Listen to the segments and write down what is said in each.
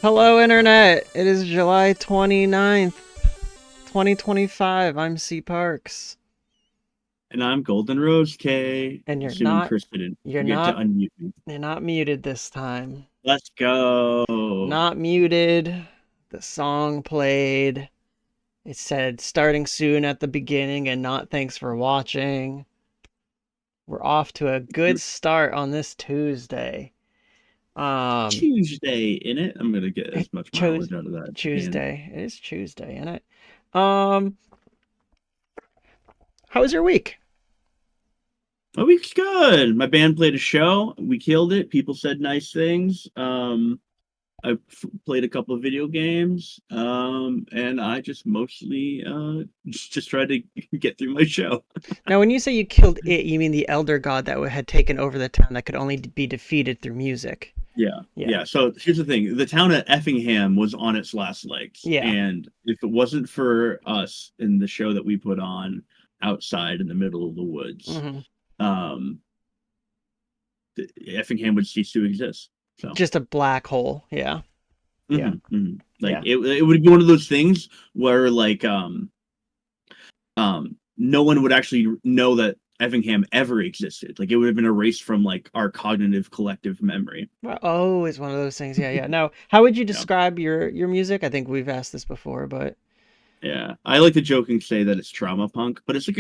Hello, Internet. It is July 29th, 2025. I'm C Parks. And I'm Golden Rose K, And you're assuming not, Chris didn't you're forget to not, unmute me. you're not muted this time. Let's go. Not muted. The song played. It said starting soon at the beginning and not thanks for watching. We're off to a good start on this Tuesday. Um, Tuesday in it. I'm gonna get it as much chose mileage out of that as I can. Tuesday. It is Tuesday, isn't it? Um, how was your week? My week's good. My band played a show. We killed it. People said nice things. Played a couple of video games. And I just mostly just tried to get through my show. Now, when you say you killed it, you mean the elder god that had taken over the town that could only be defeated through music. Yeah, Yeah. yeah. So here's the thing: the town of Effingham was on its last legs, Yeah. and if it wasn't for us in the show that we put on outside in the middle of the woods, Hmm. um, Effingham would cease to exist. So, Just a black hole. Yeah. Yeah. like Yeah. it would be one of those things where no one would actually know that Effingham ever existed. Like it would have been erased from like our cognitive collective memory. Well, oh, it's one of those things. Yeah. Yeah. Now, how would you Yeah. describe your music? I think we've asked this before, but Yeah, I like to joke and say that it's trauma punk, but it's like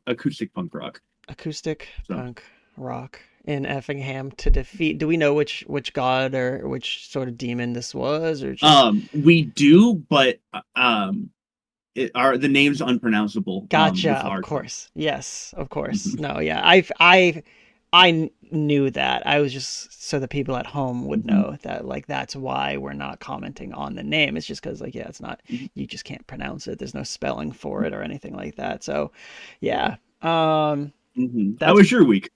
acoustic punk rock. acoustic So, punk rock in Effingham to defeat. Do we know which god or which sort of demon this was, or just we do, but the name's unpronounceable. gotcha? With Of our tongue. course. Yes. Of course. Mhm, No. Yeah. I knew that. I was just so the people at home would mhm, know that like that's why we're not commenting on the name. It's just because like yeah, it's not mhm, you just can't pronounce it. There's no spelling for it or anything like that. So yeah. How That's was your week?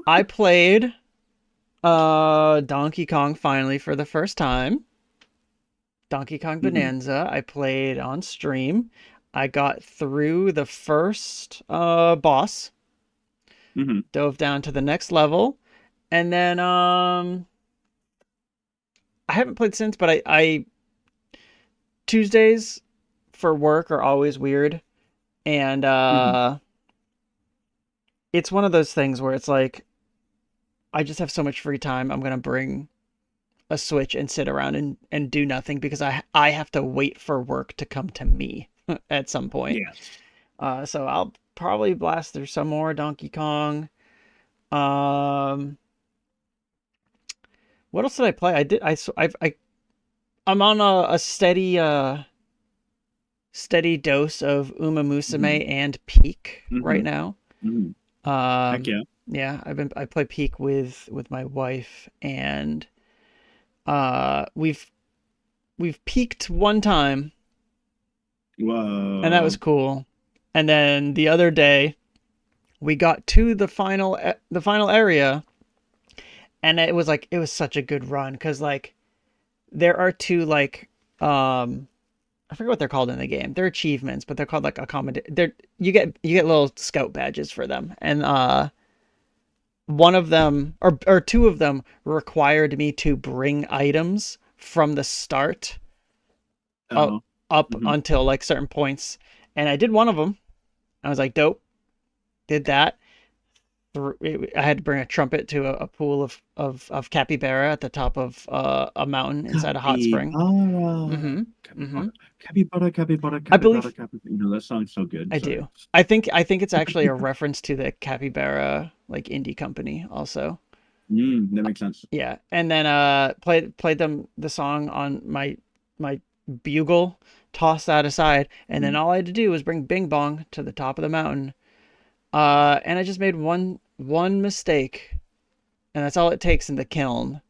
I played Donkey Kong finally for the first time. Donkey Kong Hmm. Bonanza. I played on stream. I got through the first boss, Hmm. dove down to the next level, and then I haven't played since, but I Tuesdays for work are always weird, and Hmm. it's one of those things where it's like I just have so much free time. I'm gonna bring a Switch and sit around and do nothing because I have to wait for work to come to me at some point. Yes. So I'll probably blast through some more Donkey Kong. Um, what else did I play? I did I so I'm on a steady dose of Uma Hmm. Musume and Peak right Hmm. now. Hmm. Heck Um, yeah. yeah, I play Peak with my wife, and we've peaked one time, and that was Whoa. cool. And then the other day we got to the final area, and it was such a good run because like there are two like I forget what they're called in the game. They're achievements, but they're called like They're you get little scout badges for them, and one of them or two of them required me to bring items from the start up Oh. up Hmm. until like certain points, and I did one of them. I was like, dope, did that. I had to bring a trumpet to a pool of capybara at the top of a mountain inside a hot spring. Capybara. Mm-hmm. Mm-hmm. Capybara. Capybara. Capybara. I Capybara. believe Capybara. You know that song's so good. I Sorry. do. I think it's actually a reference to the capybara like indie company also. That makes sense. Yeah, and then played them the song on my bugle, toss that aside, and then Mhm. all I had to do was bring Bing Bong to the top of the mountain. And I just made one mistake, and that's all it takes in the kiln.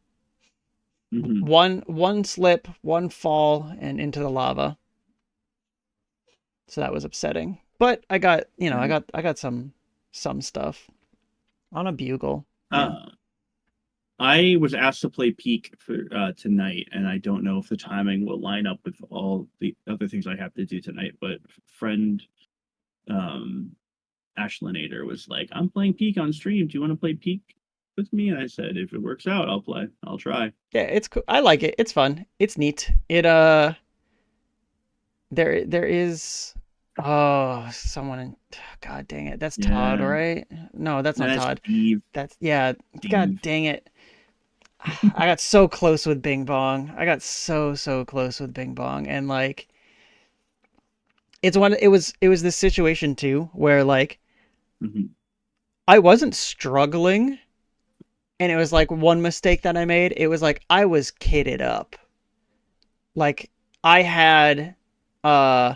Mhm. One slip, one fall, and into the lava. So that was upsetting. But I got, Mhm. I got some stuff on a bugle. Yeah. Uh, I was asked to play Peak for tonight, and I don't know if the timing will line up with all the other things I have to do tonight. But friend um, Ashlinator was like, "I'm playing Peak on stream. Do you want to play Peak with me?" And I said, "If it works out, I'll play. I'll try." Yeah, it's cool. I like it. It's fun. It's neat. It there is someone in, god dang it. That's Todd, Yeah, right? No, that's and not that's Todd. Steve. That's yeah, god Steve. dang it. I got so close with Bing Bong. I got so close with Bing Bong, and like it was this situation too where like Mhm. I wasn't struggling, and it was like one mistake that I made. It was like I was kitted up. Like I had uh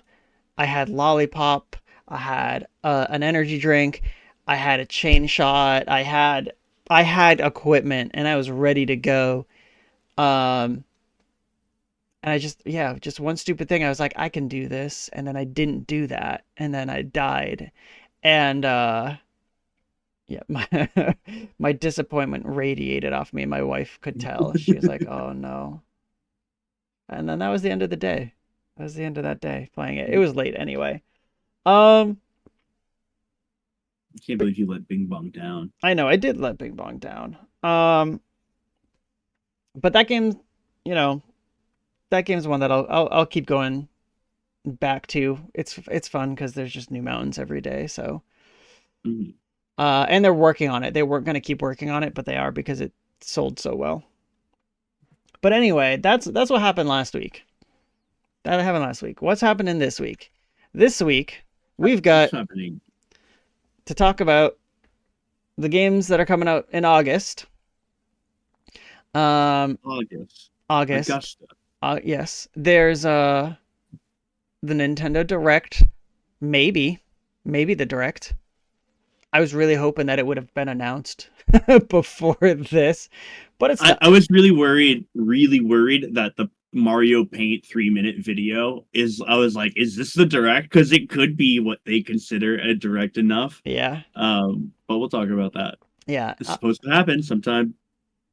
I had lollipop, I had an energy drink, I had a chain shot, I had equipment, and I was ready to go. Um, and I just yeah, just one stupid thing. I was like, I can do this, and then I didn't do that, and then I died, and yeah, my my disappointment radiated off me. My wife could tell. She was like, "Oh no," and then that was the end of the day. That was the end of that day playing it. It was late anyway. Um, I can't but believe you let Bing Bong down. I know I did let Bing Bong down. Um, but that game, you know, that game's one that I'll keep going back to. It's fun because there's just new mountains every day. So, Mhm. and they're working on it. They weren't going to keep working on it, but they are because it sold so well. But anyway, that's what happened last week. That happened last week. What's happening this week? This week we've What's got happening? to talk about the games that are coming out in August. Um, August. August. Augusta. Yes, there's the Nintendo Direct. Maybe, maybe the Direct. I was really hoping that it would have been announced before this, but it's I, not. I was really worried that the Mario Paint 3 minute video is. I was like, is this the direct? Because it could be what they consider a direct enough. Yeah, But we'll talk about that. yeah. It's supposed to happen sometime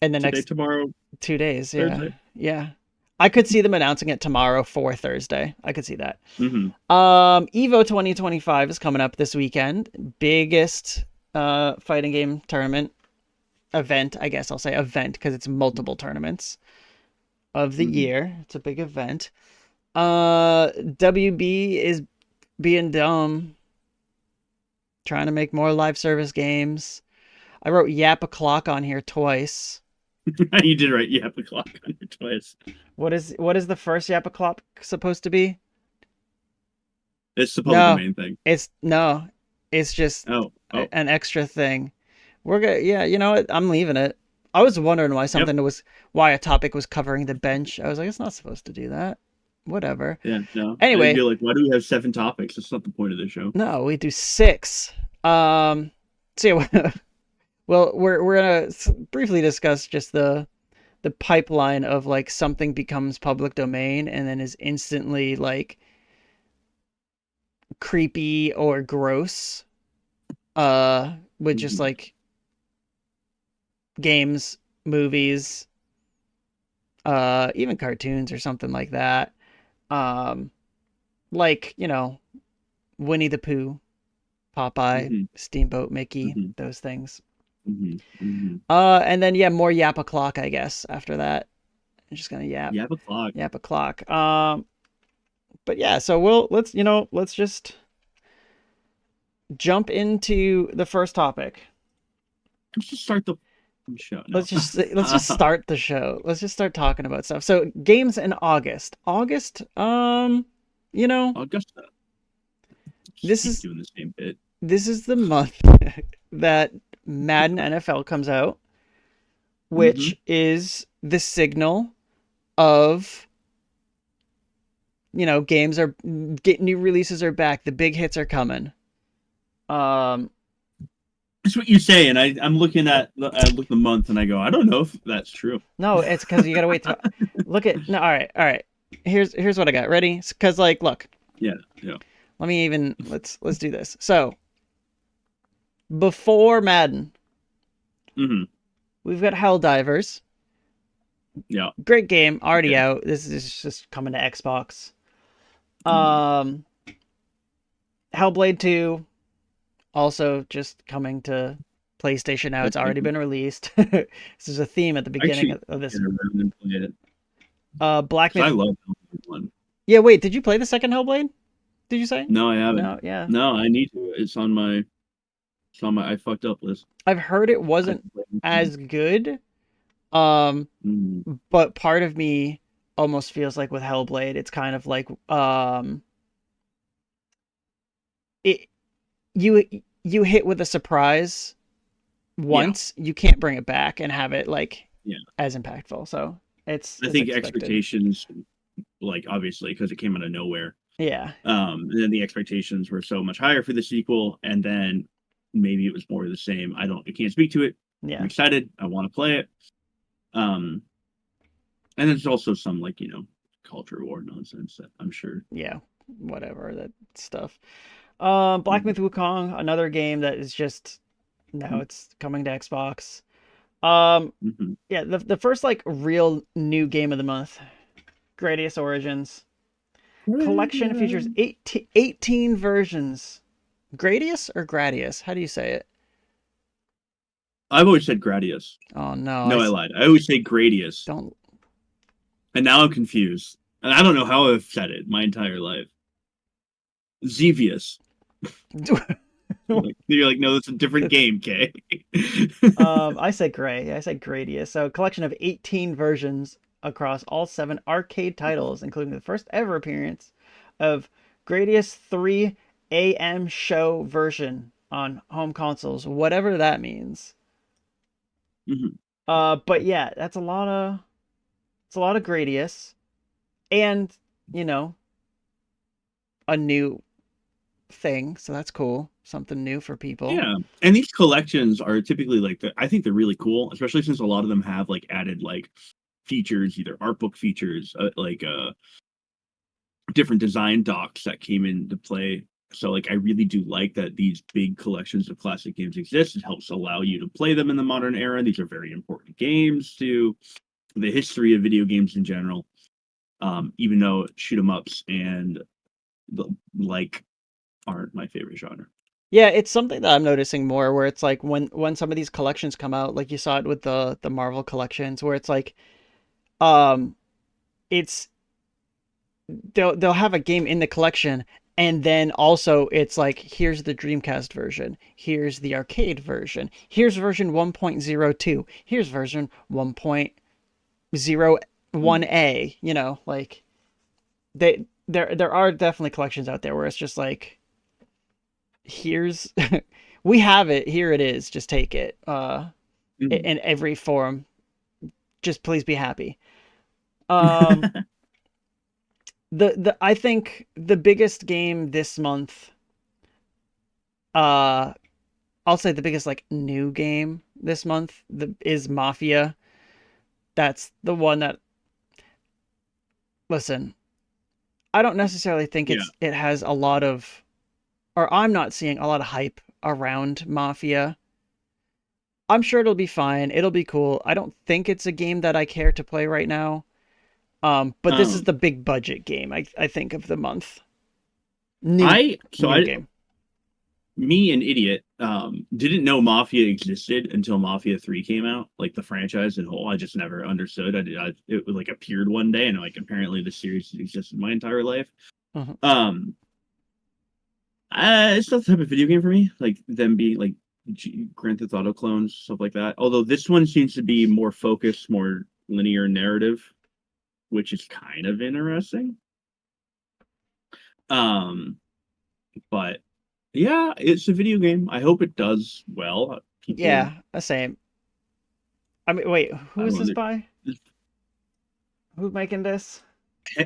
In the today, next tomorrow, 2 days, yeah, Thursday. yeah. I could see them announcing it tomorrow for Thursday. I could see that. Hmm. Evo 2025 is coming up this weekend. Biggest fighting game tournament event, I guess I'll say event because it's multiple tournaments of the Hmm. year. It's a big event. WB is being dumb, trying to make more live service games. I wrote Yap o'clock on here twice. You did right. You have the clock on your twice. What is the first Yap o'clock supposed to be? It's the public No, domain thing. it's no, it's just Oh, oh, an extra thing. We're gonna yeah, you know what? I'm leaving it. I was wondering yep. why a topic was covering the bench. I was like, it's not supposed to do that. Whatever. Yeah, no. I'd be Anyway, like, why do we have 7 topics? That's not the point of the show. no, we do six. So yeah, well, we're gonna briefly discuss just the pipeline of like something becomes public domain and then is instantly like creepy or gross. With just Hmm. like games, movies, even cartoons or something like that. Um, like Winnie the Pooh, Popeye, Hmm. Steamboat Mickey, Hmm. those things. Hmm. Hmm. And then yeah, more yap o'clock, I guess. After that, I'm just gonna You have a clock. yap o'clock. But yeah, so let's just jump into the first topic. Let's just start the show. No. Let's just start the show. Let's just start talking about stuff. So games in August. August, you know, Augusta. Just this keep is doing the same bit. this is the month that Madden NFL comes out, Hmm. which is the signal of games are get new releases are back. The big hits are coming. Um, That's what you say, and I'm looking at I look the month and I go, I don't know if that's true. no, it's because you gotta wait to look at. No, all right. Here's what I got. Ready? Because like, look, Yeah, yeah. let me even let's do this. So before Madden, Hmm. we've got Helldivers. Yeah. Great game, already Okay. out. This is just coming to Xbox. Mm. Um, Hellblade 2 also just coming to PlayStation now. It's Okay. already been released. This is a theme at the beginning Actually, of this. get around and play it Black because I Myth. love Hellblade one. Yeah, wait, did you play the second Hellblade? Did you say? No, I haven't. No, yeah. No, I need to. It's on my I fucked up list. I've heard it I wasn't as good. Um, mm, but part of me almost feels like with Hellblade, it's kind of like it you you hit with a surprise yeah, once, you can't bring it back and have it like yeah. as impactful. So I it's think expected. expectations, like obviously because it came out of nowhere. Yeah. And then the expectations were so much higher for the sequel, and then maybe it was more of the same. I can't speak to it. I'm Yeah. excited. I want to play it. Um, and there's also some like culture war nonsense that I'm sure. Yeah. Whatever that stuff. Black Mhm. Myth Wukong, another game that is just now it's coming to Xbox. Um, Mhm. yeah, the first like real new game of the month, Gradius Origins. Collection features Radio. 18 versions. Gradius or Gradius? How do you say it? I've always said Gradius. Oh no, No, I lied. I always say Gradius, don't. and now I'm confused, and I don't know how I've said it my entire life. Xevious. You're like, no, that's a different game, Kay. I said Gray. I said Gradius. So, a collection of 18 versions across all 7 arcade titles, including the first ever appearance of Gradius 3 AM show version on home consoles, whatever that means. Mhm. But yeah, that's a lot of Gradius and, you know, a new thing, so that's cool. Something new for people. Yeah, and these collections are typically like I think they're really cool, especially since a lot of them have like added like features, either art book features, different design docs that came into play. So like I really do like that these big collections of classic games exist. It helps allow you to play them in the modern era. These are very important games to the history of video games in general. Even though shoot 'em ups and the like aren't my favorite genre. Yeah, it's something that I'm noticing more where it's like when some of these collections come out, like you saw it with the Marvel collections, where it's like um it's they'll have a game in the collection and then also it's like here's the Dreamcast version, here's the arcade version, here's version 1.02, here's version 1.01a, like there are definitely collections out there where it's just like here's we have it, here it is, just take it Mhm. in every form, just please be happy. um the I think the biggest game this month, uh I'll say the biggest like new game this month is Mafia. That's the one that, listen, I don't necessarily think Yeah. it has a lot of, or I'm not seeing a lot of hype around Mafia. I'm sure it'll be fine. It'll be cool. I don't think it's a game that I care to play right now. But this is Um, the big budget game I think of the month. New I so new I game. me an idiot didn't know Mafia existed until Mafia 3 came out, like the franchise in whole. I just never understood. It like appeared one day and like apparently the series has existed my entire life. Uh-huh. Um it's not the type of video game for me, like them being like Grand Theft Auto clones, stuff like that. Although this one seems to be more focused, more linear narrative, which is kind of interesting. Um but yeah, it's a video game. I hope it does well. People, Yeah, the same. I mean, wait, who I is don't this know. by? Who's making this?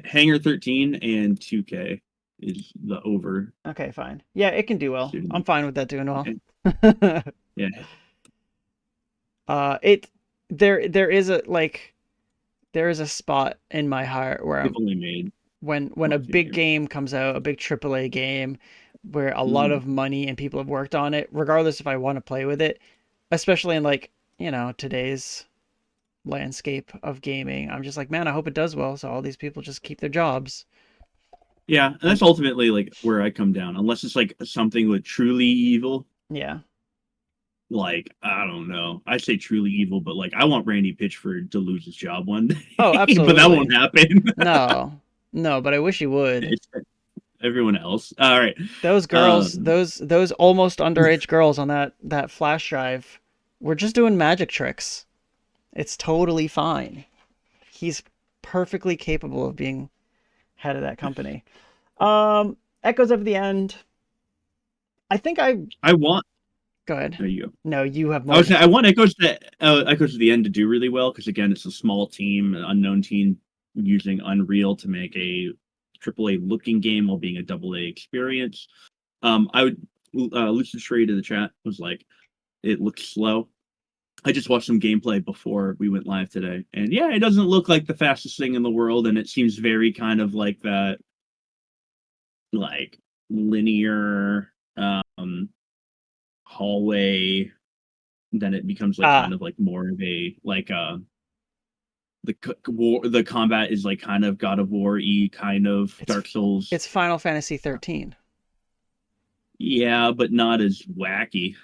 Hangar 13 and 2K is the over. Okay, fine. Yeah, it can do well. I'm Student. fine with that doing well. Yeah, It there is a like there is a spot in my heart where they've only made when a big multiplayer. game comes out, a big AAA game where a lot Mhm. of money and people have worked on it, regardless if I want to play with it, especially in like, today's landscape of gaming. I'm just like, man, I hope it does well so all these people just keep their jobs. Yeah, and And that's ultimately like where I come down. Unless it's like something with truly evil, yeah. like I don't know. I say truly evil, but like I want Randy Pitchford to lose his job one Oh, day, but that absolutely. won't happen. No. No, but I wish he would. It's everyone else. All right. Those girls, Um, those almost underage girls on that flash drive were just doing magic tricks. It's totally fine. He's perfectly capable of being head of that company. Echoes of the End. I think I I want. Go ahead. There you go. No, you have I more was to saying, I say. want Echoes to the End to do really well because again, it's a small team, an unknown team using Unreal to make a AAA looking game while being a AA experience. I would Lucid Trade in the chat was like, it looks slow. I just watched some gameplay before we went live today, and yeah, it doesn't look like the fastest thing in the world, and it seems very kind of like that, like linear hallway. Then it becomes like kind Ah, of like more of a like the combat is like kind of God of War y kind of it's Dark Souls. it's Final Fantasy 13. Yeah, but not as wacky.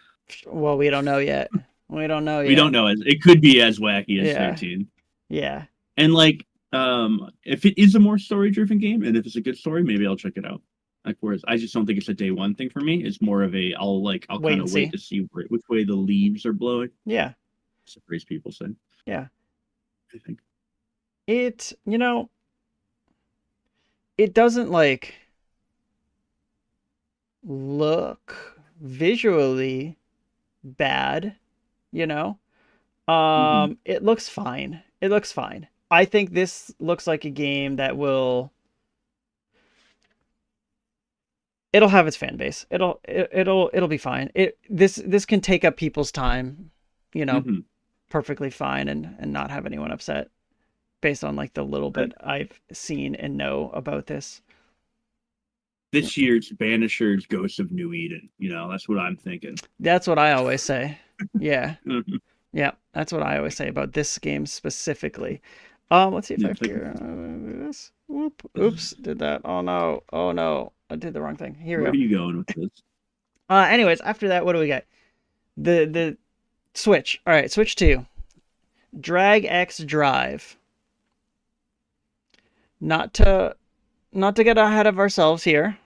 Well, we don't know yet. We don't know We don't yet. know as it could be as wacky as Yeah. 13. Yeah. And like if it is a more story driven game and if it's a good story, maybe I'll check it out. Like whereas I just don't think it's a day one thing for me. It's more of a I'll Wait kind and of wait see. to see which way the leaves are blowing. Yeah. It's a phrase people say, Yeah. I think. It, it doesn't like look visually bad, you know? Mm-hmm. It looks fine. It looks fine. I think this looks like a game that it'll have its fan base. It'll be fine. This can take up people's time, you know, Mm-hmm. perfectly fine and not have anyone upset based on like the little bit I've seen and know about this. This year's Banisher's Ghosts of New Eden. You know, that's what I'm thinking. That's what I always say. Yeah. Mm-hmm. Yeah, that's what I always say about this game specifically. Let's see if I It's like, figure this. Whoop. Oops, did that. Oh no. Oh no. I did the wrong thing. Here we where are go. you going with this? Anyways, after that, what do we got? The Switch. All right, Switch 2. Drag X Drive. Not to not to get ahead of ourselves here.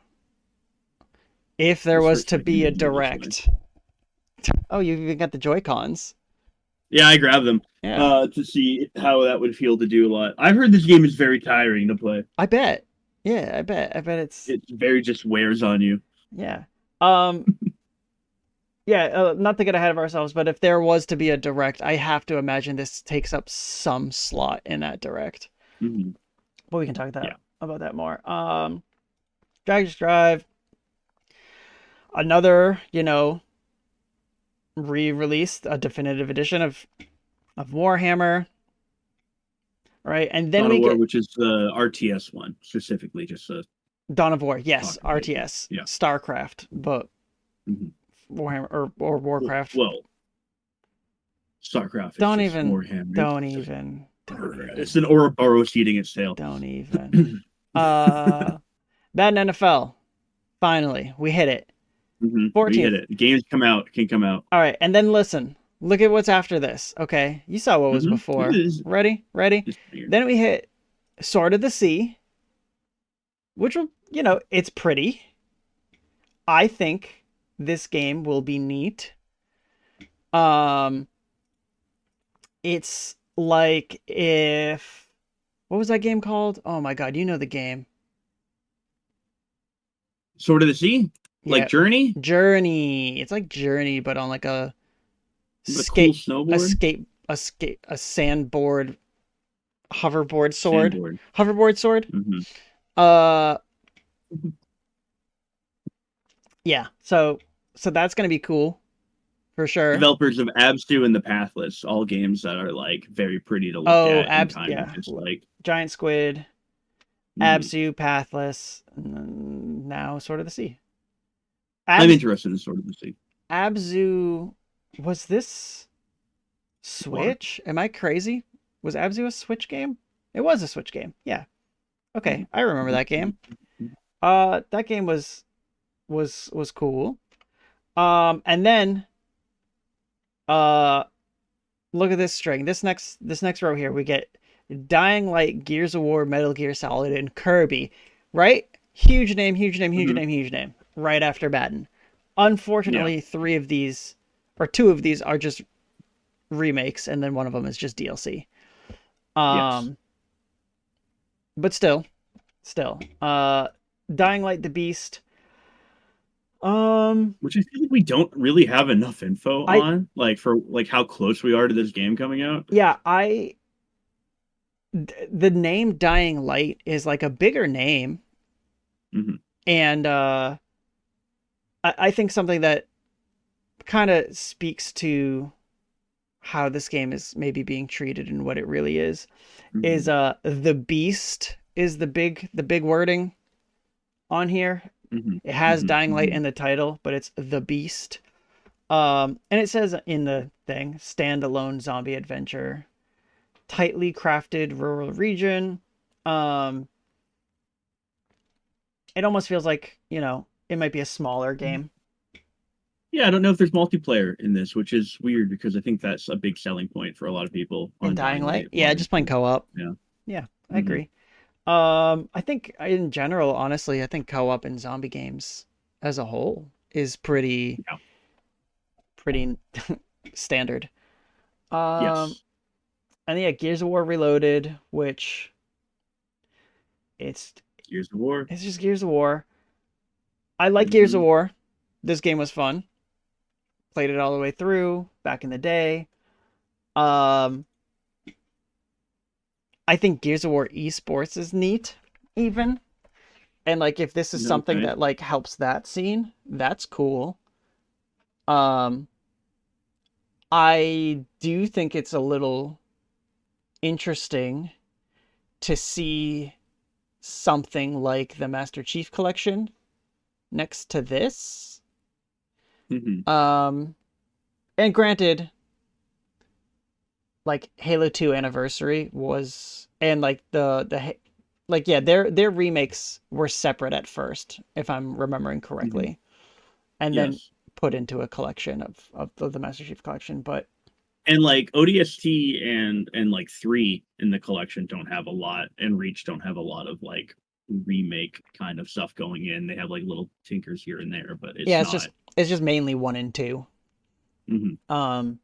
If there This was hurts to my be a feelings really bad. direct. Oh, you even got the Joy-Cons. Yeah, I grabbed them Yeah. to see how that would feel to do a lot. I've heard this game is very tiring to play. I bet. Yeah, I bet. I bet it's It very just wears on you. yeah. Um yeah, not to get ahead of ourselves, but if there was to be a direct, I have to imagine this takes up some slot in that direct. Mm-hmm. But we can talk Yeah. about that more. Dragon's Drive, another, re-released, a definitive edition of Warhammer, right? And then Dawn of we War, get which is the RTS one, specifically, just to Dawn of War. Yes, talk about it. RTS, Yeah. StarCraft, but Mm-hmm. Warhammer or Warcraft. Well, StarCraft is Don't just even, Warhammer. don't It's just even, don't it's even, an Ouroboros eating its tail. don't even. Uh, Madden NFL. Finally, we hit it. We hit 14th. it. Games come out, can come out. All right, and then listen. Look at what's after this. Okay, you saw what was This before. is Ready? Ready? just weird. Then we hit Sword of the Sea, which will, it's pretty. I think this game will be neat. Um, it's like if what was that game called? Oh my god, you know the game. Sword of the Sea, like Yeah, Journey, Journey. It's like Journey, but on like the cool a snowboard. skate, a sandboard hoverboard sword. Sandboard. Hoverboard sword. Hmm. Uh, yeah. So that's gonna be cool for sure. Developers of Absu and the Pathless, all games that are like very pretty to look Oh, at and abs. kind of Yeah. just like. Giant squid, Mhm. Absu, Pathless, and then now Sword of the Sea. I'm Abs interested in sort of the thing. Abzu, was this What? Switch? Am I crazy? Was Abzu a Switch game? It was a Switch game. Yeah. Okay, I remember that game. That game was cool. And then uh look at this string. This next row here, we get Dying Light, Gears of War, Metal Gear Solid, and Kirby. Right? Huge name, huge name, huge Mhm. name, huge name. Right after Madden. Yeah. Unfortunately, three of these or two of these are just remakes, and then one of them is just DLC. Yes. Um, but still, Dying Light, the Beast. Um, Which I feel like we don't really have enough info I on, like for like how close we are to this game coming out. yeah, the name Dying Light is like a bigger name, Hmm. and I think something that kind of speaks to how this game is maybe being treated and what it really is Hmm. the Beast is the big wording on here. Hmm. It has Hmm. Dying Light Hmm. in the title, but it's the Beast. And it says in the thing, standalone zombie adventure, tightly crafted rural region. Um, it almost feels like, it might be a smaller game Yeah, I don't know if there's multiplayer in this, which is weird because I think that's a big selling point for a lot of people in on Dying Dying Light. Light Yeah, wanting just playing to. co-op. Yeah. Yeah, I Hmm. agree. I think in general, honestly, I think co-op in zombie games as a whole is Yeah. pretty standard. Um, Yes. and yeah, Gears of War Reloaded, which it's Gears of War. it's just Gears of War. I like Gears of Hmm. War. This game was fun. Played it all the way through back in the day. Um, I think Gears of War esports is neat, even. And like if this is something Okay. that like helps that scene, that's cool. Um, I do think it's a little interesting to see something like the Master Chief Collection next to this. Hmm. Um, and granted, like Halo 2 Anniversary was and like like yeah, their remakes were separate at first, if I'm remembering Hmm. correctly, and then Yes. put into a collection of the Master Chief Collection. But And like ODST and like 3 in the collection don't have a lot, and Reach don't have a lot of like remake kind of stuff going in. They have like little tinkers here and there, but it's yeah, not. it's just mainly 1 and 2. Hmm. Um,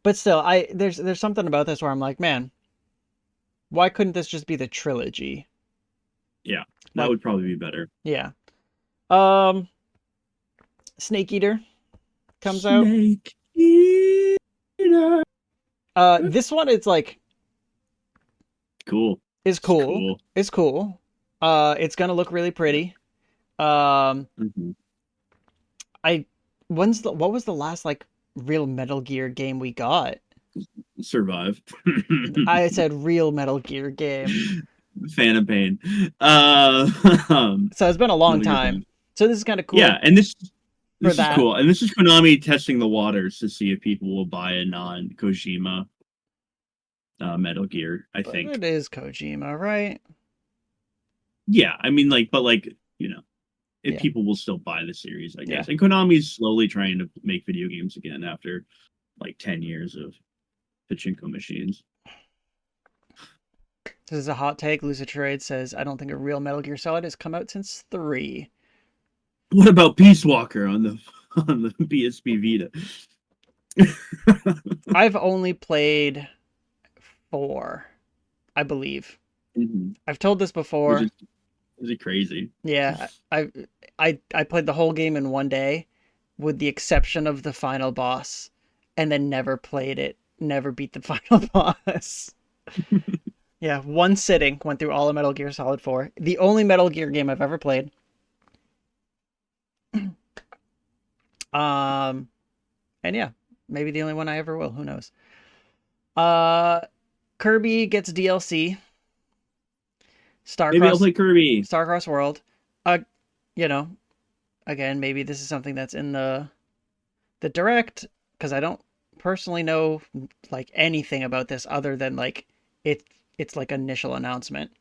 but still, there's something about this where I'm like, man, why couldn't this just be the trilogy? Yeah, that Like, would probably be better. yeah. Um, Snake Eater comes out. Snake Eater. This one is like Cool. is It's cool. cool. It's cool. It's gonna look really pretty. Um, Hmm. I what was the last like real Metal Gear game we got? Survive. I said real Metal Gear game. Fan of pain. Uh, So it's been a long Metal Gear time. 5. So this is kind of Yeah, cool and this for this is that. cool, and this is Konami testing the waters to see if people will buy a non Kojima Metal Gear. I But think. it is Kojima, right? Yeah, I mean, like, but like, if Yeah. people will still buy the series, I Yeah. guess. And Konami's slowly trying to make video games again after like 10 years of pachinko machines. This is a hot take. Lucid Trade says, I don't think a real Metal Gear Solid has come out since 3. What about Peace Walker on the on the PSP Vita? I've only played 4, I believe. Mhm. I've told this Which before. is it crazy? Yeah, I played the whole game in one day, with the exception of the final boss, and then never played it. Never beat the final boss. Yeah, one sitting went through all of Metal Gear Solid 4. The only Metal Gear game I've ever played. Um, and yeah, maybe the only one I ever will. Who knows? Uh, Kirby gets DLC. Maybe I'll Starcross, play Kirby. Starcross World. Uh, you know, again, maybe this is something that's in the direct because I don't personally know like anything about this other than like it. It's like initial announcement.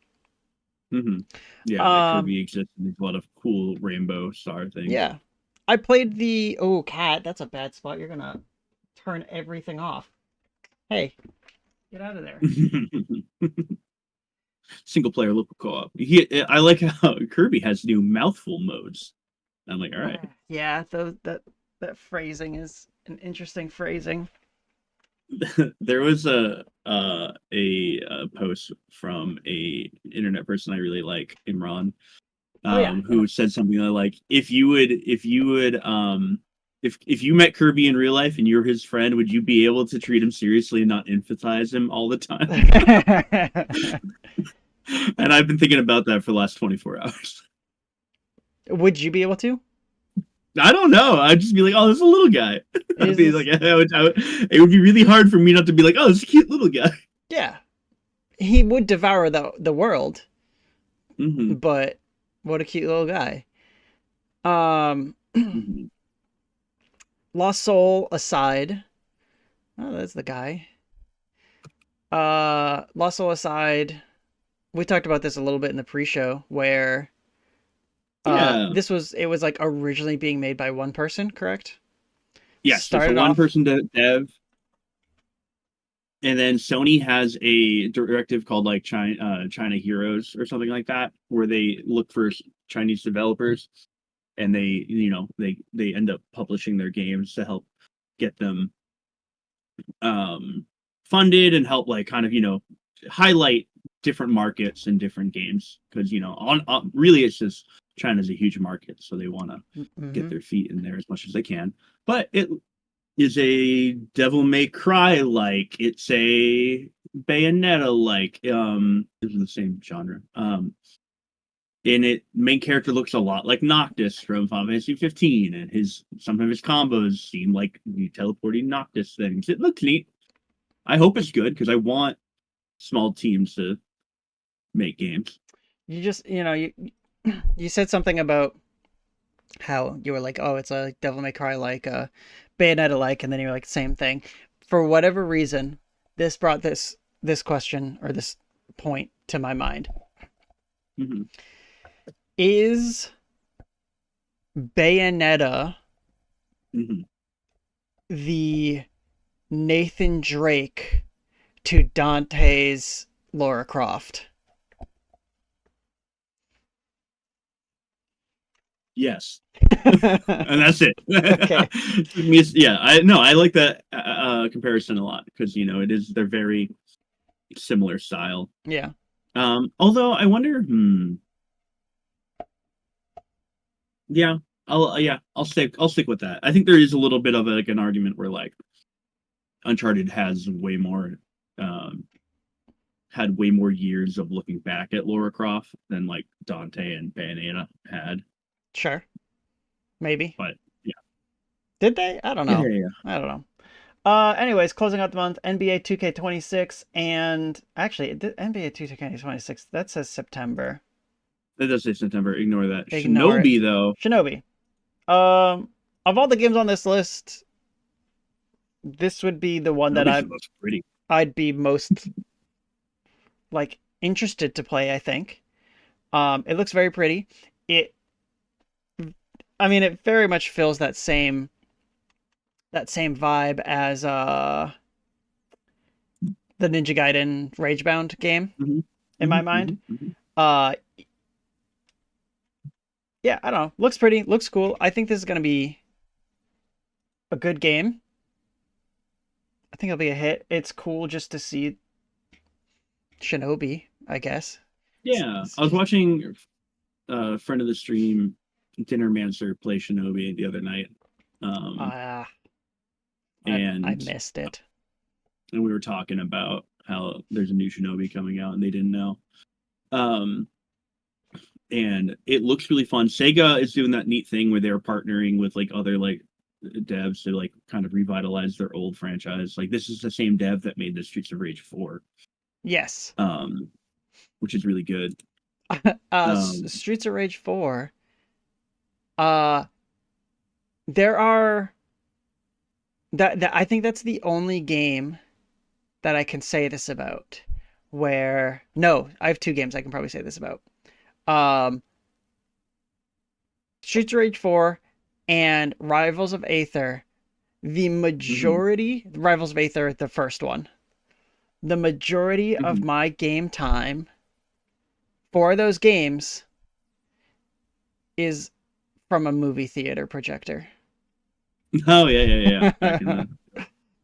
Hmm. Yeah, the Um, Kirby exists, and there's a lot of cool rainbow star things. yeah, I played the cat. That's a bad spot. You're gonna turn everything off. Hey, get out of there. Single player local co-op. I like how Kirby has new mouthful modes. I'm like, all right. Yeah, that phrasing is an interesting phrasing. There was a post from a internet person I really like, Imran, Oh yeah, who said something like, if you met Kirby in real life and you're his friend, would you be able to treat him seriously and not emphasize him all the time? And I've been thinking about that for the last 24 hours. Would you be able to? I don't know. I'd just be like, oh, this is a little guy. I'd Is be like, this? it would be really hard for me not to be like, oh, this is a cute little guy. Yeah, he would devour the world, Hmm. but what a cute little guy. Um, Hmm. Lost Soul aside, oh, that's the guy. Lost Soul aside, we talked about this a little bit in the pre-show where Yeah. it was like originally being made by one person, correct? Yes, it's a Started one off. person dev, and then Sony has a directive called like China Heroes or something like that, where they look for Chinese developers, and they end up publishing their games to help get them um, funded and help like kind of highlight different markets and different games because on really it's just China's a huge market, so they want to get Mm-hmm. their feet in there as much as they can. But it is a Devil May Cry like, it's a Bayonetta like, this is the same genre. And it main character looks a lot like Noctis from Final Fantasy 15, and his some of his combos seem like teleporting Noctis things. It looks neat. I hope it's good because I want small teams to make games. You just, you said something about how you were like, oh, it's a Devil May Cry like, Bayonetta like, and then you're like, same thing. For whatever reason, this brought this question or this point to my mind. Hmm. Is Bayonetta Hmm. the Nathan Drake to Dante's Lara Croft? Yes, and that's it. Okay. Yeah, I like that comparison a lot because they're very similar style. Yeah. Although I wonder, yeah, I'll stick with that. I think there is a little bit of like an argument where like Uncharted has way more um had way more years of looking back at Lara Croft than like Dante and Bayonetta had. Sure. Maybe. But yeah, Did they? I don't yeah, know. yeah, yeah. I don't know. Anyways, closing out the month, NBA 2K26 and actually NBA 2K26 that says September. That does say September. Ignore that. Ignore it. Shinobi though, Shinobi. Of all the games on this list, this would be the one that Shinobi's the most pretty. I'd be most like interested to play, I think. It looks very pretty. It I mean it very much fills that same vibe as the Ninja Gaiden Ragebound game Hmm. in Hmm. my mind. Hmm. Hmm. Uh yeah, I don't know. Looks pretty, looks cool. I think this is gonna be a good game. I think it'll be a hit. It's cool just to see Shinobi, I guess. Yeah, It's I was just watching a friend of the stream, Dinnermancer, play Shinobi the other night, um, uh I and missed it. we were talking about how there's a new Shinobi coming out and they didn't know. Um, and it looks really fun. Sega is doing that neat thing where they're partnering with like other like devs to like kind of revitalize their old franchise. Like this is the same dev that made the Streets of Rage 4, Yes. um, which is really good. Um, Streets of Rage 4. Uh, there are that I think that's the only game that I can say this about. Where no, I have two games I can probably say this about. Um, Streets of Rage 4 and Rivals of Aether. The mhm, majority, Rivals of Aether, the first one. The majority of mhm. my game time for those games is from a movie theater projector. Oh yeah. Back in the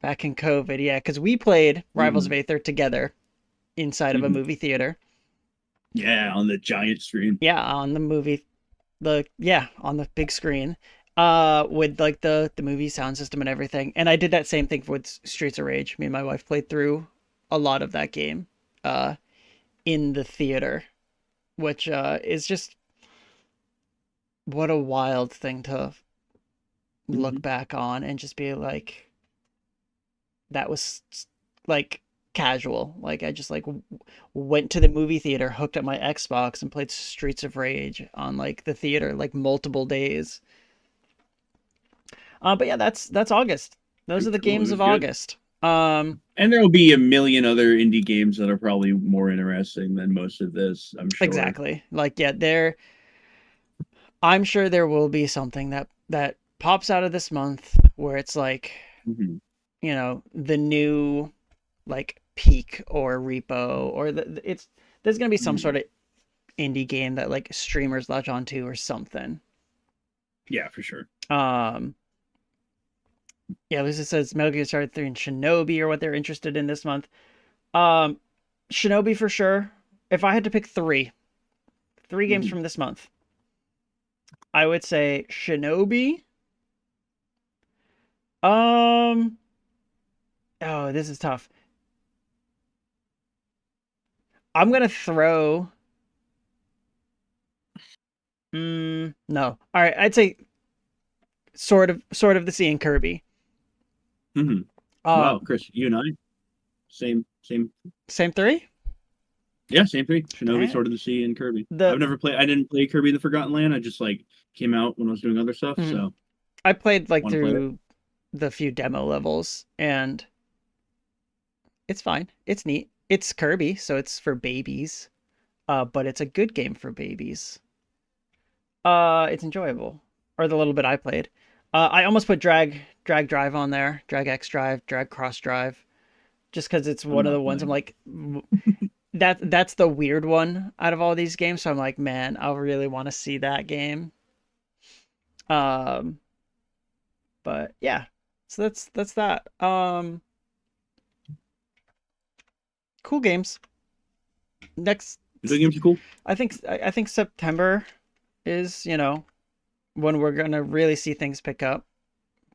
Back in COVID, yeah, because we played Rivals of mhm, Aether together inside of a mhm. movie theater. Yeah, on the giant screen. Yeah, on the movie, on the big screen, with like the movie sound system and everything. And I did that same thing with Streets of Rage. Me and my wife played through a lot of that game, uh, in the theater, which is just what a wild thing to look Mhm. back on and just be like, that was like casual. Like I just like went to the movie theater, hooked up my Xbox, and played Streets of Rage on like the theater like multiple days. But yeah, that's August. Those are Pretty the cool. It games of was good. August. And there will be a million other indie games that are probably more interesting than most of this, I'm sure. Exactly. Like yeah, there. I'm sure there will be something that pops out of this month where it's like, Mhm, the new like Peak or Repo or it's there's gonna be some mhm. sort of indie game that like streamers latch onto or something. Yeah, for sure. Um, yeah, Lisa says Metal Gear Solid 3 and Shinobi are what they're interested in this month. Um, Shinobi for sure. If I had to pick three games Mhm. from this month, I would say Shinobi. Um, oh, this is tough. I'm gonna throw. No. All right, I'd say sort of the Sea and Kirby. Mhm. Wow, Um, Chris, you and I, same. same three. Yeah, same thing. Shinobi, Eh, Sword of the Sea, and Kirby. the I didn't play Kirby the Forgotten Land. I just like came out when I was doing other stuff, mm, so I played like want to play it. through the few demo levels and it's fine. It's neat. It's Kirby, so it's for babies. But it's a good game for babies. It's enjoyable. Or the little bit I played. I almost put drag drive on there, drag X drive, drag cross drive, just because it's I'm one of the not ones I'm playing. like, that's the weird one out of all these games. So I'm like, man, I really want to see that game. Um, but yeah, so that's that. Cool games. Next, Video games are cool. I think September is when we're gonna really see things pick up.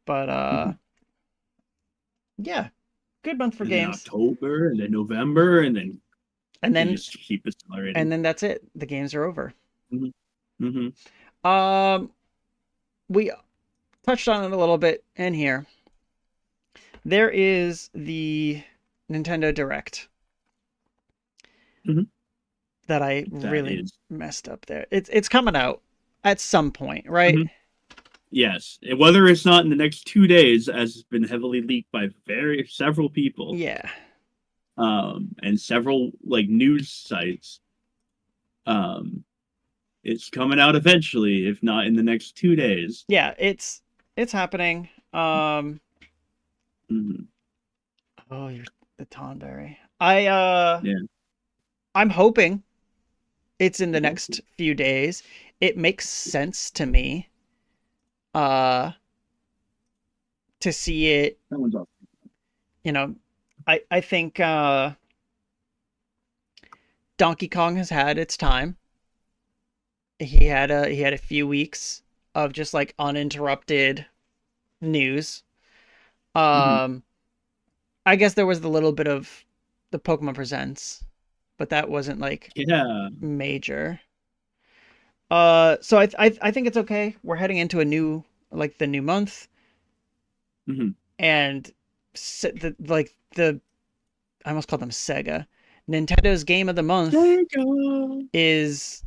But Mhm. yeah, good month for And then games. October, and then November, and then And they then just keep and accelerating. then that's it. The games are over. Hmm. Hmm. Um, we touched on it a little bit in here. There is the Nintendo Direct Hmm. that I That really is. messed up there. It's coming out at some point, right? Mhm. Yes, and whether it's not in the next 2 days, as has been heavily leaked by very several people, Yeah. and several like news sites, um, it's coming out eventually, if not in the next 2 days. Yeah, it's happening. Hmm. Oh, you're the Tonberry. Yeah. I'm hoping it's in the Well, next few days. It makes sense to me uh to see it, that one's off. you know. I think Donkey Kong has had its time. He had a few weeks of just like uninterrupted news. Hmm. Um I guess there was the little bit of the Pokemon Presents, but that wasn't like Yeah. major. So I think it's okay. We're heading into a new like the new month, Hmm. and the I almost called them Sega. Nintendo's game of the month Sega. is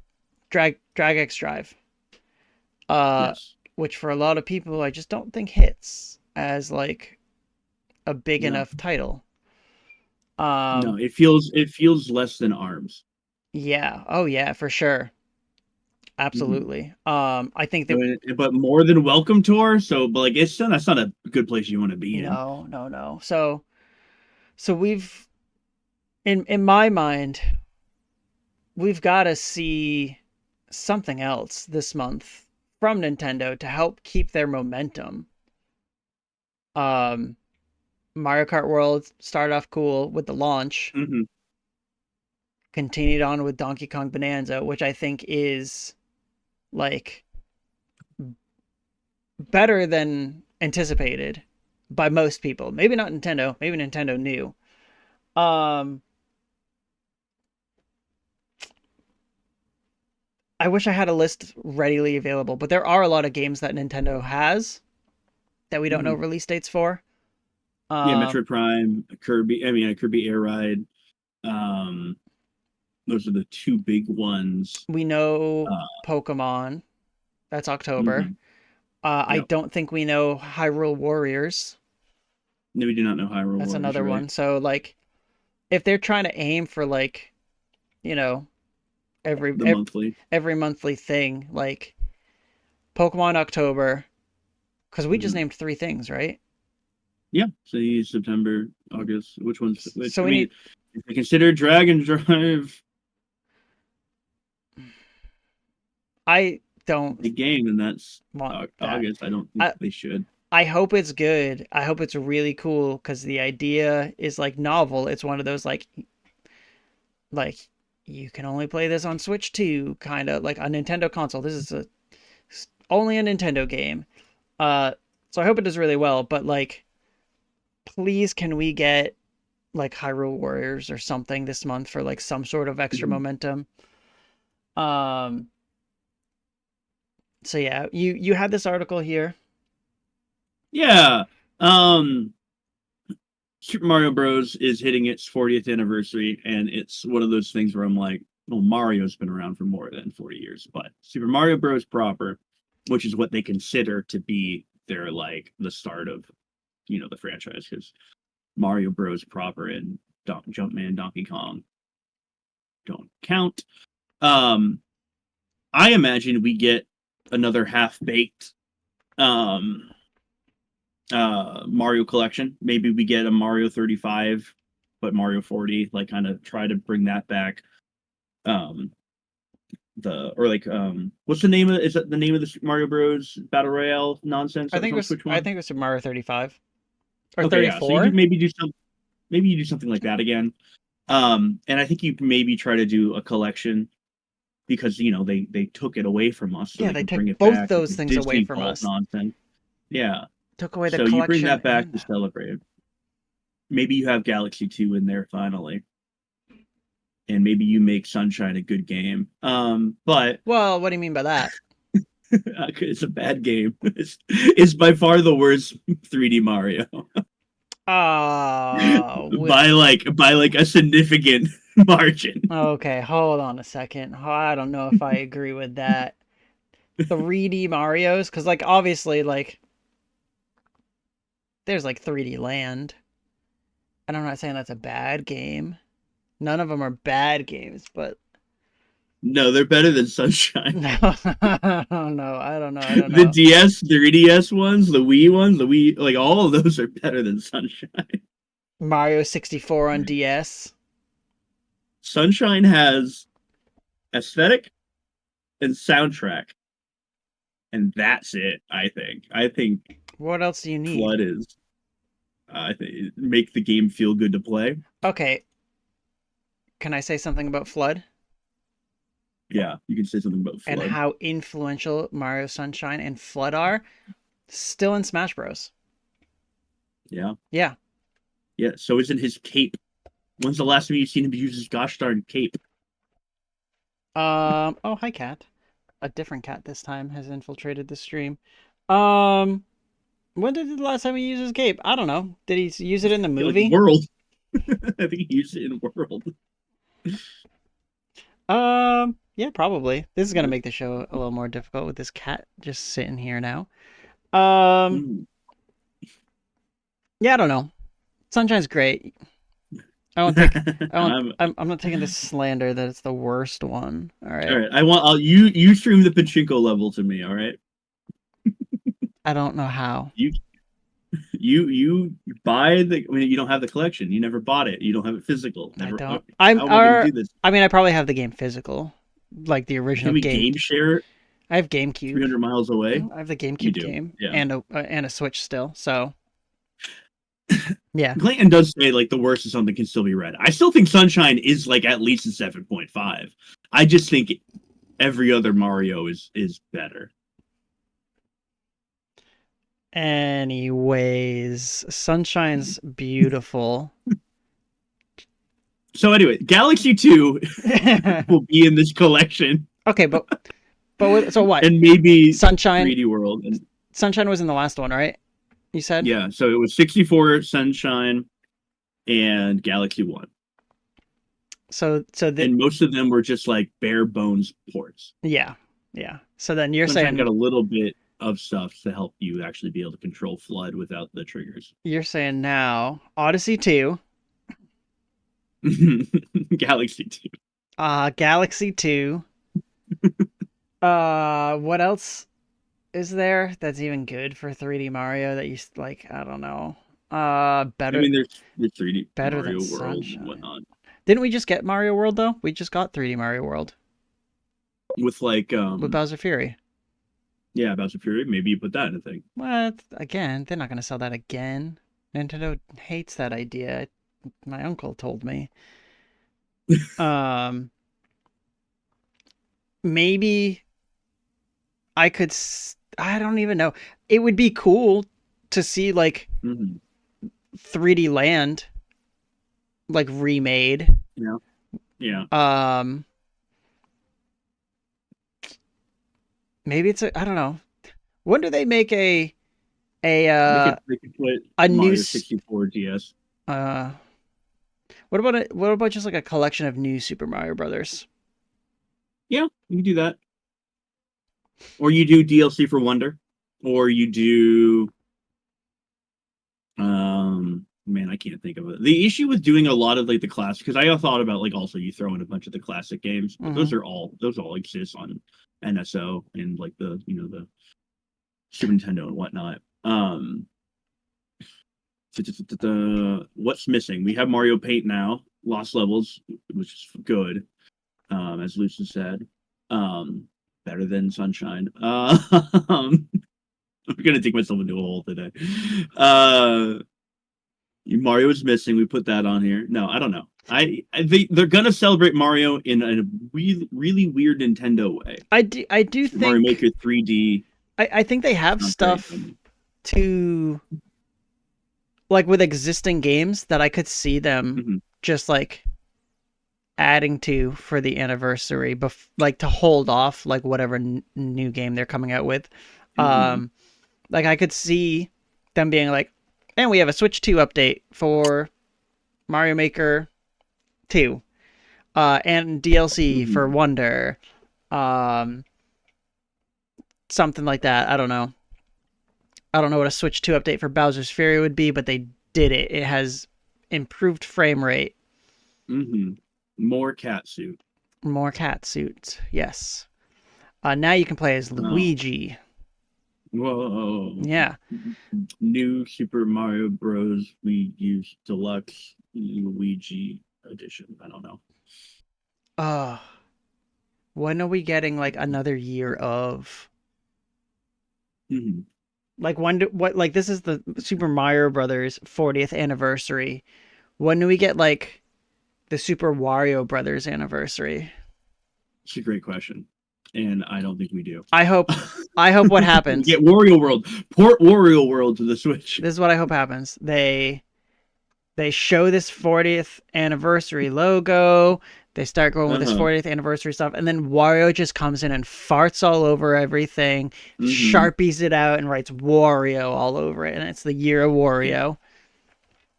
Drag X Drive. Uh, Yes. which for a lot of people I just don't think hits as like a big No. enough title. No. Um, It feels less than Arms. yeah. Oh yeah, for sure. Hmm. Absolutely. I think that But more than Welcome Tour. So, but like, that's not a good place you want to be in. no, no, no. So we've in my mind, we've got to see something else this month from Nintendo to help keep their momentum. Um, Mario Kart World started off cool with the launch, Hmm. continued on with Donkey Kong Bonanza, which I think is like better than anticipated by most people. Maybe not Nintendo, maybe Nintendo knew. Um, I wish I had a list readily available, but there are a lot of games that Nintendo has that we don't know Hmm. release dates for. Yeah, Um, Metroid Prime, Kirby. I mean, Kirby Air Ride. Um, those are the two big ones. we know Uh, Pokemon, that's October. mhm. I Yep. don't think we know Hyrule Warriors. No, we do not know Hyrule That's Warriors. another You're right. one. So like if they're trying to aim for like, you know, every The monthly. every monthly thing, like Pokemon October, because we just Hmm. named three things, right? Yeah. See, September, August. Which one's which? So I we mean, need. if they consider Dragon Drive I a don't big game, then that's want that. August. I don't think I they should. I hope it's good. I hope it's really cool because the idea is like novel. It's one of those like you can only play this on Switch 2, kind of like a Nintendo console. This is only a Nintendo game. Uh, so I hope it does really well. But like, please, can we get like Hyrule Warriors or something this month for like some sort of extra Mhm. momentum? Um, so yeah, you had this article here. Yeah. Um, Super Mario Bros. Is hitting its 40th anniversary, and it's one of those things where I'm like, well, Mario's been around for more than 40 years, but Super Mario Bros. Proper, which is what they consider to be their like the start of the franchise, because Mario Bros. Proper and Jumpman Donkey Kong don't count. Um, I imagine we get another half baked um Mario collection. Maybe we get a Mario 35, but Mario 40, like kind of try to bring that back. Um the or like what's the name of is that the name of the Super Mario Bros. Battle Royale nonsense that was on Switch I One? think it was Super Mario 35 or Okay, yeah. So you could 34. maybe you do something like that again. And I think you maybe try to do a collection because they took it away from us, so Yeah, they they can took bring it both back with those the things away Disney from Vault us. nonsense. Yeah. Took away the So you bring collection that back to and celebrate. Maybe you have Galaxy 2 in there finally, and maybe you make Sunshine a good game. But well, what do you mean by that? it's a bad game. It's by far the worst 3D Mario Oh, by like a significant margin. okay, hold on a second. I don't know if I agree with that. 3D Marios, because like obviously like there's like 3D Land, and I'm not saying that's a bad game. None of them are bad games, but No, they're better than Sunshine. no, I don't know. I don't know. I don't The know. DS, the 3DS ones, the Wii ones, the Wii, like all of those are better than Sunshine. Mario 64 on DS. Sunshine has aesthetic and soundtrack, and that's it. I think What else do you need? Flood is. I think make the game feel good to play. Okay, can I say something about Flood Yeah, you can say something about and Flood. how influential Mario Sunshine and Flood are? Still in Smash Bros. Yeah, Yeah, yeah. So isn't his cape When's the last time you've seen him use his gosh darn cape? Oh, hi, cat. A different cat this time has infiltrated the stream. Um, when did the last time he used his cape? I don't know. Did he use it in the Like movie? World. I think he used it in World. Yeah, probably. This is gonna make the show a little more difficult with this cat just sitting here now. Um, Mm. yeah, I don't know. Sunshine's great. I won't take. I won't. I'm, I'm not taking this slander that it's the worst one. All all right. right. You stream the pachinko level to me. All right. I don't know how. You you buy the. I mean, you don't have the collection. You never bought it. You don't have it physical. I Never. don't. How am I going to do this? I mean, I probably have the game physical, like the Can original we game. game share it I have GameCube. 300 miles away? I have the You GameCube do. game Yeah. and a Switch still. So, yeah. Clayton does say like the worst of something can still be read. I still think Sunshine is like at least a 7.5. I just think every other Mario is better. Anyways, Sunshine's beautiful. So anyway, Galaxy 2 will be in this collection. Okay, so what? And maybe Sunshine. 3D World. And, Sunshine was in the last one, right? You said? yeah, so it was 64 Sunshine and Galaxy 1. And most of them were just like bare bones ports. Yeah. So then you're Sunshine saying got a little bit of stuff to help you actually be able to control FLUDD without the triggers. You're saying now Odyssey 2, Galaxy 2. Galaxy 2. What else is there that's even good for 3D Mario that you like? I don't know. Better. I mean, there's 3D better Mario than World Sunshine. and whatnot. Didn't we just get Mario World though? We just got 3D Mario World With like with Bowser Fury. Yeah, Bowser Fury. Maybe you put that in a thing. What? Again, they're not gonna sell that again. Nintendo hates that idea. My uncle told me. Maybe I could. I don't even know. It would be cool to see like 3D Land, like remade. Yeah. Maybe it's I don't know. When do they make they could put a Mario new 64 DS. What about just like a collection of new Super Mario Brothers? Yeah, you can do that. Or you do DLC for Wonder, or you do man, I can't think of it. The issue with doing a lot of like the classic, because I thought about like also you throw in a bunch of the classic games, but those all exist on NSO and like the the Super Nintendo and whatnot. What's missing? We have Mario Paint now, Lost Levels, which is good, as Lucian said. Better than Sunshine. I'm gonna take myself into a hole today. Mario is missing. We put that on here. No, I don't know. They're gonna celebrate Mario in a really, really weird Nintendo way. I do think Mario Maker 3D. I think they have stuff to like with existing games that I could see them just like adding to for the anniversary, like to hold off like whatever new game they're coming out with. Like I could see them being like, and we have a Switch 2 update for Mario Maker 2, and DLC for Wonder, something like that. I don't know what a Switch 2 update for Bowser's Fury would be, but they did it. It has improved frame rate. More cat suit. More cat suits. Yes. Now you can play as Luigi. Whoa. Yeah. New Super Mario Bros. We use Deluxe Luigi Edition. I don't know. When are we getting like another year of? Like like this is the Super Mario Brothers 40th anniversary. When do we get like the Super Wario Brothers anniversary? It's a great question. And I don't think we do. I hope what happens. Get Wario World. Port Wario World to the Switch. This is what I hope happens. They they show this 40th anniversary logo. They start going with this Uh-huh. 40th anniversary stuff, and then Wario just comes in and farts all over everything, Mm-hmm. sharpies it out, and writes Wario all over it, and it's the year of Yeah. Wario.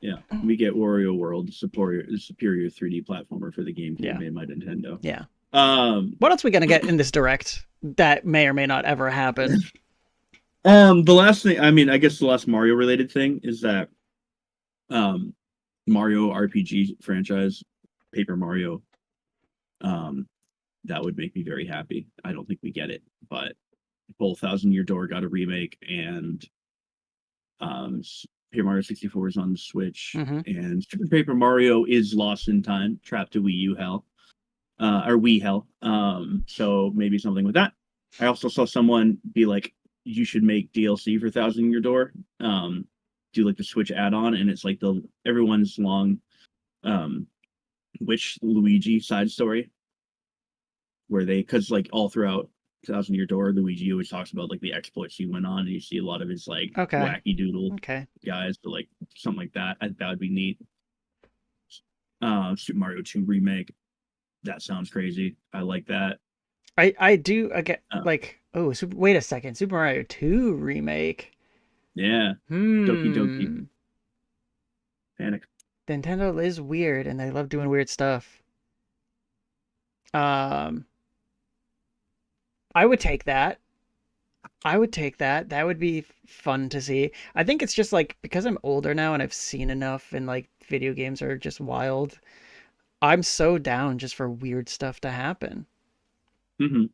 Yeah. We get Wario World, superior 3D platformer for the GameCube Yeah, made by Nintendo. yeah. Um, What else are we gonna get in this direct that may or may not ever happen? the last thing, I mean, I guess the last Mario related thing is that um Mario RPG franchise, Paper Mario, um, that would make me very happy. I don't think we get it, but both Thousand Year Door got a remake, and Paper Mario 64 is on the Switch, Mm-hmm. and Super Paper Mario is lost in time, trapped to Wii U hell, or Wii hell. So maybe something with that. I also saw someone be like, "You should make DLC for Thousand Year Door." Do like the Switch add-on, and it's like the everyone's long um Witch Luigi side story, where they because like all throughout Thousand Year Door, Luigi always talks about like the exploits he went on, and you see a lot of his like Okay. wacky doodle Okay. guys, but like something like that. That would be neat. Super Mario 2 remake. That sounds crazy. I like that. I do again Uh, like wait a second, Super Mario 2 remake. yeah, Doki Doki Hmm. Panic. Nintendo is weird and they love doing weird stuff. Um, I would take that. I would take that. That would be fun to see. I think it's just like because I'm older now and I've seen enough and like video games are just wild. I'm so down just for weird stuff to happen. Mm-hmm.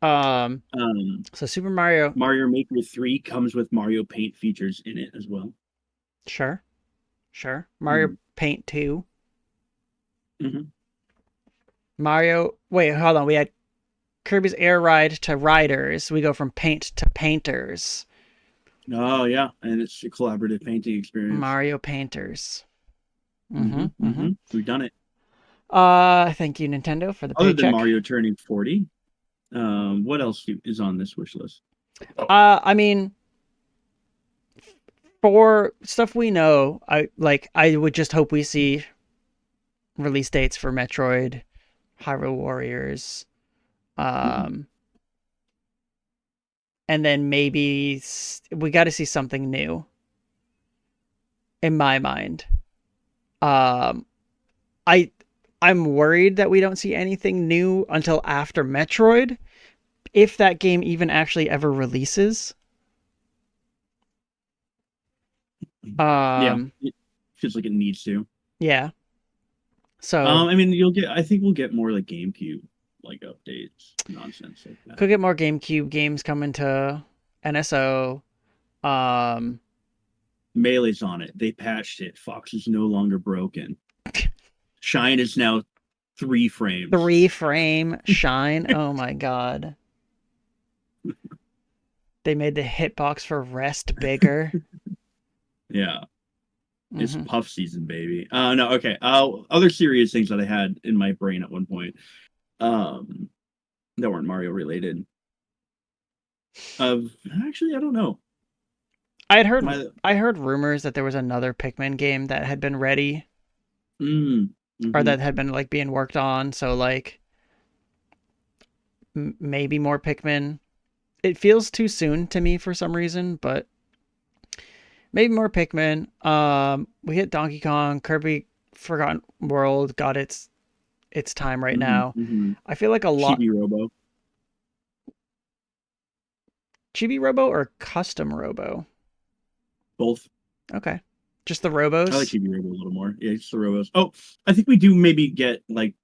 Um, Um, so Super Mario, Mario Maker 3 comes with Mario Paint features in it as well. sure, sure. Mario Mm-hmm. Paint 2. Mm-hmm. Mario, wait, hold on. We had Kirby's Air Ride to Riders. We go from paint to painters. Oh yeah, and it's a collaborative painting experience. Mario Painters. Mm-hmm. Mm-hmm. Mm-hmm. Mm-hmm. We've done it. Thank you, Nintendo, for the Other than paycheck. Mario turning 40, what else is on this wish list? I mean, for stuff we know, I would just hope we see release dates for Metroid, Hyrule Warriors, Mm-hmm. um, and then maybe we got to see something new in my mind. Um, I I'm worried that we don't see anything new until after Metroid, if that game even actually ever releases. Yeah, Um, it feels like it needs to. yeah. So I mean, you'll get. I think we'll get more like GameCube like updates, nonsense like that. could get more GameCube games coming to NSO. Um, Melee's on it. They patched it. Fox is no longer broken. Shine is now 3 frames. 3 frame shine. Oh my god. They made the hitbox for rest bigger. Yeah, it's Hmm. puff season, baby. No, okay. Other serious things that I had in my brain at one point, um, that weren't Mario related. Of actually, I don't know. I had heard My I heard rumors that there was another Pikmin game that had been ready or mm-hmm. that had been like being worked on. So like maybe more Pikmin. It feels too soon to me for some reason, but maybe more Pikmin. We hit Donkey Kong, Kirby Forgotten World got its time right Mm-hmm. now. Mm-hmm. I feel like a lot Chibi Robo, Chibi Robo or Custom Robo. both. Okay, just the I like Robos. Chibi Robo a little more. Yeah, it's the Robos. Oh, I think we do maybe get like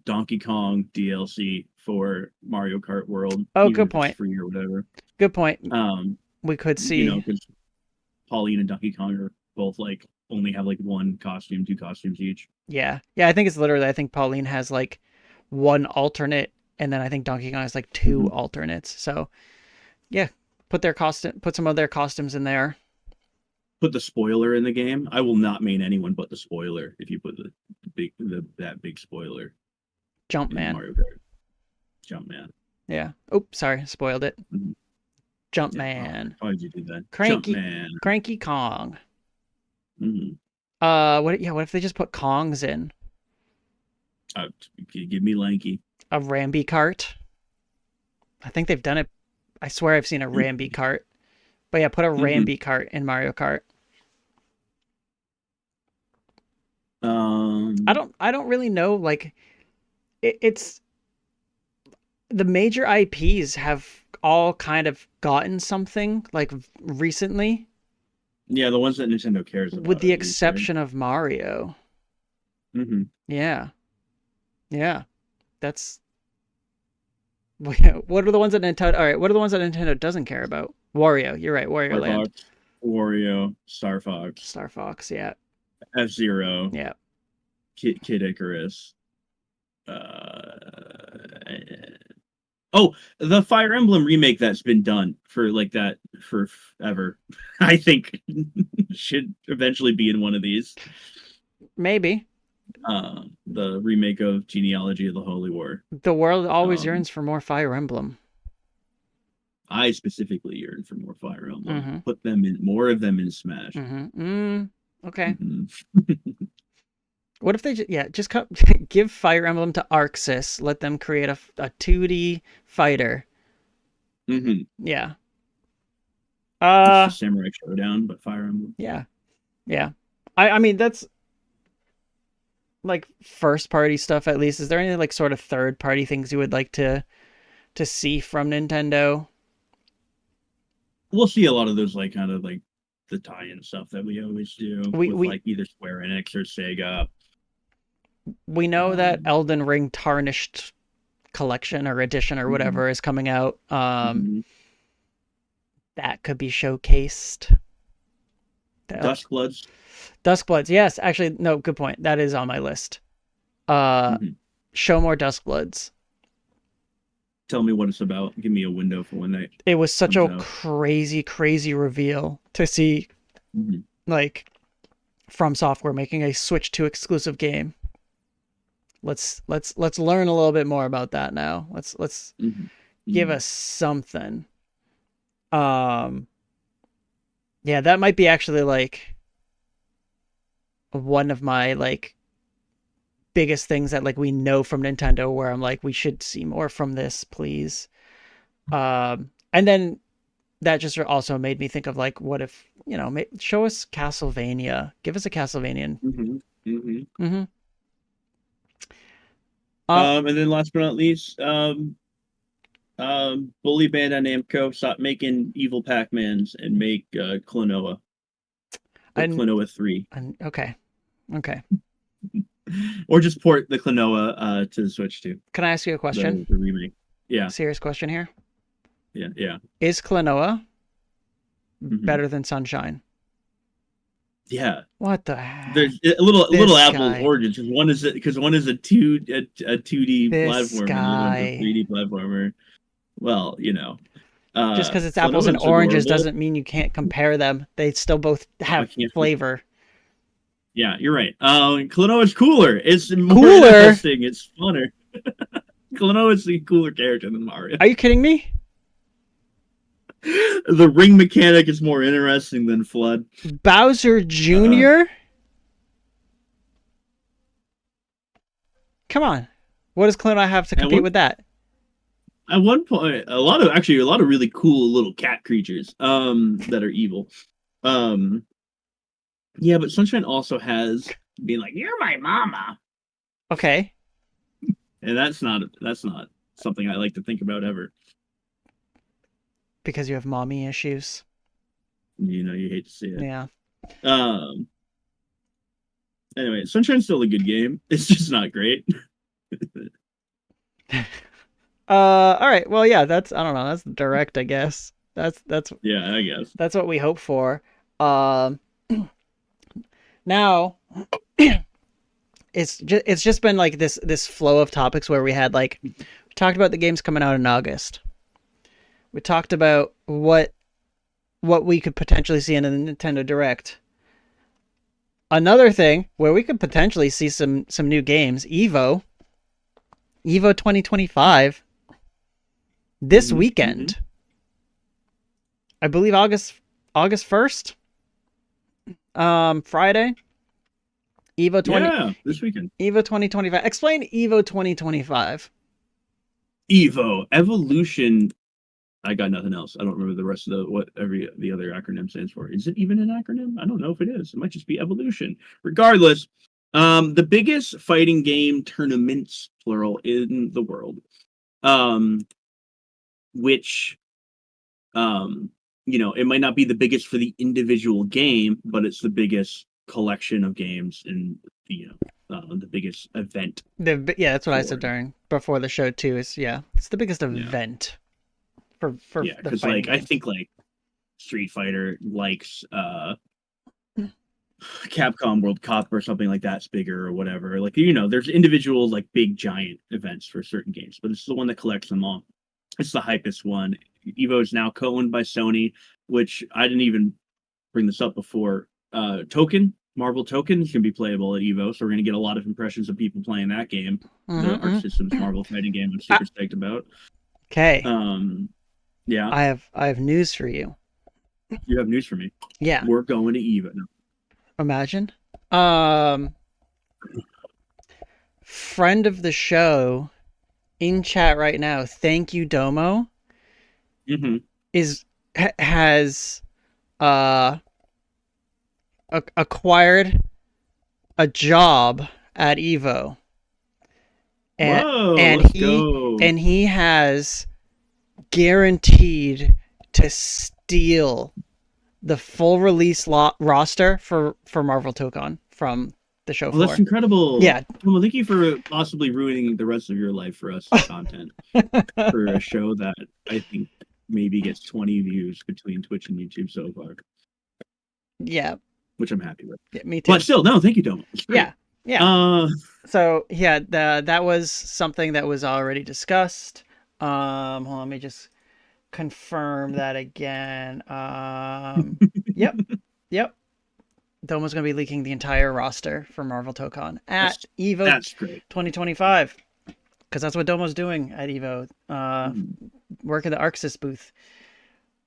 Donkey Kong DLC for Mario Kart World, Oh, even good if it's point. free or whatever. Good point. Um, We could see. because Pauline and Donkey Kong are both like only have like one costume, two costumes each. Yeah, yeah. I think it's literally. I think Pauline has like one alternate, and then I think Donkey Kong has like two Mm-hmm. alternates. So yeah, put some of their costumes in there. Put the spoiler in the game. I will not main anyone but the spoiler if you put that big spoiler in Jumpman. Mario Kart. Jumpman. Yeah. Oh, sorry, spoiled it. Mm-hmm. Yeah. Oh, Jumpman. why did you do that? Cranky, Jumpman. Cranky Kong. Mm-hmm. What? Yeah, what if they just put Kongs in Uh, Give me lanky. a Rambi cart? I think they've done it. I swear I've seen a Rambi cart. But yeah, put a Hmm. Rambi cart in Mario Kart. Um, I don't really know. Like, it's the major IPs have all kind of gotten something like recently, yeah, the ones that Nintendo cares with about the at least, right? exception of Mario. Hmm. Yeah, yeah. That's what are the ones that Nintendo? All right, what are the ones that Nintendo doesn't care about? Wario. You're right. Wario Star Land. Fox, Wario, Star Fox, Star Fox. Yeah, F-Zero, yeah. Kid Icarus. Oh, the Fire Emblem remake that's been done for like that for ever, I think should eventually be in one of these. Maybe The remake of Genealogy of the Holy War. the world always Um, yearns for more Fire Emblem. I specifically yearn for more Fire Emblem. Mm-hmm. Put them in more of them in Smash. Mm-hmm. Okay. Hmm. What if they just give Fire Emblem to Arxis, let them create a 2D fighter. Hmm. Yeah. It's Uh just Samurai Showdown, but Fire Emblem. yeah. Yeah. I mean that's like first party stuff at least. Is there any like sort of third party things you would like to see from Nintendo? We'll see a lot of those like kind of like the tie-in stuff that we always do We with we like either Square Enix or Sega. we know that Um, Elden Ring Tarnished collection or edition or mhm, whatever is coming out. mhm. That could be showcased. The Duskbloods. Duskbloods. Yes, actually no, good point. That is on my list. Uh Mhm. show more Duskbloods. Tell me what it's about. Give me a window for when that It was such comes a out. crazy reveal to see Mhm, like From Software making a Switch 2 exclusive game. Let's learn a little bit more about that now. Let's mhm, give mhm. us something. Um yeah, that might be actually like one of my like biggest things that like we know from Nintendo where I'm like we should see more from this, please. And then that just also made me think of like what if, show us Castlevania. Give us a Castlevania. Mhm, mhm. Mhm. Uh And then last but not least, Bully Bandai Namco stop making evil Pac-Mans and make Klonoa, the and Klonoa 3. okay. Okay. Or just port the Klonoa to the Switch too, Can I ask you a question? the remake. Yeah, Serious question here. yeah, yeah. Is Klonoa Hmm. better than Sunshine? Yeah. What the There's heck? a little This apples guy. origins because one is a 2D This platformer and the other one's a guy. 3D platformer. Well, Just because it's apples and Klonoa's oranges adorable. doesn't mean you can't compare them. They still both I have can't. flavor. Yeah, you're right. Klonoa's cooler. It's more Cooler? interesting. It's funner. Klonoa's a cooler character than Mario. Are you kidding me? The ring mechanic is more interesting than Flood. Bowser Uh, Jr.? Come on. What does Klonoa have to at compete one with that? at one point, a lot of really cool little cat creatures that are evil. Um, yeah, but Sunshine also has being like, "You're my mama," Okay. and that's not something I like to think about ever. Because you have mommy issues. You hate to see it. Yeah. Um, anyway, Sunshine's still a good game. It's just not great. All right. Well, yeah, that's I don't know. That's direct, I guess. Yeah, I guess. That's what we hope for. Um now it's just been like this flow of topics where we had like we talked about the games coming out in August. We talked about what we could potentially see in a Nintendo Direct. Another thing where we could potentially see some new games, Evo 2025 this Hmm. Hmm. weekend. I believe August 1st. Friday. Evo 20 Yeah, this weekend. Evo 2025. Explain Evo 2025. Evo Evolution. I got nothing else. I don't remember the rest of the other acronym stands for. Is it even an acronym? I don't know if it is. It might just be Evolution. Regardless, the biggest fighting game tournaments plural in the world. Which it might not be the biggest for the individual game, but it's the biggest collection of games and the biggest event. Yeah, that's what I for said it. before the show too. It's the biggest Yeah, event for yeah, the because fighting like I games. think like Street Fighter likes Capcom World Cup or something like that's bigger or whatever. Like there's individual like big giant events for certain games, but it's the one that collects them all. It's the hypest one. Evo is now co-owned by Sony, which I didn't even bring this up before. Marvel Token can be playable at Evo, so we're gonna get a lot of impressions of people playing that game. The Arc Mm-hmm. Systems Marvel fighting game I'm super stoked about. Okay, Yeah, I have news for you. you have news for me. Yeah, We're going to Evo. No. imagine. Um, Friend of the show in chat right now. Thank you, Domo. Mm-hmm. Has uh acquired a job at Evo, and Whoa, and let's he go. has guaranteed to steal the full release roster for Marvel Tokon from the show Well, that's floor. incredible. Yeah. Well, thank you for possibly ruining the rest of your life for us content for a show that I think maybe gets 20 views between Twitch and YouTube so far, Yeah. which I'm happy with. Yeah, me too. But still, no, thank you, Domo. It's great. Yeah. Yeah. So yeah, that was something that was already discussed. Hold on, let me just confirm that again. Yep. Yep. Domo's going to be leaking the entire roster for Marvel Tokon at Evo That's great. 2025. Because that's what Domo's doing at Evo. Work at the ArcSys booth,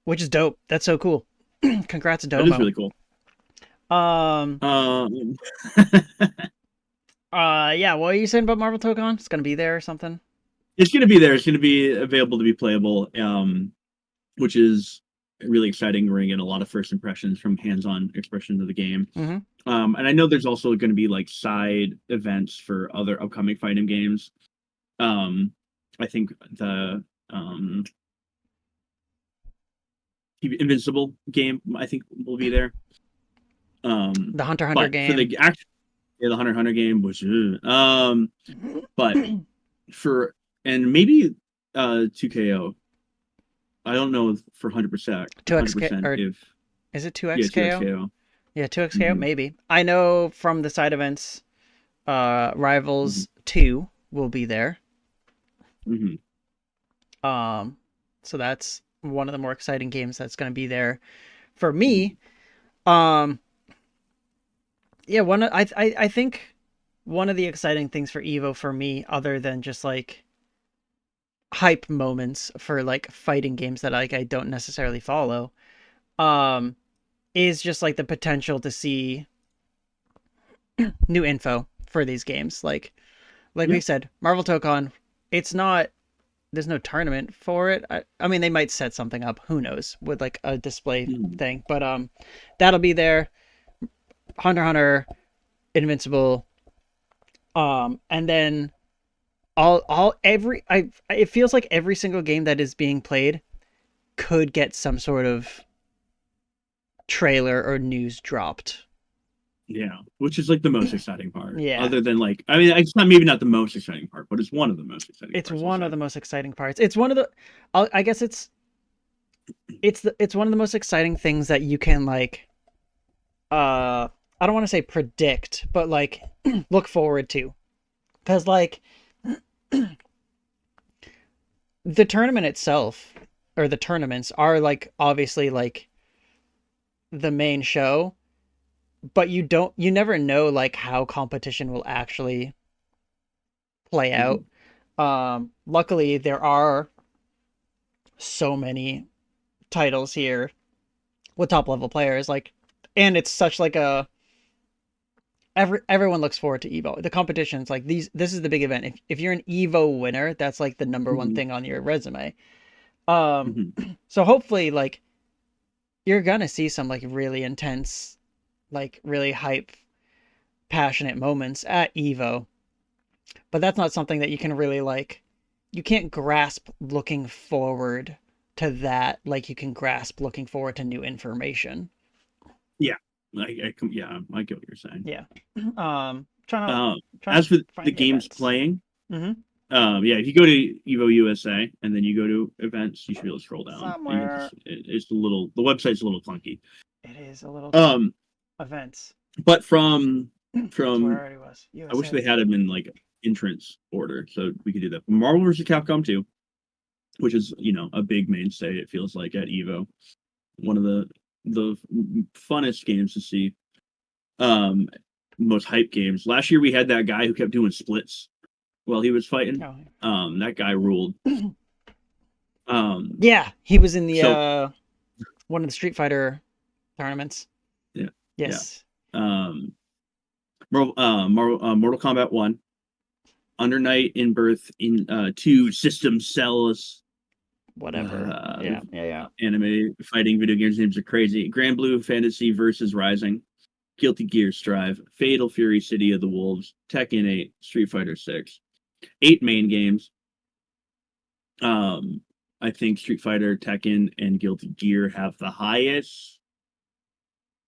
which is dope. That's so cool. Congrats, Domo. That is really cool. Um. Yeah. What are you saying about Marvel Tokon? It's gonna be there or something? It's gonna be there. It's gonna be available to be playable. Which is really exciting. We're getting a lot of first impressions from hands-on expressions of the game. Mm-hmm. And I know there's also going to be like side events for other upcoming fighting games. I think the Invincible game I think will be there. The Hunter Hunter game. For the the Hunter Hunter game was but for and maybe 2KO. I don't know for 100%. 2XK or is it 2XKO? Yeah, 2XKO. Yeah, 2XKO maybe. I know from the side events, Rivals 2 will be there. So that's one of the more exciting games that's going to be there for me. Yeah, I think one of the exciting things for Evo for me, other than just like hype moments for like fighting games that like I don't necessarily follow, is just like the potential to see new info for these games. Like we said, Marvel Tokon, it's not, there's no tournament for it. I mean, they might set something up, who knows, with like a display thing, but that'll be there. Hunter Hunter, Invincible, and then it feels like every single game that is being played could get some sort of trailer or news dropped. Yeah, which is like the most exciting part. Yeah. Other than like, I mean, it's not maybe not the most exciting part, but it's one of the most exciting. It's one of the most exciting parts. It's one of the, I guess it's one of the most exciting things that you can like, I don't want to say predict, but like look forward to, because like the tournament itself, or the tournaments are like obviously like the main show, but you never know like how competition will actually play out. Luckily there are so many titles here with top level players, like, and it's such like a everyone looks forward to Evo. The competitions like these. This is the big event. If you're an Evo winner, that's like the number one Hmm. thing on your resume. Um, Hmm. so hopefully, like you're gonna see some like really intense, like really hype, passionate moments at Evo. But that's not something that you can really like. You can't grasp looking forward to that like you can grasp looking forward to new information. Yeah, yeah, I get what you're saying. Yeah. Trying to Um, trying as to for the find games events. playing, Mm-hmm. yeah, if you go to Evo USA and then you go to events, you should be able to scroll down, and Somewhere it's a little the website's a little clunky. it is a little clunky. Um, Events. but from That's where I from already was. I wish USA. they had them in like entrance order so we could do that. Marvel vs. Capcom 2, which is a big mainstay. It feels like at Evo, one of the funnest games to see. Um, Most hype games. Last year we had that guy who kept doing splits while he was fighting. Oh. That guy ruled. Um, Yeah, he was in the so one of the Street Fighter tournaments. yeah, yeah. Yes. Mortal Kombat 1, Under Night in Birth in 2, System Cells. Whatever. Yeah, yeah, yeah. Anime fighting video games names are crazy. Grand Blue Fantasy versus Rising, Guilty Gear Strive, Fatal Fury City of the Wolves, Tekken 8, Street Fighter 6. 8 main games. I think Street Fighter, Tekken, and Guilty Gear have the highest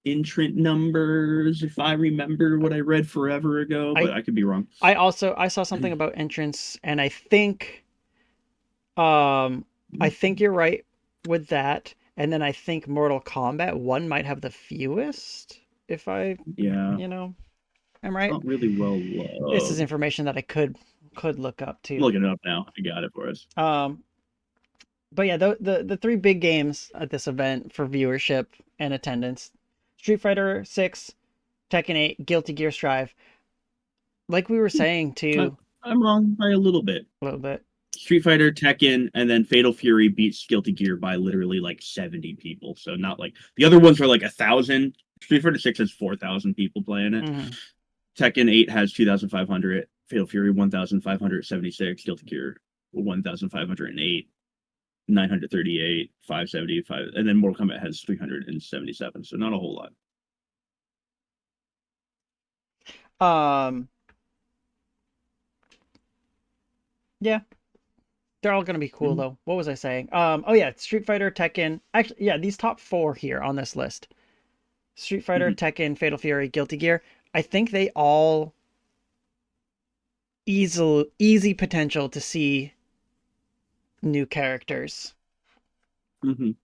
entrant numbers, if I remember what I read forever ago, but I I could be wrong. I saw something about entrance, and um I think you're right with that. And then I think Mortal Kombat 1 might have the fewest, if I, Yeah, am it's right. not really well This is loved. information that I could look up I'm too. looking it up now. I got it for us. Um, but yeah, the three big games at this event for viewership and attendance: Street Fighter 6, Tekken 8, Guilty Gear Strive. Like we were saying I, too, I'm wrong by a little bit. a little bit. Street Fighter, Tekken, and then Fatal Fury beats Guilty Gear by literally like 70 people. So not like the other ones are like 1,000. Street Fighter 6 has 4,000 people playing it. Hmm. Tekken 8 has 2,500. Fatal Fury 1,576. Guilty Gear 1,508. 938, 575, and then Mortal Kombat has 377. So not a whole lot. Um, yeah, they're all gonna be cool Mhm. though. What was I saying? Oh yeah, Street Fighter, Tekken. Actually, yeah, these top four here on this list: Street Fighter, Mhm. Tekken, Fatal Fury, Guilty Gear. I think they all easy potential to see new characters. Mhm.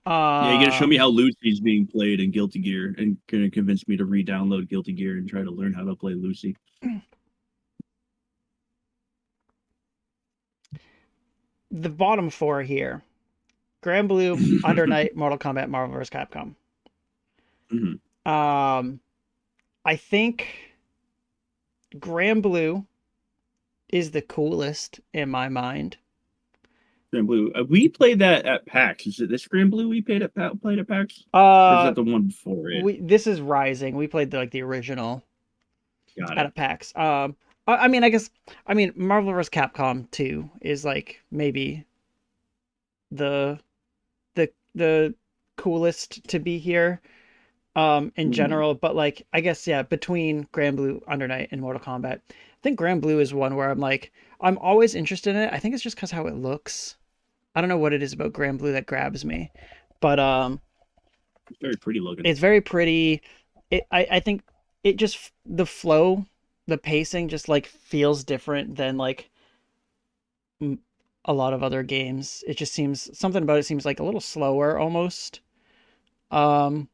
Yeah, you gotta show me Um, how Lucy's being played in Guilty Gear, and gonna convince me to re-download Guilty Gear and try to learn how to play Lucy. the bottom four here: Grand Blue, Under Night, Mortal Kombat, Marvel vs. Capcom. Mhm. Um, I think Grand Blue is the coolest in my mind. Grand Blue. We played that at PAX. Is it this Grand Blue we played at PAX, or is Uh, that the one before it? this is Rising. We played the original Got at it. a PAX. I mean, I mean, Marvel vs. Capcom 2 is like maybe the the coolest to be here in Mhm. general, but like I guess yeah, between Grand Blue, Under Night, and Mortal Kombat, I think Grand Blue is one where I'm always interested in it. I think it's just because how it looks. I don't know what it is about Grand Blue that grabs me, but It's very pretty looking. it's very pretty. I think it just the flow, the pacing just like feels different than like a lot of other games. It just seems something about it seems like a little slower almost. Um,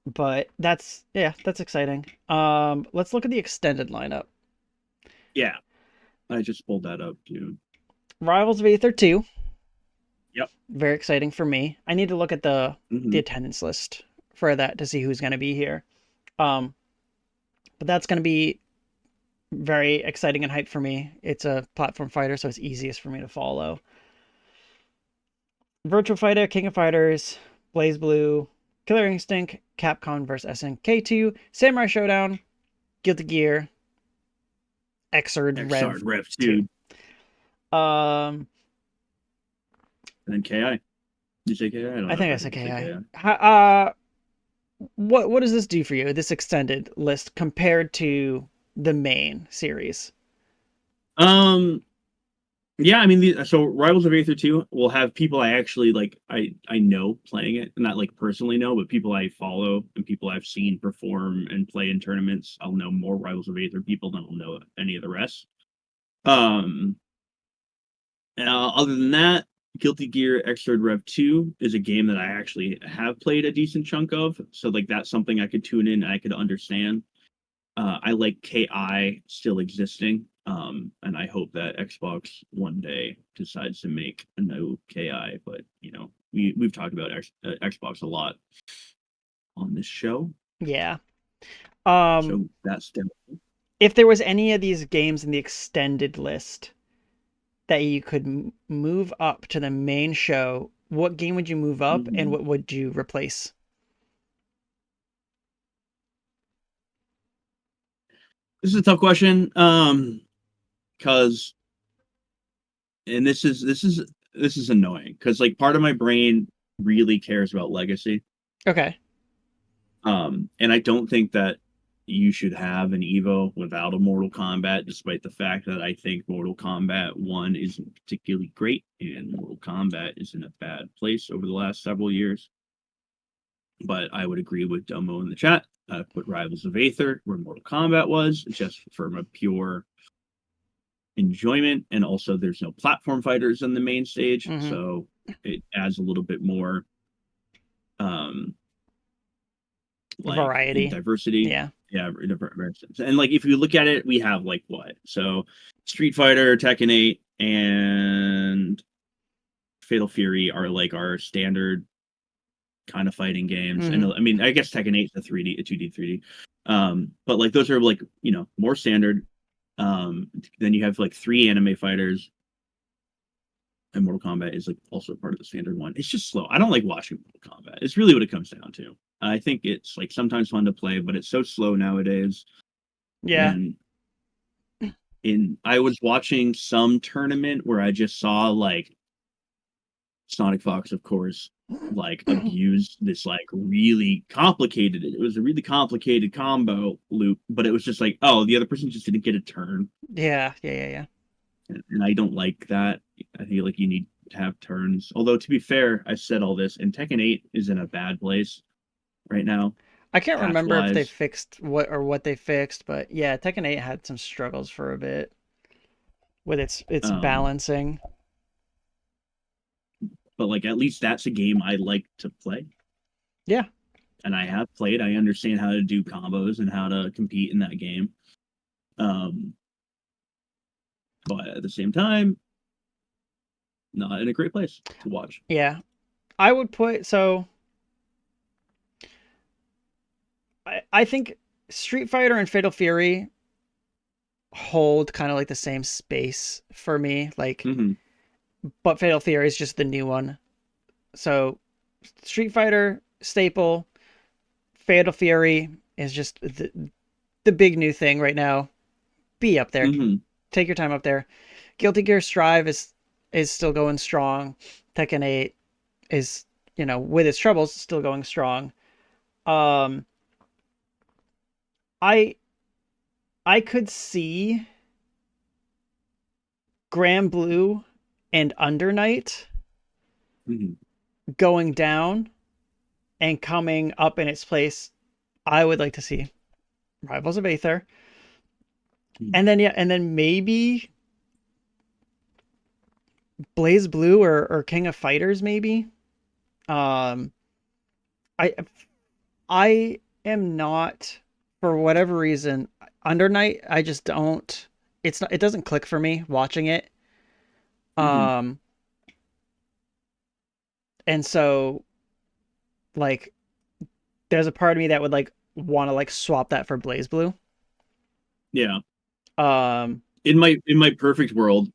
but that's yeah, that's exciting. Let's look at the extended lineup. Yeah, I just pulled that up too. Rivals of Aether 2, Yep. very exciting for me. I need to look at the Hmm. attendance list for that to see who's going to be here. Um, but that's going to be very exciting and hype for me. It's a platform fighter, so it's easiest for me to follow. Virtual Fighter, King of Fighters, Blaze Blue, Killer Instinct, Capcom vs SNK2, Samurai Showdown, Guilty Gear, Xrd Xrd Rev Rev 2. 2, Um, and then KI. Did you say KI? I don't I know if think I I said heard you say KI. KI. What does this do for you? This extended list compared to the main series? Um, yeah, I mean, so Rivals of Aether 2 will have people I actually like. I know playing it, not like personally know, but people I follow and people I've seen perform and play in tournaments. I'll know more Rivals of Aether people than I'll know any of the rest. Um, Other than that, Guilty Gear Xrd Rev 2 is a game that I actually have played a decent chunk of. So like that's something I could tune in, I could understand. I like KI still existing. And I hope that Xbox one day decides to make a new KI. But you know, we've talked about Xbox a lot on this show, Yeah. Um, so that's definitely. if there was any of these games in the extended list that you could move up to the main show, what game would you move up and Mhm. what would you replace? This is a tough question. Because and this is annoying because like part of my brain really cares about legacy. Okay. And I don't think that you should have an Evo without a Mortal Kombat, despite the fact that I think Mortal Kombat 1 isn't particularly great and Mortal Kombat is in a bad place over the last several years. But I would agree with Domo in the chat. Put Rivals of Aether where Mortal Kombat was, just from a pure enjoyment. And also, there's no platform fighters in the main stage, Mm-hmm. so it adds a little bit more um, like in Variety. diversity. Yeah. Yeah, and like if you look at it, we have like what? So Street Fighter, Tekken 8, and Fatal Fury are like our standard kind of fighting games. Mm-hmm. And I mean, I guess Tekken 8 is a 3D, a 2D, 3D. But like those are like, you know, more standard. Then you have like three anime fighters, and Mortal Kombat is like also part of the standard one. It's just slow. I don't like watching Mortal Kombat. It's really what it comes down to. I think it's like sometimes fun to play, but it's so slow nowadays. Yeah. And I was watching some tournament where I just saw like Sonic Fox, of course, like abuse this like really complicated. It was a really complicated combo loop, but it was just like, oh, the other person just didn't get a turn, Yeah. Yeah. Yeah. Yeah. and I don't like that. I feel like you need to have turns. Although to be fair, I said all this, and Tekken 8 is in a bad place right now, I can't patch remember if they wise. fixed what they fixed, but yeah, Tekken 8 had some struggles for a bit with its Um, balancing. but like at least that's a game I like to play, Yeah. and I have played. I understand how to do combos and how to compete in that game. Um, but at the same time, not in a great place to watch. Yeah. I would put so I think Street Fighter and Fatal Fury hold kind of like the same space for me. Like, Mm-hmm. but Fatal Fury is just the new one. So Street Fighter staple, Fatal Fury is just the big new thing right now. Be up there. Mm-hmm. Take your time up there. Guilty Gear Strive is still going strong. Tekken 8 is, with its troubles, still going strong. Um I I could see Grand Blue and Under Night Mm-hmm. going down and coming up in its place. I would like to see Rivals of Aether. And then maybe Blaze Blue or King of Fighters maybe. Um I I am not, for whatever reason, Under Night, I just don't, it doesn't click for me watching it. Mm-hmm. Um and so like there's a part of me that would like want to like swap that for Blaze Blue. Yeah. Um In my perfect world,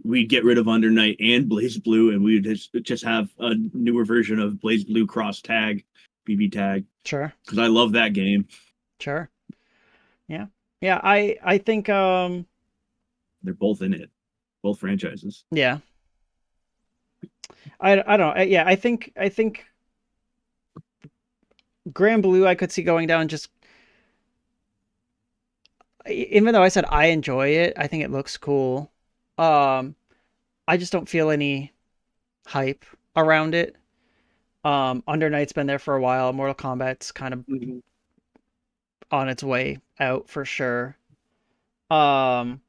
we'd get rid of Under Night and Blaze Blue, and we'd just have a newer version of Blaze Blue cross tag BB Tag, Sure. because I love that game. Sure. Yeah. Yeah, I think They're both in it, both franchises. yeah. I don't yeah, I think Grand Blue I could see going down just even though I said I enjoy it, I think it looks cool. Um I just don't feel any hype around it. Under Night's been there for a while. Mortal Kombat's kind of Mhm. on its way out for sure. Um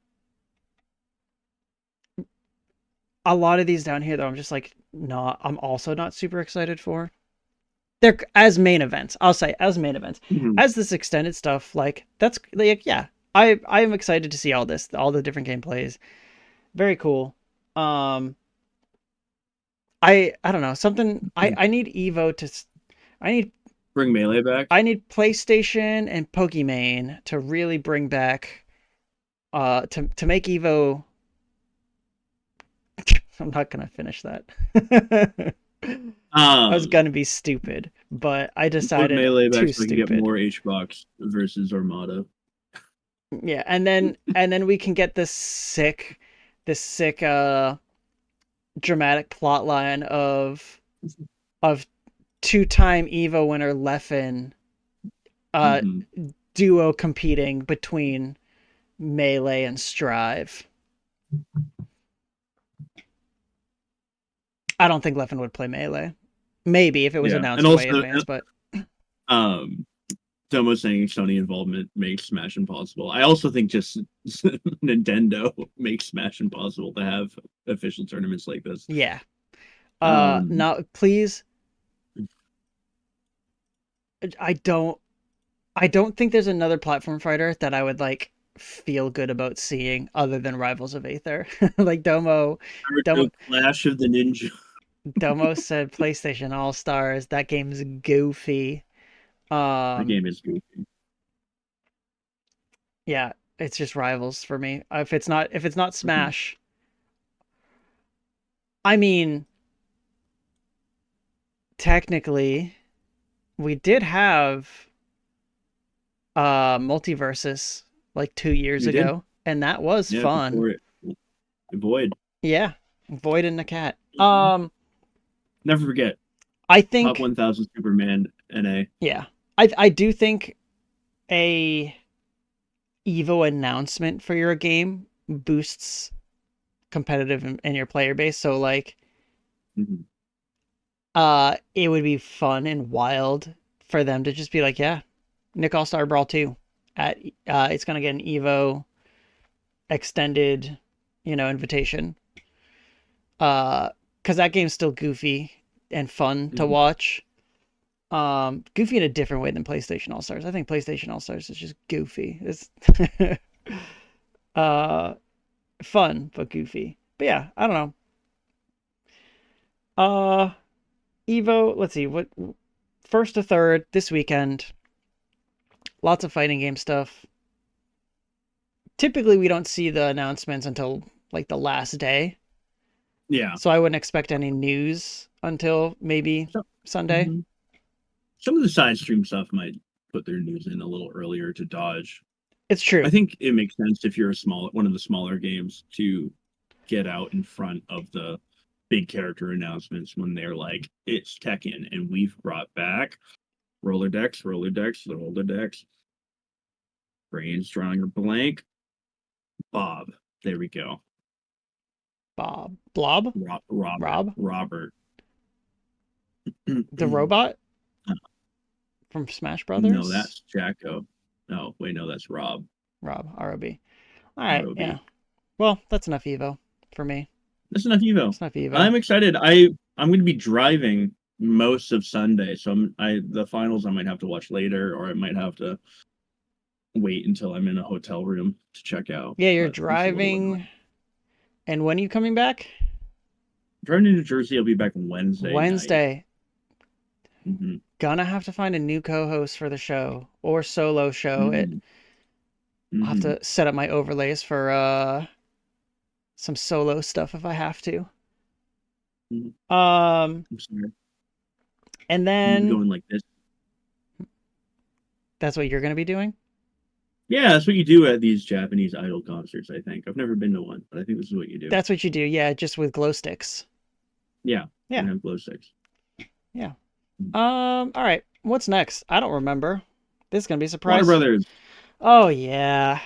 a lot of these down here though, I'm just like not I'm also not super excited for. They're as main events. I'll say as main events. Mhm. As this extended stuff, like that's like yeah. I'm excited to see all this, all the different gameplays. Very cool. Um I don't know, something I need Evo to I need Bring Melee back. I need PlayStation and Pokimane to really bring back to make Evo I'm not gonna finish that. I was Um, gonna be stupid, but I put decided Melee back too so I can get stupid. more HBox versus Armada. Yeah, and then we can get this sick dramatic plot line of two-time Evo winner Leffen uh Hmm. duo competing between Melee and Strive. I don't think Leffen would play Melee. Maybe if it was Yeah, and announced way in also advance, but um, Domo saying Sony involvement makes Smash impossible. I also think just Nintendo makes Smash impossible to have official tournaments like this. yeah. Um, Now please I don't I don't think there's another platform fighter that I would like feel good about seeing other than Rivals of Aether. Like Domo Naruto Clash of the Ninja. Domo said PlayStation All Stars. That game's goofy. The Um game is goofy. yeah, it's just Rivals for me. If it's not Mhm. Smash, I mean, technically we did have Multiversus like 2 years We did, ago and that was yeah, fun. before it Void. Yeah, Void and the Cat. Mhm. Never forget I top think 1000 Superman NA. yeah. I do think a Evo announcement for your game boosts competitive in your player base. So like Mhm. it would be fun and wild for them to just be like, yeah, Nick All Star Brawl 2 at it's gonna get an Evo extended, invitation. Because that game's still goofy and fun to Mhm. watch. Goofy in a different way than PlayStation All Stars. I think PlayStation All Stars is just goofy. It's uh fun but goofy. But yeah, I don't know. Evo, let's see what first to third this weekend. Lots of fighting game stuff. Typically we don't see the announcements until like the last day. Yeah. So I wouldn't expect any news until maybe So, Sunday. mhm. Some of the side stream stuff might put their news in a little earlier to dodge. It's I true. think it makes sense if you're one of the smaller games to get out in front of the big character announcements when they're like, it's Tekken and we've brought back roller decks, roller decks, the roller decks, brains drawing a blank. Bob. There we go. Bob. Blob? Rob? Robert. The robot from Smash No, Brothers? that's Jacko. No, wait, no, that's Rob. Rob, ROB. Alright, yeah. ROB. Well, that's enough Evo for me. That's enough Evo. That's enough Evo. I'm excited. I'm going to be driving most of Sunday, so the finals I might have to watch later, or I might have to wait until I'm in a hotel room to check out. Yeah, you're But it's a little driving. annoying. And when are you coming back? Driving to New Jersey, I'll be back Wednesday night. Wednesday. Hmm. Gonna have to find a new co-host for the show or solo show. Hmm. I'll have Hmm. to set up my overlays for some solo stuff if I have to. Hmm. Um I'm sorry. and I'm gonna be then going like this. That's what you're going to be doing? Yeah, that's what you do at these Japanese idol concerts, I think. I've never been to one, but I think this is what you do. That's what you do. Yeah, just with glow sticks. Yeah, Yeah. and have glow sticks. Yeah. All right. What's next? I don't remember. This is going to be a Warner surprise. Brothers. Oh yeah.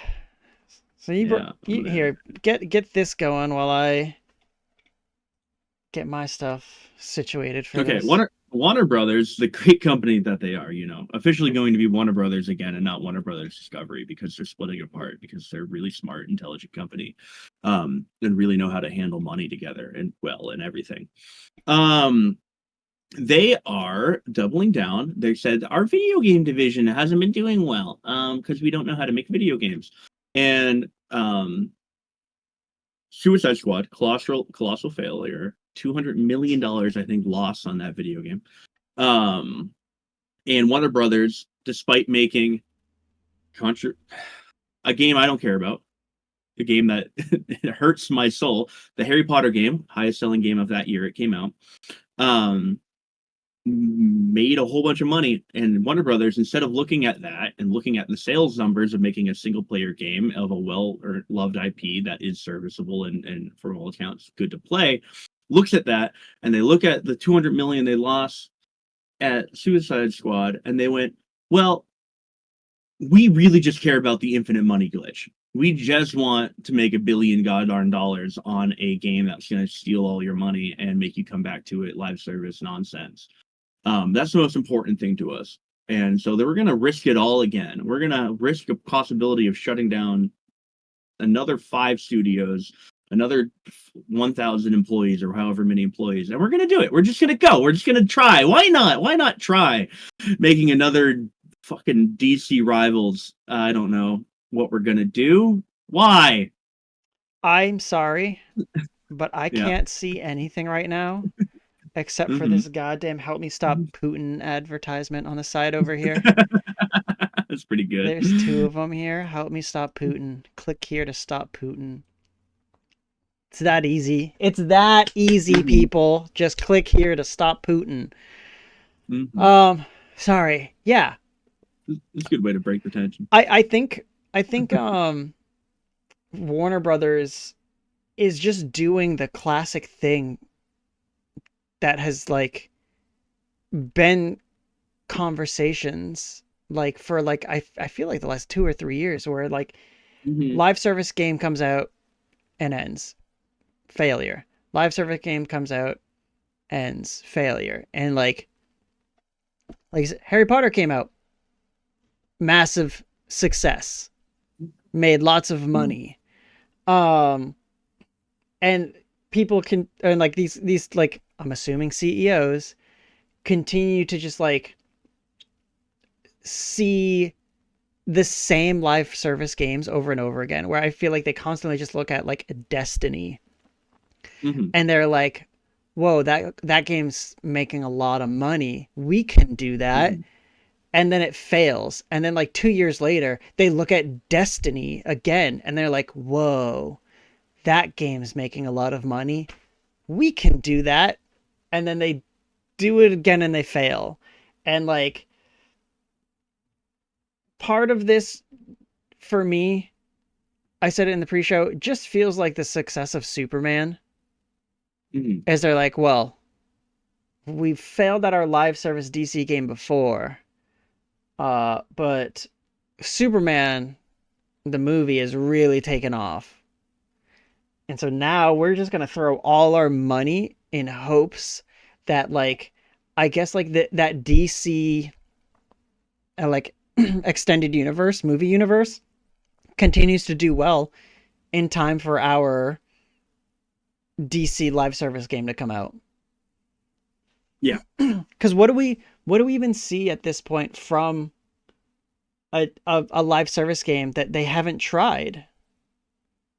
So Yeah, you here, get this going while I get my stuff situated for okay. this. Warner Brothers, the great company that they are, officially going to be Warner Brothers again and not Warner Brothers Discovery because they're splitting apart because they're a really smart, intelligent company, and really know how to handle money together and well and everything. Um, they are doubling down. They said our video game division hasn't been doing well, because we don't know how to make video games, and Suicide Squad, colossal failure, $200 million, I think, loss on that video game. Um, and Warner Brothers, despite making a game I don't care about, a game that it hurts my soul, the Harry Potter game, highest selling game of that year it came out, um, made a whole bunch of money. And Warner Brothers, instead of looking at that and looking at the sales numbers of making a single player game of a well or loved IP that is serviceable and for all accounts good to play, looks at that and they look at the 200 million they lost at Suicide Squad and they went, well, we really just care about the infinite money glitch. We just want to make $1 billion goddamn dollars on a game that's going to steal all your money and make you come back to it live service nonsense. That's the most important thing to us. And so they were going to risk it all again. We're going to risk a possibility of shutting down another 5 studios, another 1,000 employees or however many employees. And we're going to do it. We're just going to go. We're just going to try. Why not? Why not try making another fucking DC rivals? I don't know what we're going to do. Why? I'm sorry, but I Yeah. can't see anything right now except for Mm-hmm. this goddamn "Help Me Stop Putin" advertisement on the side over here. That's pretty good. There's 2 of them here. Help me stop Putin. Click here to stop Putin. It's that easy. It's that easy, Mm-hmm. people. Just click here to stop Putin. Mm-hmm. Sorry. Yeah. It's a good way to break the tension. I think Warner Brothers is just doing the classic thing that has like been conversations like for like I feel like the last 2 or 3 years where like Mm-hmm. live service game comes out and ends failure. Live service game comes out, ends failure. And like Harry Potter came out, massive success, made lots of money. Um and people can and like these like I'm assuming CEOs continue to just like see the same live service games over and over again where I feel like they constantly just look at like Destiny Mm-hmm. and they're like, whoa, that game's making a lot of money, we can do that. Mm-hmm. And then it fails, and then like 2 years later they look at Destiny again and they're like, whoa, that game's making a lot of money, we can do that. And then they do it again and they fail. And like part of this for me, I said it in the pre-show, it just feels like the success of Superman. Mm-hmm. As they're like, well, we've failed at our live service DC game before, but Superman, the movie, is really taken off. And so now we're just going to throw all our money in hopes that, like, I guess, like, that DC, like, extended universe, movie universe, continues to do well in time for our DC live service game to come out. Yeah. Because what do we even see at this point from a live service game that they haven't tried?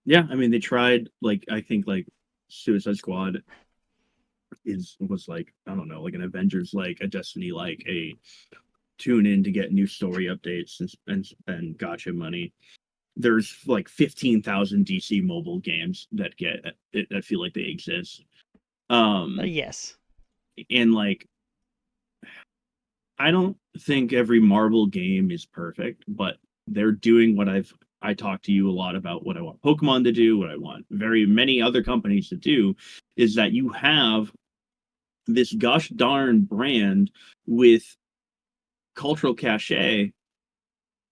Yeah, I mean they tried, like, I think like Suicide Squad was like, I don't know, like an Avengers, like a Destiny, like a tune in to get new story updates and gotcha money. There's like 15,000 DC mobile games that get it that feel like they exist. Yes. And like I don't think every Marvel game is perfect, but they're doing what I talked to you a lot about what I want Pokemon to do, what I want very many other companies to do, is that you have this gosh darn brand with cultural cachet.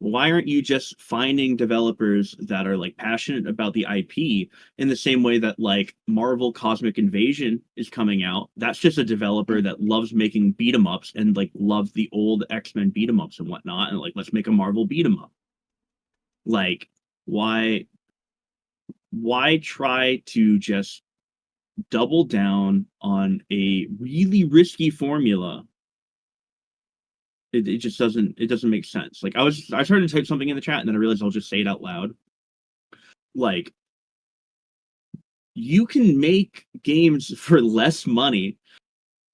Why aren't you just finding developers that are like passionate about the IP in the same way that like Marvel Cosmic Invasion is coming out? That's just a developer that loves making beat 'em ups and like loves the old X-Men beat 'em ups and whatnot, and like let's make a Marvel beat 'em up. Like, why why try to just double down on a really risky formula? It just doesn't make sense. Like I started to type something in the chat and then I realized I'll just say it out loud. Like, you can make games for less money,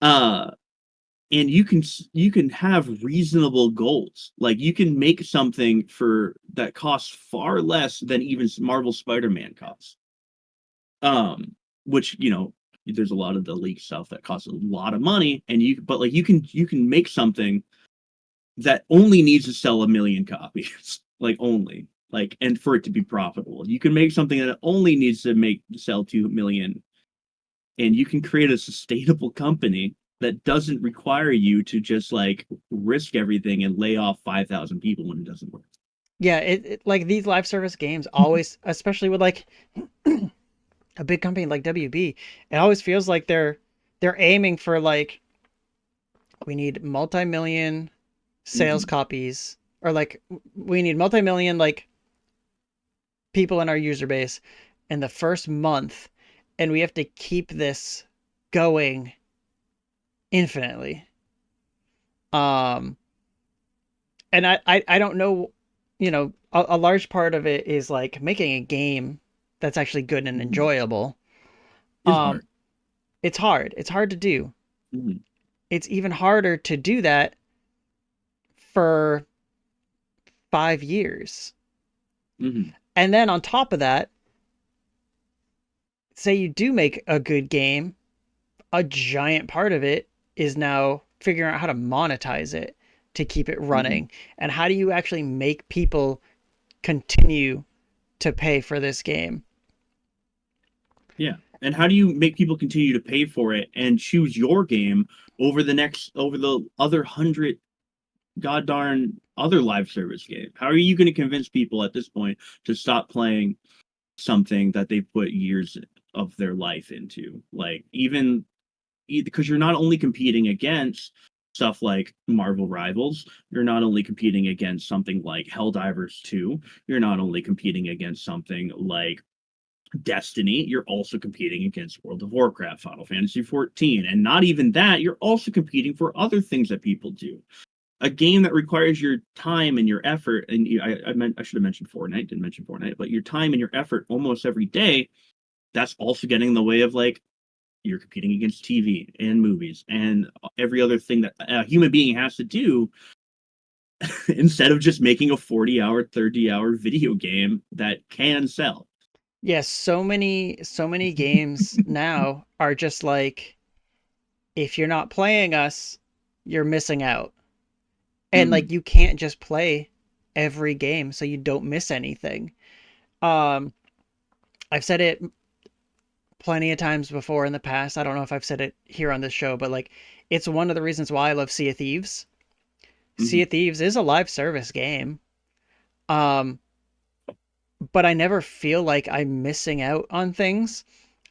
uh and you can have reasonable goals. Like, you can make something for that costs far less than even Marvel Spider-Man costs. um which, there's a lot of the leak stuff that costs a lot of money, and but like you can make something that only needs to sell 1 million copies. Like, only, like, and for it to be profitable. You can make something that only needs to sell 2 million, and you can create a sustainable company that doesn't require you to just like risk everything and lay off 5,000 people when it doesn't work. Yeah, like these live service games always, especially with like a big company like WB, it always feels like they're aiming for like we need multi-million sales Mm-hmm. copies, or like we need multi-million like people in our user base in the first month, and we have to keep this going infinitely. Um and I don't know, a large part of it is like making a game that's actually good and Mm-hmm. enjoyable. It's Um hard. it's hard. It's hard to do. Mm-hmm. It's even harder to do that for 5 years. Mm-hmm. And then on top of that, say you do make a good game, a giant part of it is now figuring out how to monetize it to keep it Mm-hmm. running. And how do you actually make people continue to pay for this game? Yeah. And how do you make people continue to pay for it and choose your game over the other 100 god darn other live service games? How are you going to convince people at this point to stop playing something that they put years of their life into? Like, even because you're not only competing against stuff like Marvel Rivals, you're not only competing against something like Helldivers 2, you're not only competing against something like Destiny, you're also competing against World of Warcraft, Final Fantasy 14, and not even that, you're also competing for other things that people do. A game that requires your time and your effort, and I should have mentioned Fortnite, didn't mention Fortnite, but your time and your effort almost every day, that's also getting in the way of like you're competing against TV and movies and every other thing that a human being has to do instead of just making a 40-hour, 30-hour video game that can sell. Yes, so many games now are just like, if you're not playing us, you're missing out. And Mm-hmm. like you can't just play every game so you don't miss anything. Um I've said it plenty of times before in the past. I don't know if I've said it here on this show, but like it's one of the reasons why I love Sea of Thieves. Mm-hmm. Sea of Thieves is a live service game. Um but I never feel like I'm missing out on things.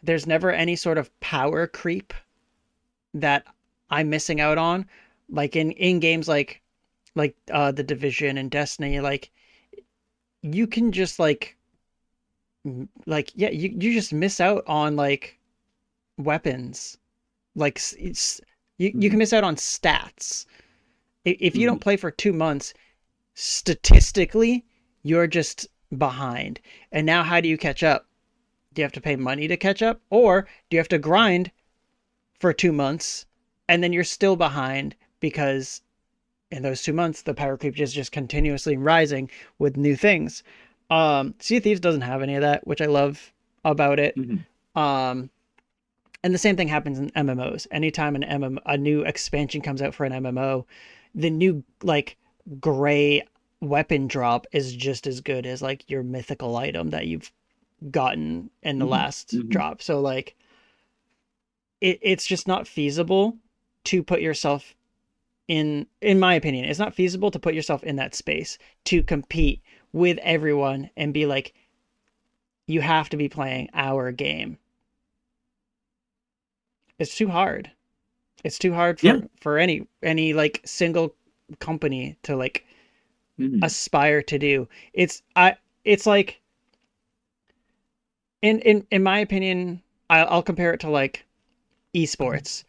There's never any sort of power creep that I'm missing out on. Like in games like The Division and Destiny, like you can just like yeah, you just miss out on like weapons. Like it's you Mm-hmm. can miss out on stats. If you Mm-hmm. don't play for 2 months, statistically, you're just behind. And now how do you catch up? Do you have to pay money to catch up? Or do you have to grind for 2 months and then you're still behind because in those 2 months the power creep is just continuously rising with new things. Sea of Thieves doesn't have any of that, which I love about it. Mm-hmm. Um, and the same thing happens in MMOs. Anytime a new expansion comes out for an MMO, the new like gray weapon drop is just as good as like your mythical item that you've gotten in the Hmm. last Hmm. drop. So like it's just not feasible to put yourself in my opinion, it's not feasible to put yourself in that space to compete with everyone and be like, you have to be playing our game. It's too hard. It's too hard Yeah. for any like single company to like Hmm. aspire to do. It's like in my opinion, I'll compare it to like esports,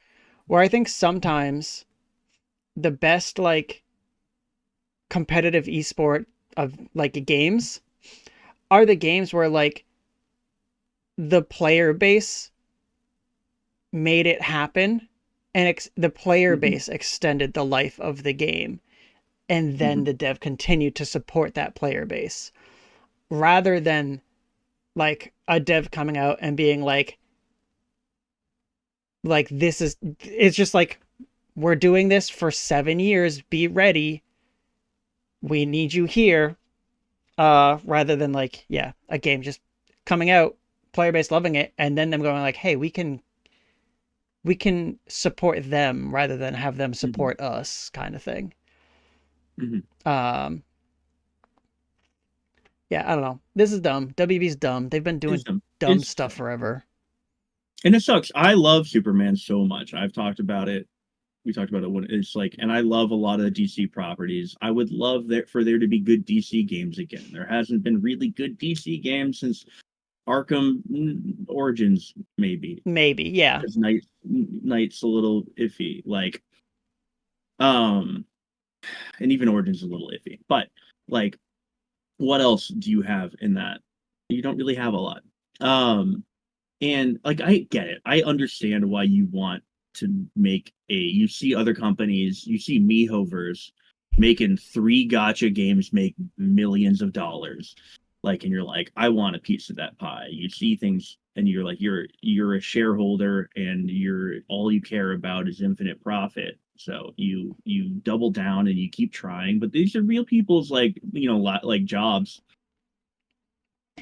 where I think sometimes the best like competitive esport of like games are the games where like the player base made it happen and the player Hmm. base extended the life of the game, and then Hmm. the dev continued to support that player base rather than like a dev coming out and being like this is it's just like we're doing this for 7 years, be ready, we need you here, rather than like yeah a game just coming out, player base loving it, and then them going like hey we can support them rather than have them Hmm. support us kind of thing. Hmm. um yeah, I don't know, this is dumb, WB's dumb, they've been It's doing dumb. dumb It's stuff dumb. forever. And it sucks. I love Superman so much. I've talked about it. We talked about it when it's like, and I love a lot of the DC properties. I would love for there to be good DC games again. There hasn't been really good DC games since Arkham Origins, maybe, Maybe, yeah. because Knight's a little iffy. Like, um, and even Origins is a little iffy. But like, what else do you have in that? You don't really have a lot. Um, And like I get it. I understand why you want to make a you see other companies, you see Miihovers making three gotcha games make millions of dollars. Like and you're like, I want a piece of that pie. You see things and you're like you're a shareholder and you're all you care about is infinite profit. So you double down and you keep trying, but these are real people's like, like jobs,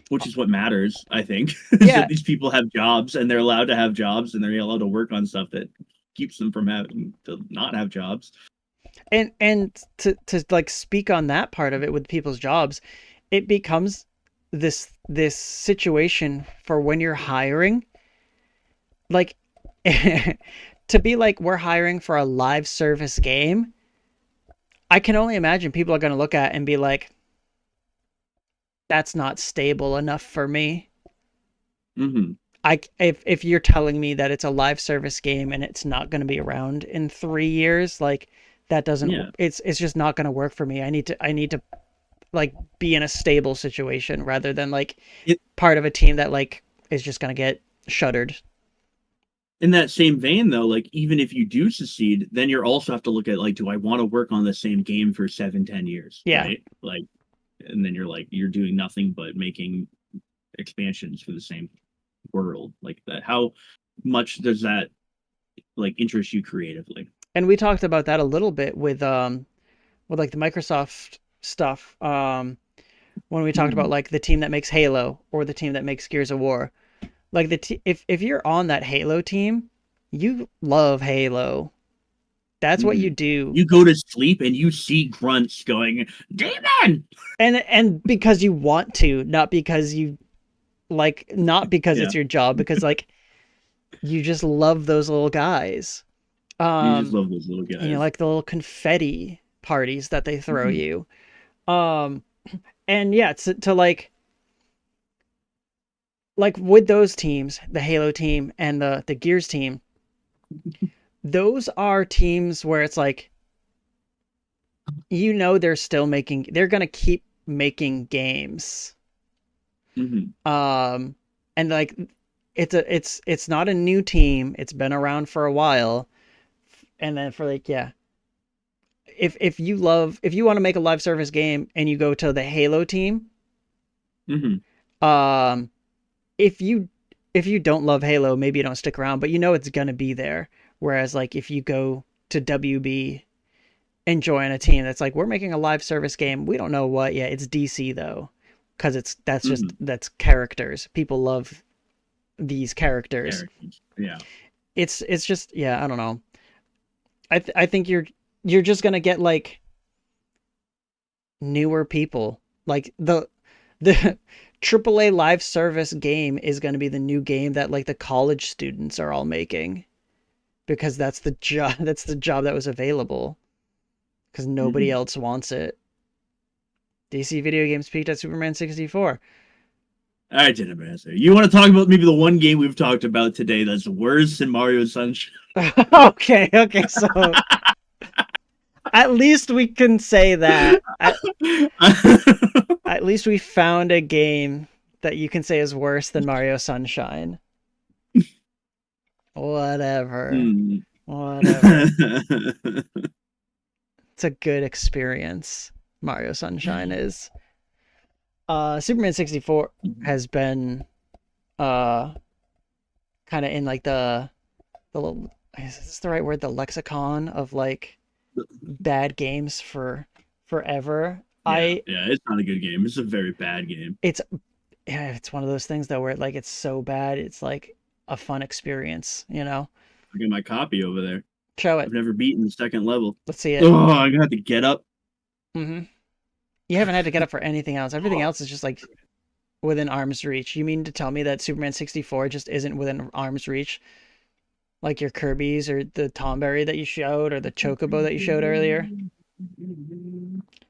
which is what matters, I think, is Yeah, that these people have jobs and they're allowed to have jobs and they're allowed to work on stuff that keeps them from having to not have jobs. and to like speak on that part of it with people's jobs, it becomes this situation for when you're hiring, like to be like we're hiring for a live service game. I can only imagine people are going to look at and be like, that's not stable enough for me. Hmm. If you're telling me that it's a live service game and it's not going to be around in 3 years, like that doesn't, Yeah. it's just not going to work for me. I need to like be in a stable situation rather than like It, part of a team that like is just going to get shuttered. in that same vein, though, like even if you do succeed, then you also have to look at like, do I want to work on the same game for 7, 10 years, Yeah. right? Like, and then you're like, you're doing nothing but making expansions for the same world like that. How much does that like interest you creatively? And we talked about that a little bit with like the Microsoft stuff when we talked about Mhm. like the team that makes Halo or the team that makes Gears of War. Like if you're on that Halo team, you love Halo. That's what you Mhm. do. You go to sleep and you see grunts going, Demon! And because you want to, not because you like, not because Yeah, it's your job, because like you just love those little guys. you just Um love those little you know, guys. like the little confetti parties that they throw Mhm. you. Um and yeah, to like with those teams, the Halo team and the Gears team, those are teams where it's like they're still making, they're going to keep making games. Mhm. um and like it's not a new team, it's been around for a while. And then for like yeah, if you want to make a live service game and you go to the Halo team, Mhm. um if you if you don't love Halo, maybe you don't stick around, but it's going to be there. Whereas like if you go to WB, enjoying a team that's like, we're making a live service game. We don't know what yet. It's DC though, because Mhm. that's characters. People love these characters. Characters. Yeah. It's just, yeah, I don't know. I think you're just gonna get like newer people. Like the AAA live service game is going to be the new game that like the college students are all making, because that's the job that was available, because nobody Mhm. else wants it. DC video games peaked at Superman 64. All right, Jennifer. Answer. You want to talk about maybe the one game we've talked about today that's worse than Mario Sunshine? Okay, so at least we can say that. At least we found a game that you can say is worse than Mario Sunshine. Whatever. Hmm. Whatever. It's a good experience. Mario Sunshine is. Superman 64 has been uh kind of in like the little, is this the right word? The lexicon of like bad games for forever. Yeah, yeah, it's not a good game. It's a very bad game. It's yeah, it's one of those things though where like it's so bad it's like a fun experience, you know? I got my copy over there. Show I've it. never beaten the second level. Let's see it. Oh, I'm gonna have to get up. Mm-hmm. You haven't had to get up for anything else. Everything else is just like within arm's reach. You mean to tell me that Superman 64 just isn't within arm's reach? Like your Kirby's or the Tomberry that you showed or the Chocobo that you showed earlier?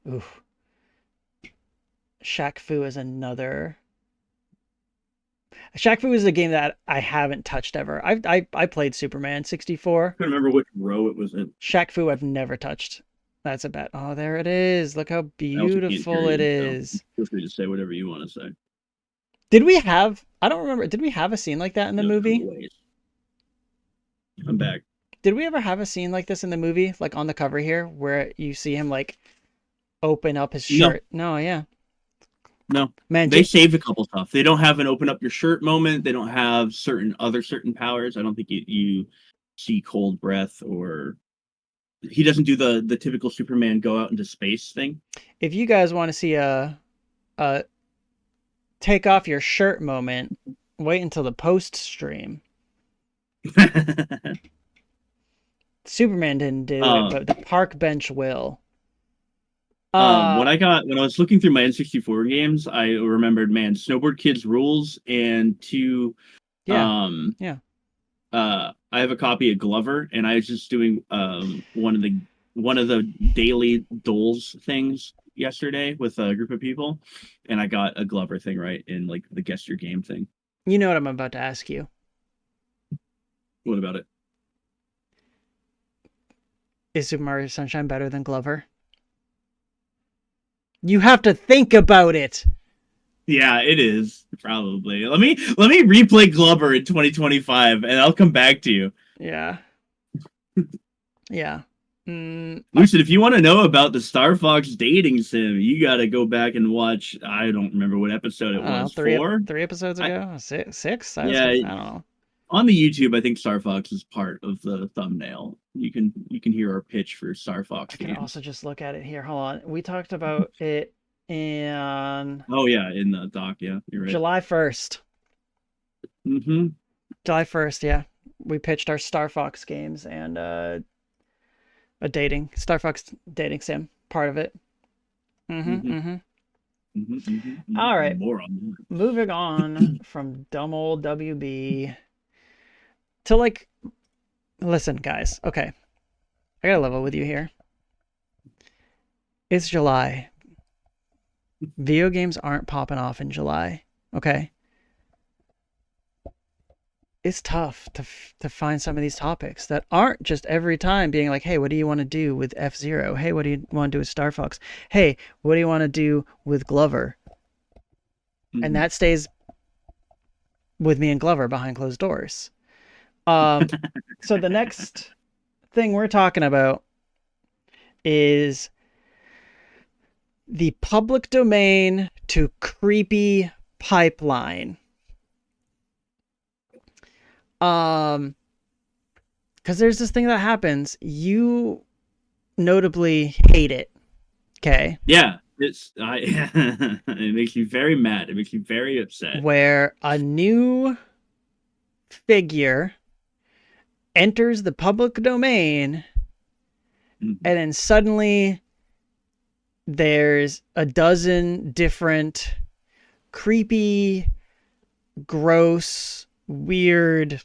Ooh. Shaq Fu is another. Shaq Fu is a game that I haven't touched ever. I played Superman 64. I couldn't remember which row it was in. Shaq Fu I've never touched. That's a bet. Oh, there it is. Look how I also can't hear beautiful it you, so is. feel free to say whatever you want to say. Did we have, I don't remember, did we have a scene like that in the No, movie? ways. I'm back. Did we ever have a scene like this in the movie? Like on the cover here, where you see him like open up his No, shirt? No, yeah. no. Man, They saved a couple stuff. They don't have an open up your shirt moment. They don't have certain powers. I don't think you see cold breath, or he doesn't do the typical Superman go out into space thing. if you guys want to see a take off your shirt moment, wait until the post stream. Superman didn't do it, um, but the park bench will. When I was looking through my N64 games, I remembered, man, Snowboard Kids rules, and Yeah, um yeah. I have a copy of Glover, and I was just doing one of the daily doles things yesterday with a group of people, and I got a Glover thing right in like the guess your game thing. You know what I'm about to ask you. What about it? Is Super Mario Sunshine better than Glover? You have to think about it. Yeah, it is probably. Let me replay Glover in 2025, and I'll come back to you. Yeah. Yeah. Lucid, if you want to know about the Star Fox dating sim, you got to go back and watch. I don't remember what episode it was. Four? Three episodes I, ago? Six? yeah, I don't know. on the YouTube, I think Star Fox is part of the thumbnail. You can hear our pitch for Star Fox I can games. also just look at it here. Hold on. We talked about it in Oh yeah, in the doc. Yeah, you're right. July 1st. Mm-hmm. July 1st, yeah. We pitched our Star Fox games and a Star Fox dating sim, part of it. All right. More on that. Moving on from dumb old WB to like, listen, guys. Okay. I gotta level with you here. It's July. Video games aren't popping off in July. Okay. It's tough to find some of these topics that aren't just every time being like, hey, what do you want to do with F-Zero? Hey, what do you want to do with Star Fox? Hey, what do you want to do with Glover? And that stays with me and Glover behind closed doors. So the next thing we're talking about is the public domain to creepy pipeline. Because there's this thing that happens. You notably hate it. Okay. Yeah, it makes me very mad. It makes me very upset. Where a new figure enters the public domain Mhm. and then suddenly there's a dozen different creepy, gross, weird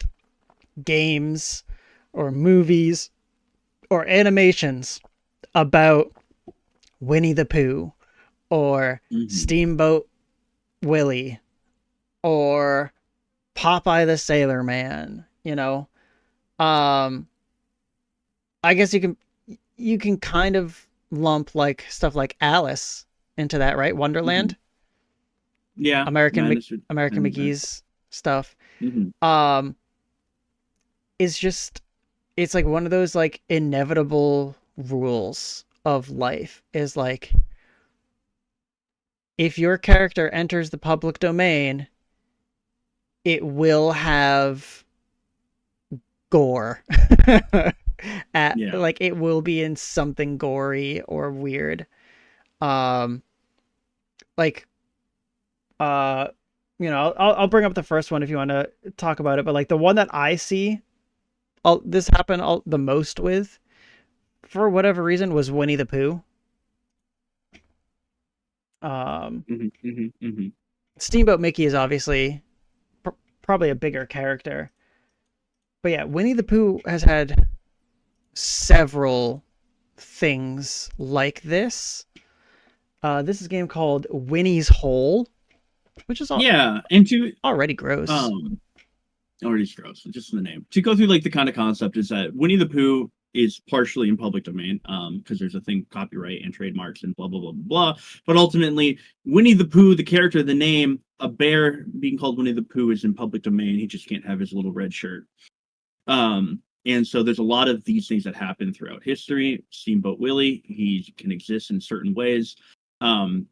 games or movies or animations about Winnie the Pooh or Mhm. Steamboat Willie or Popeye the Sailor Man, you know. Um I guess you can kind of lump like stuff like Alice into that, right? Mhm. Wonderland, Yeah, American Madness would American and that. McGee's stuff. Mhm. Um is just it's like one of those like inevitable rules of life is like if your character enters the public domain, it will have gore. At Yeah. like it will be in something gory or weird. Um like uh I'll bring up the first one if you want to talk about it, but like the one that I see this happen the most with for whatever reason was Winnie the Pooh. Um Mhm. Mhm. Mhm. Steamboat Mickey is obviously pr- probably a bigger character. But yeah, Winnie the Pooh has had several things like this. This is a game called Winnie's Hole, which is Yeah, and to already gross. um already gross, just in the name. To go through like the kind of concept is that Winnie the Pooh is partially in public domain, because there's a thing copyright and trademarks and blah blah blah blah blah. But ultimately, Winnie the Pooh, the character, the name, a bear being called Winnie the Pooh is in public domain. He just can't have his little red shirt. And so there's a lot of these things that happen throughout history. Steamboat Willie, he can exist in certain ways. Um,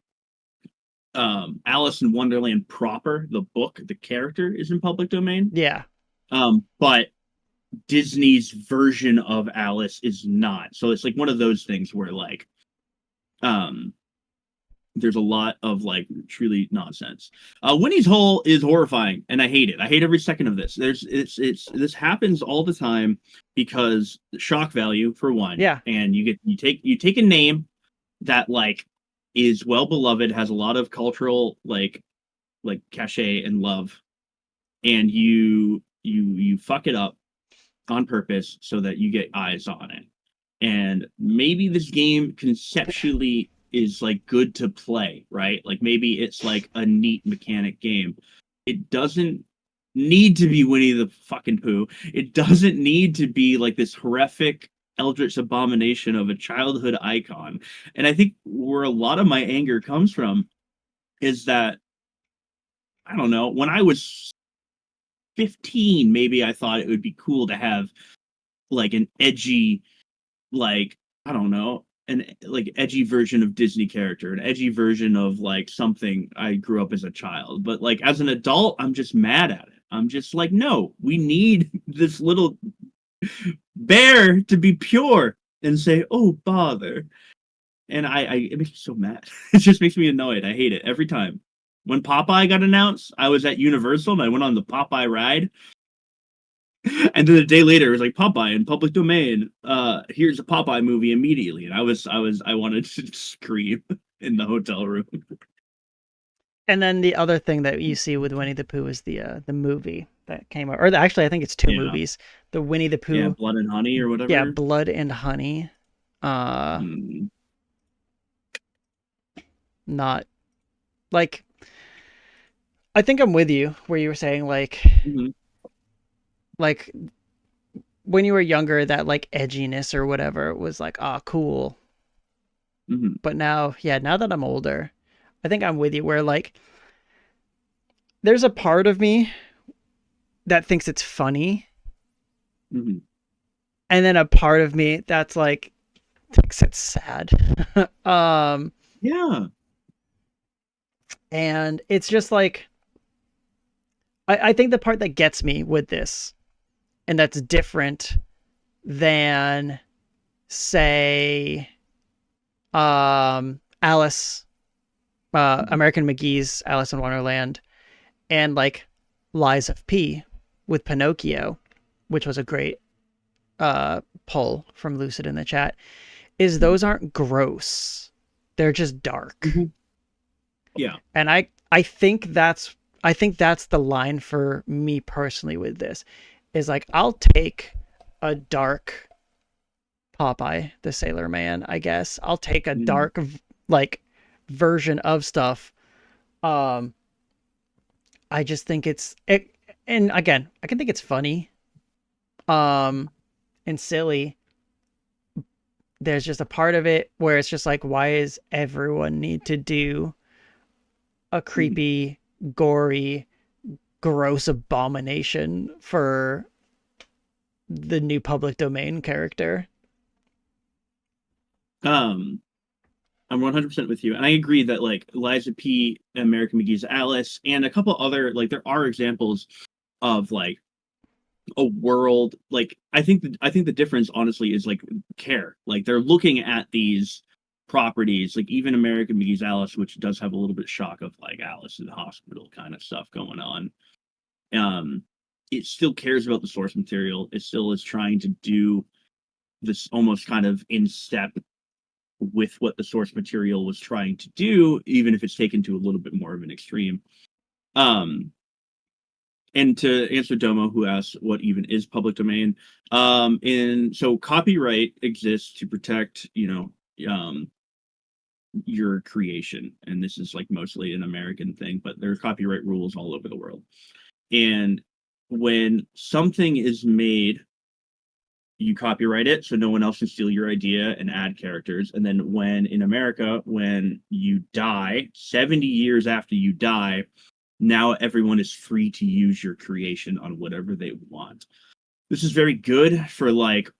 Alice in Wonderland proper, the book, the character is in public domain. Yeah. But Disney's version of Alice is not. So it's like one of those things where like um there's a lot of like truly nonsense. Winnie's Hole is horrifying, and I hate it. I hate every second of this. It's this happens all the time because shock value for one, Yeah. and you take a name that like is well beloved, has a lot of cultural like cachet and love, and you fuck it up on purpose so that you get eyes on it. And maybe this game conceptually is like good to play, right? Like maybe it's like a neat mechanic game. It doesn't need to be Winnie the fucking Pooh. It doesn't need to be like this horrific eldritch abomination of a childhood icon. And I think where a lot of my anger comes from is that I don't know, when I was 15, maybe I thought it would be cool to have like an edgy, like I don't know, an like edgy version of Disney character, an edgy version of like something I grew up as a child. But like as an adult, I'm just mad at it. I'm just like, no, we need this little bear to be pure and say, "Oh, bother." And I it makes me so mad. It just makes me annoyed. I hate it every time. When Popeye got announced, I was at Universal and I went on the Popeye ride. And then a day later, it was like Popeye in public domain. Here's a Popeye movie immediately, and I wanted to scream in the hotel room. And then the other thing that you see with Winnie the Pooh is the movie that came out, or actually I think it's two Yeah, movies. The Winnie the yeah, Pooh, Blood and Honey or yeah, whatever. Blood and Honey. Uh, Mm, not like I think I'm with you where you were saying mhm, like when you were younger that like edginess or whatever was like ah cool, mhm, but now yeah now that I'm older, I think I'm with you where like there's a part of me that thinks it's funny, mhm. and then a part of me that's like thinks it's sad. um, Yeah, and it's just like I think the part that gets me with this, and that's different than say Alice, American McGee's Alice in Wonderland, and like Lies of P with Pinocchio, which was a great pull from Lucid in the chat, is those aren't gross. They're just dark. Mhm. Yeah. And I think that's the line for me personally with this is like I'll take a dark Popeye the Sailor Man, I guess. I'll take a Mhm. dark like version of stuff. Um I just think and again, I can think it's funny um and silly. There's just a part of it where it's just like why does everyone need to do a Mhm. creepy, gory, gross abomination for the new public domain character? Um, I'm 100% with you, and I agree that like Liza P, American McGee's Alice, and a couple other like there are examples of like a world like I think the difference honestly is like care. Like they're looking at these properties, like even American McGee's Alice, which does have a little bit shock of like Alice in the hospital kind of stuff going on. Um, it still cares about the source material. It still is trying to do this almost kind of in step with what the source material was trying to do, even if it's taken to a little bit more of an extreme. Um, and to answer Domo, who asked what even is public domain, and so copyright exists to protect, your creation, and this is like mostly an American thing, but there are copyright rules all over the world. And when something is made, you copyright it so no one else can steal your idea and add characters. And then when in America, when you die, 70 years after you die, now everyone is free to use your creation on whatever they want. This is very good for like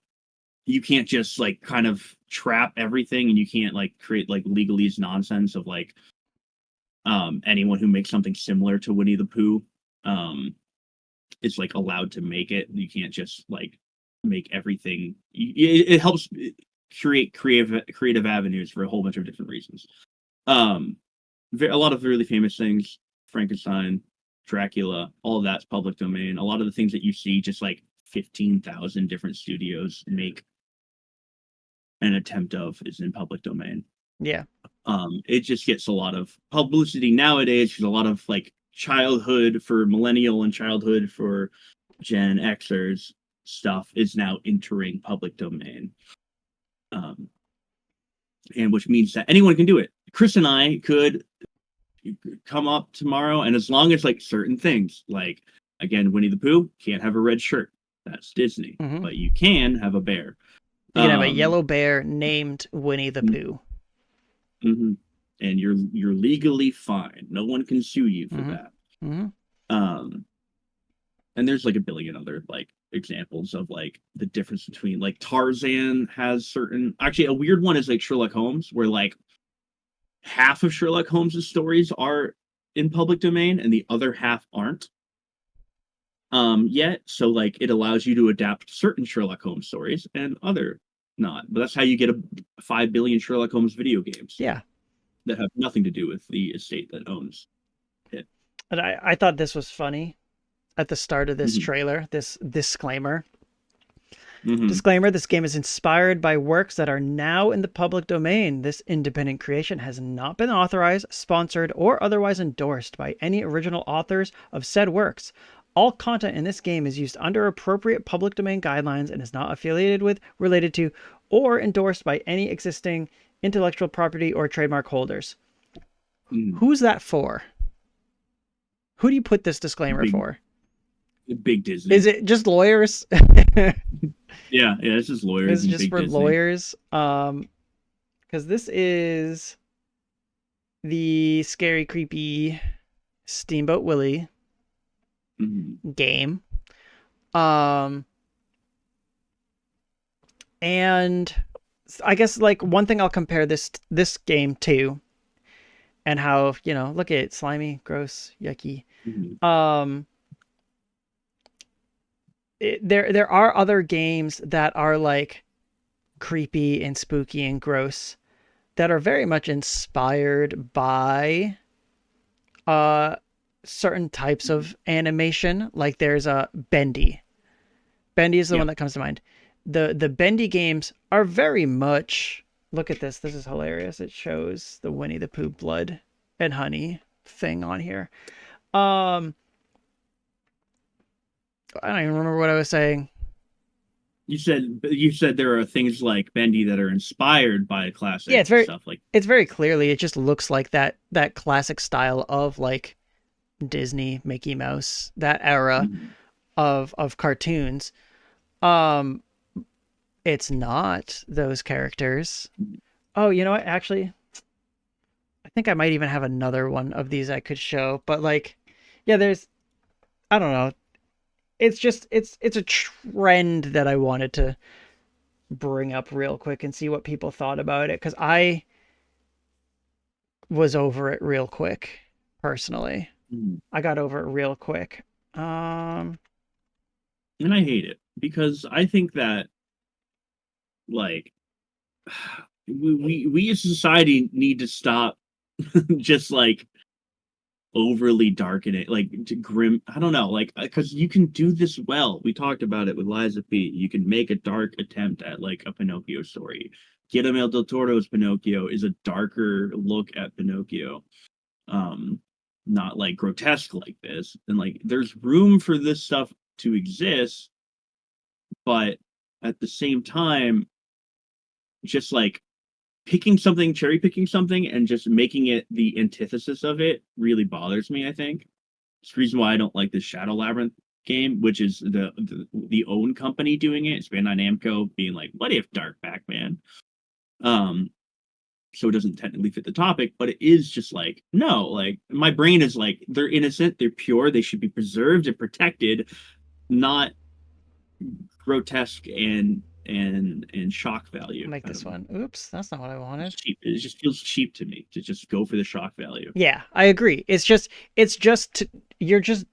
you can't just like kind of trap everything and you can't like create like legalese nonsense of like anyone who makes something similar to Winnie the Pooh um is like allowed to make it. You can't just like make everything. It helps create creative avenues for a whole bunch of different reasons. Um, a lot of really famous things, Frankenstein, Dracula, all of that's public domain. A lot of the things that you see, just like 15,000 different studios make an attempt of, is in public domain. Yeah. It just gets a lot of publicity nowadays because a lot of like childhood for millennial and childhood for Gen Xers stuff is now entering public domain. Um, and which means that anyone can do it. Chris and I could come up tomorrow, and as long as like certain things, like again, Winnie the Pooh can't have a red shirt. That's Disney, Hmm. but you can have a bear. You can have a Um, yellow bear named Winnie the Pooh. mm-hmm. And you're legally fine. No one can sue you for Hmm. that. Hmm. Um, and there's like a billion other like examples of like the difference between like Tarzan has certain actually a weird one is like Sherlock Holmes where like half of Sherlock Holmes's stories are in public domain and the other half aren't yet, so like it allows you to adapt certain Sherlock Holmes stories and other not, but that's how you get a 5 billion Sherlock Holmes video games Yeah. that have nothing to do with the estate that owns it. And I thought this was funny at the start of this Mm-hmm. trailer, this disclaimer. Mm-hmm. Disclaimer, this game is inspired by works that are now in the public domain. This independent creation has not been authorized, sponsored, or otherwise endorsed by any original authors of said works. All content in this game is used under appropriate public domain guidelines and is not affiliated with, related to, or endorsed by any existing intellectual property or trademark holders. Mm-hmm. Who's that for? Who do you put this disclaimer Big for? big Is Disney. it just lawyers? Yeah, this is Is lawyers it and just big for Disney. lawyers? Because this is the scary, creepy Steamboat Willie Mm-hmm. game. Um, and I guess like one thing I'll compare this game to, and how look at it, slimy, gross, yucky. Mm-hmm. Um, there are other games that are like creepy and spooky and gross that are very much inspired by uh certain types of animation. Like there's a Bendy. Bendy is the Yeah. one that comes to mind. The Bendy games are very much, look at this. This is hilarious. It shows the Winnie the Pooh blood and honey thing on here. Um I don't even remember what I was saying. You said there are things like Bendy that are inspired by Yeah, classic stuff like it's very clearly, it just looks like that classic style of like Disney, Mickey Mouse, that era Mhm. of cartoons. Um it's not those characters. Oh, you know what? Actually, I think I might even have another one of these I could show, but like yeah, there's, I don't know. It's just it's a trend that I wanted to bring up real quick and see what people thought about it, cuz I was over it real quick personally. Mhm. I got over it real quick. Um And I hate it because I think that like we as a society need to stop just like overly darken it, like to grim. I don't know, like because you can do this well. We talked about it with Liza P. You can make a dark attempt at like a Pinocchio story. Guillermo del Toro's Pinocchio is a darker look at Pinocchio, um, not like grotesque like this. And like there's room for this stuff to exist, but at the same time, just like picking something, cherry picking something, and just making it the antithesis of it really bothers me. I think it's the reason why I don't like this Shadow Labyrinth game, which is the own company doing it. It's Bandai Namco being like, "What if Dark Pac-Man?" Um, so it doesn't technically fit the topic, but it is just like no, like my brain is like they're innocent, they're pure, they should be preserved and protected, not grotesque and shock I'll value. make I this don't know. one. Oops, that's not what I It's wanted. cheap. It just feels cheap to me to just go for the shock value. Yeah, I agree. It's just you're just,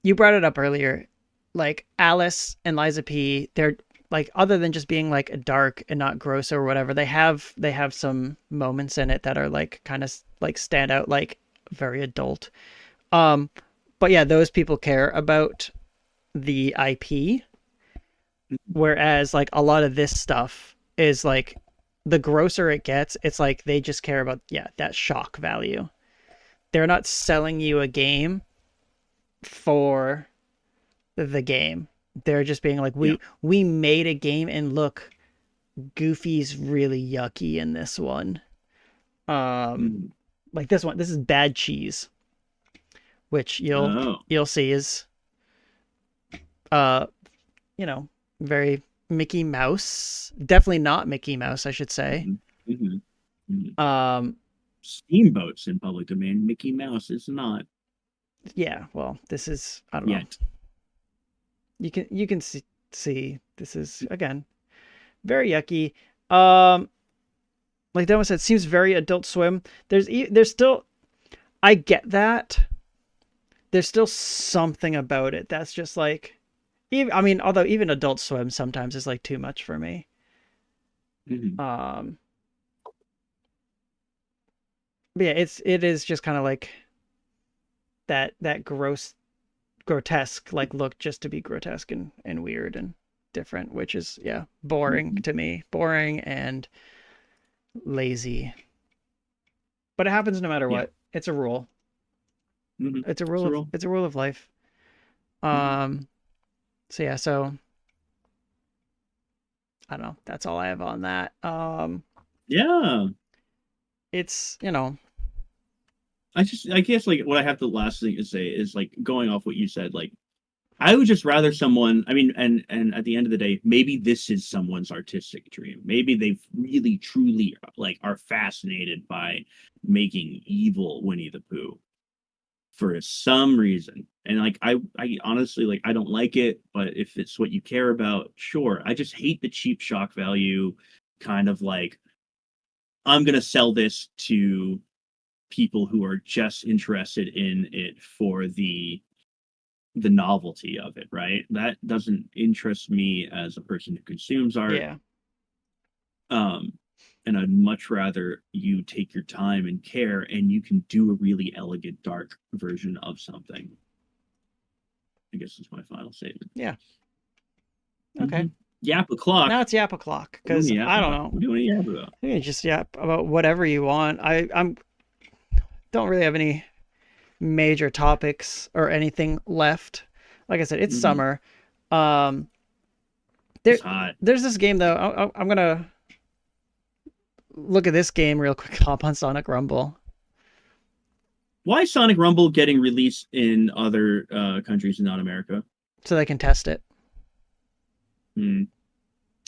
you brought it up earlier. Like Alice and Liza P, they're like, other than just being like dark and not gross or whatever, they have some moments in it that are like kind of like stand out, like very adult. Um but yeah, those people care about the IP, whereas like a lot of this stuff is like, the grosser it gets, it's like they just care about, yeah, that shock value. They're not selling you a game for the game. They're just being like, Yeah. we made a game and look, Goofy's really yucky in this one. Um Mhm. like this one, this is Bad Cheese, which Oh. you'll see is uh you know, very Mickey Mouse. Definitely not Mickey Mouse, I should say. Mhm. Mhm. Mhm. Um Steamboats in public domain. Mickey Mouse is not yeah, well, this is, I don't know. yet. You can see this is again very yucky. Um like Demo said, seems very Adult Swim. There's still, I get that. There's still something about it that's just like, even, I mean, although even Adult Swim sometimes is like too much for me. Mhm. Um, but yeah, it is just kind of like that gross, grotesque like look, just to be grotesque and weird and different, which is, yeah, boring Mhm. to me, boring and lazy. But it happens no matter Yeah. what. It's a rule. Mhm. It's a rule of Cyril. it's a rule of life. Mhm. Um, so yeah, so I don't know. That's all I have on that. Yeah. It's, I guess like what I have the last thing to say is like going off what you said, like I would just rather someone, I mean, and at the end of the day, maybe this is someone's artistic dream. Maybe they've really truly like are fascinated by making evil Winnie the Pooh for some reason. And like I honestly like I don't like it, but if it's what you care about, sure. I just hate the cheap shock value kind of like I'm going to sell this to people who are just interested in it for the novelty of it, right? That doesn't interest me as a person who consumes art. yeah. Um, and I'd much rather you take your time and care, and you can do a really elegant dark version of something. I guess is my final statement. Yeah. Okay. Mm-hmm. Yap o'clock. Now it's Yap o'clock What do because we yap I don't about? know. What do we yap about? You can just yap about whatever you want. I'm don't really have any major topics or anything left. Like I said, it's Mm-hmm. summer. Um, there It's hot. there's this game though. I'm gonna look at this game real quick. Hop on Sonic Rumble Why is Sonic Rumble getting released in other countries and not America? so they can test it. Hmm.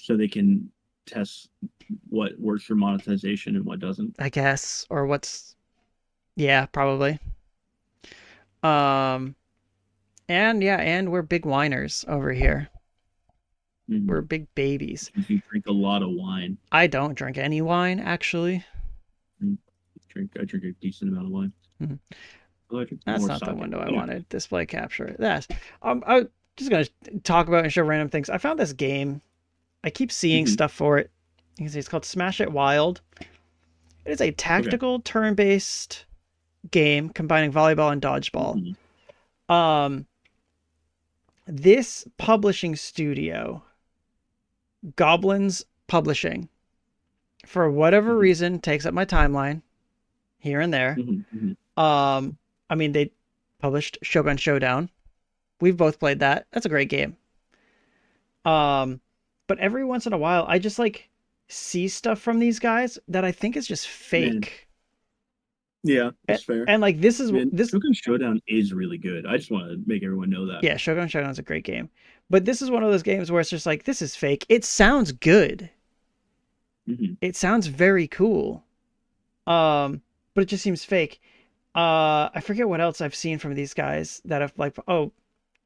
So they can test what works for monetization and what doesn't. I guess, or what's yeah, probably. Um, and yeah, and we're big whiners over here. We're Mm-hmm. big babies. You drink a lot of wine. I don't drink any wine actually. I drink a decent amount of wine. Mhm. Oh, I drink That's more not the sake. window I Anyway. wanted. Display capture. That's I'm just gonna talk about and show random things. I found this game. I keep seeing Mm-hmm. stuff for it. You can see it's called Smash It Wild. It is a Okay. tactical turn-based game combining volleyball and dodgeball. Mm-hmm. Um, this publishing studio, Goblins Publishing, for whatever Mm-hmm. reason, takes up my timeline here and there. Mm-hmm. I mean, they published Shogun Showdown. We've both played that. That's a great game. Um, but every once in a while, I just like see stuff from these guys that I think is just Man. fake. Yeah, And, that's fair. and like this is Man, this Shogun Showdown is really good. I just want to make everyone know that. yeah, Shogun Showdown is a great game. But this is one of those games where it's just like this is fake. It sounds good. Mm-hmm. It sounds very cool. But it just seems fake. I forget what else I've seen from these guys that have like oh,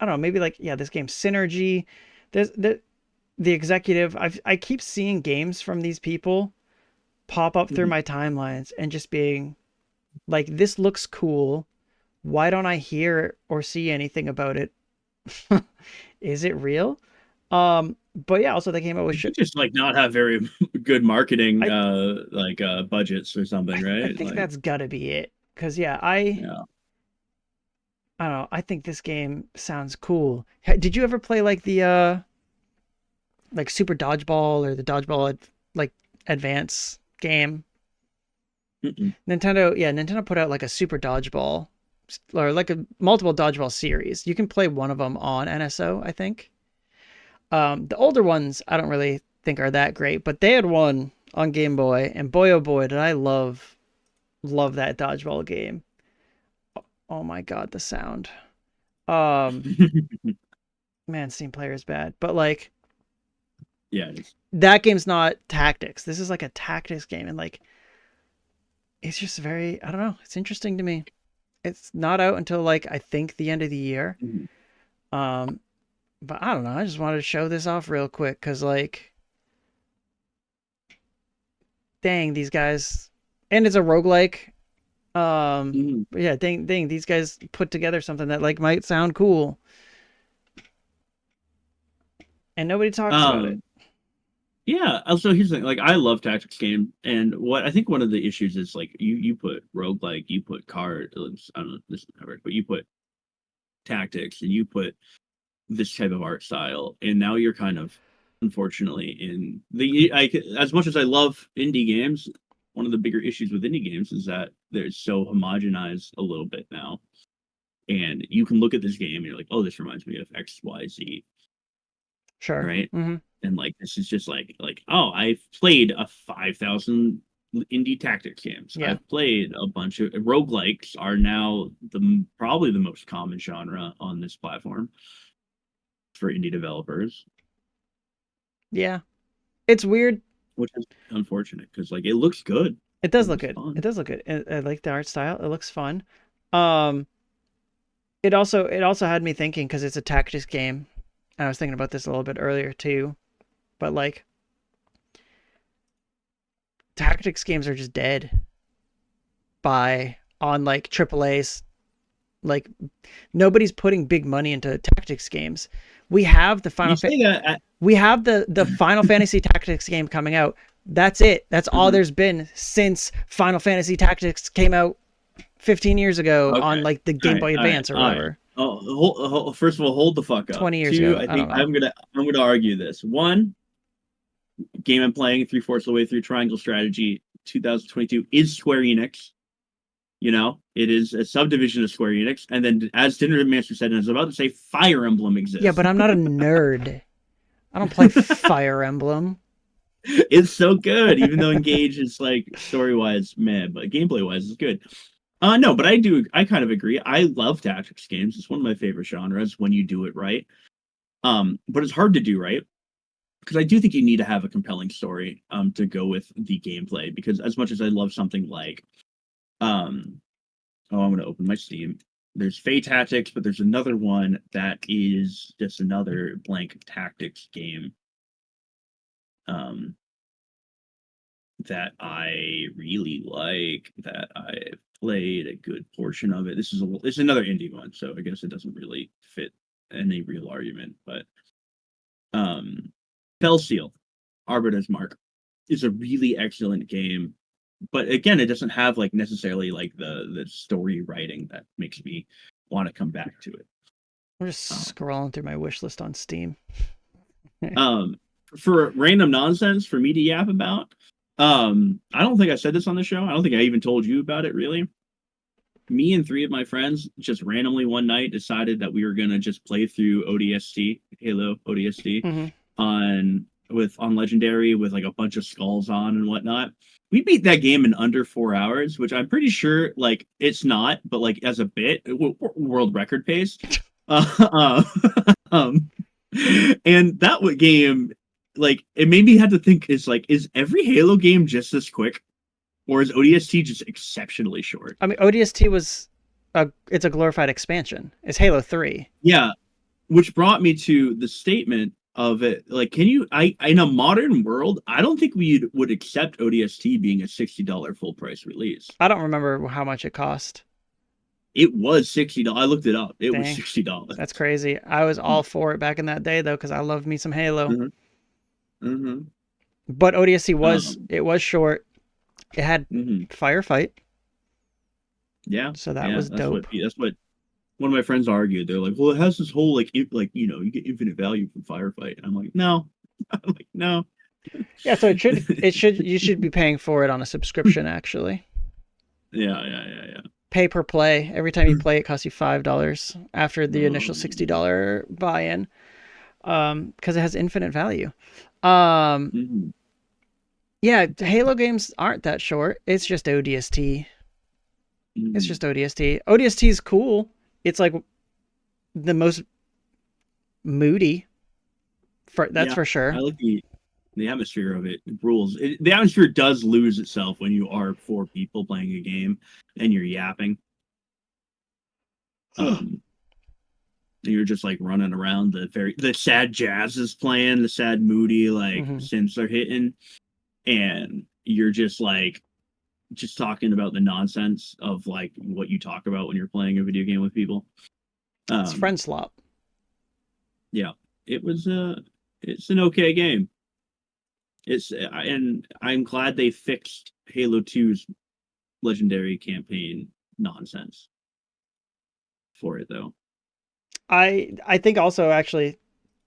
I don't know, maybe like yeah, this game Synergy. There's the executive. I keep seeing games from these people pop up through Mm-hmm. my timelines and just being like this looks cool. Why don't I hear or see anything about it? Is it real? But yeah, also they came out with You just like not have very good marketing I budgets or something, I right? think Like, that's gotta be it. Cause yeah, I yeah. I don't know. I think this game sounds cool. Did you ever play like the like Super Dodgeball or the Dodgeball like Advance game? Mm-mm. Nintendo, yeah, Nintendo put out like a Super Dodgeball or like a multiple Dodgeball series. You can play one of them on NSO, I think. The older ones I don't really think are that great, but they had one on Game Boy, and boy oh boy did I love that Dodgeball game. Oh my god, the sound. Um, man, Steam Player is bad, but like Yeah, it is. that game's not tactics. This is like a tactics game, and like it's just very I don't know. It's interesting to me. It's not out until like I think the end of the year. Mhm. Um, but I don't know. I just wanted to show this off real quick because like, dang, these guys, and it's a roguelike. Mhm. But yeah, dang, these guys put together something that like might sound cool, and nobody talks about it. Um, yeah. Also, here's the thing. Like, I love tactics game, and what I think one of the issues is like you put roguelike, you put card. I don't know if this is covered, but you put tactics, and you put this type of art style, and now you're kind of unfortunately in the as much as I love indie games, one of the bigger issues with indie games is that they're so homogenized a little bit now, and you can look at this game and you're like, oh, this reminds me of XYZ, Sure. right? Mm-hmm. And like this is just like oh, I've played a 5,000 indie tactics games. Yeah. I've played a bunch of roguelikes are now the probably the most common genre on this platform for indie developers, Yeah. It's weird. which is unfortunate because like it looks good. It does It look looks good. It fun. does look good. I like the art style. It looks fun. Um, it also had me thinking because it's a tactics game, and I was thinking about this a little bit earlier too. But like tactics games are just dead by on like AAA's. Like nobody's putting big money into tactics games. We have the You say that we have the Final Fantasy Tactics game coming out. That's it. That's all Mhm. there's been since Final Fantasy Tactics came out 15 years ago on Okay. like the Game Boy All right. Advance or All right. whatever. First of all, hold the fuck up. 20 years Two, ago. I I don't think know. I'm gonna argue this. One, game I'm playing 3/4 of the way through Triangle Strategy 2022 is Square Enix. You know, it is a subdivision of Square Enix. And then, as Dinner Master said, and I was about to say, Fire Emblem Yeah, exists. but I'm not a nerd. I don't play Fire Emblem. It's so good, even though Engage is like story wise meh, but gameplay wise is good. No, but I kind of agree. I love tactics games. It's one of my favorite genres when you do it right. But it's hard to do right because I do think you need to have a compelling story to go with the gameplay. Because as much as I love something like oh, I'm gonna open my Steam. There's Fate Tactics, but there's another one that is just another blank tactics game. Um, that I really like, that I've played a good portion of it. This is another indie one, so I guess it doesn't really fit any real argument. But Fell Seal, Arbiter's Mark, is a really excellent game. But again, it doesn't have like necessarily like the story writing that makes me want to come back to it. I'm just scrolling through my wish list on Steam. Um, for random nonsense for me to yap about, I don't think I said this on the show. I don't think I even told you about it really. Me and three of my friends just randomly one night decided that we were gonna just play through ODST, Halo ODST, Mm-hmm. on Legendary with like a bunch of skulls on and whatnot. We beat that game in under 4 hours, which I'm pretty sure like it's not, but like as a bit, world record pace. Uh, um, and that game, like, it made me have to think: is every Halo game just this quick, or is ODST just exceptionally short? I mean, ODST it's a glorified expansion. It's Halo 3. Yeah, which brought me to the statement of it. Like, in a modern world, I don't think we would accept ODST being a $60 full price release. I don't remember how much it cost. It was $60. I looked it up. It was Dang, $60. that's crazy. I was all for it back in that day though, because I loved me some Halo. Mm-hmm. Mm-hmm. But ODST Um, was short. It had mm-hmm. firefight, Yeah, so that yeah. was dope. That's what one of my friends argued. They're like, "Well, it has this whole like, you get infinite value from Firefight." And I'm like, "No, I'm like, no." Yeah, so you should be paying for it on a subscription actually. Yeah. Pay per play. Every time you play, it costs you $5 after the initial Um, $60 buy-in, because it has infinite value. Um, mhm. yeah, Halo games aren't that short. It's just ODST. It's Mhm. just ODST. ODST is cool. It's like the most moody. That's Yeah, for I sure. like the atmosphere of it. It rules. The atmosphere does lose itself when you are four people playing a game and you're yapping. Um, and you're just like running around. The sad jazz is playing, the sad moody like Hmm. synths are hitting, and you're just talking about the nonsense of like what you talk about when you're playing a video game with people. It's Um, friend slop. yeah, it was it's an okay game. And I'm glad they fixed Halo 2's legendary campaign nonsense for it though. I think also actually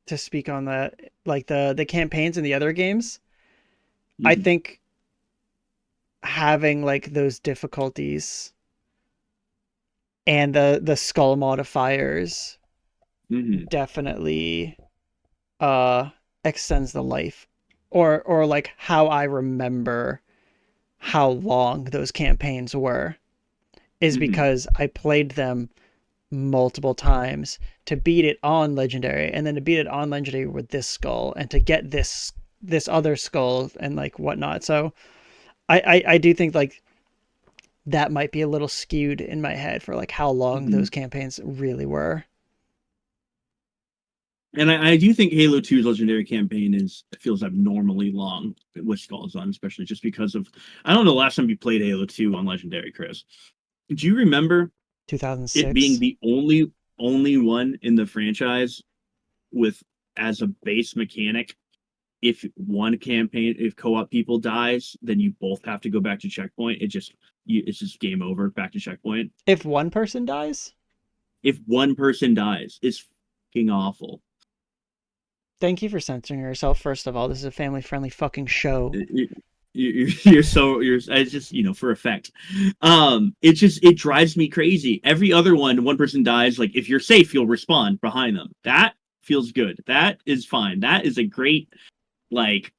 to speak on that, like the campaigns in the other games, I Mm-hmm. think having like those difficulties and the skull modifiers Mm-hmm. definitely uh extends the life, or like how I remember how long those campaigns were is Mm-hmm. because I played them multiple times to beat it on legendary, and then to beat it on legendary with this skull, and to get this other skull and like whatnot. So I do think like that might be a little skewed in my head for like how long Mm-hmm. those campaigns really were. And I do think Halo 2's legendary campaign feels abnormally long with skulls on, especially just because of I don't know the last time you played Halo 2 on legendary, Chris. Do you remember it being 2006. the only one in the franchise with as a base mechanic if one campaign, if co-op people dies, then you both have to go back to checkpoint. It's just game over, back to checkpoint. If one person dies? If one person dies, it's fucking awful. Thank you for censoring yourself, first of all. This is a family-friendly fucking show. You're it's just, for effect. It drives me crazy. Every other one person dies, like if you're safe, you'll respawn behind them. That feels good. That is fine. That is a great, like,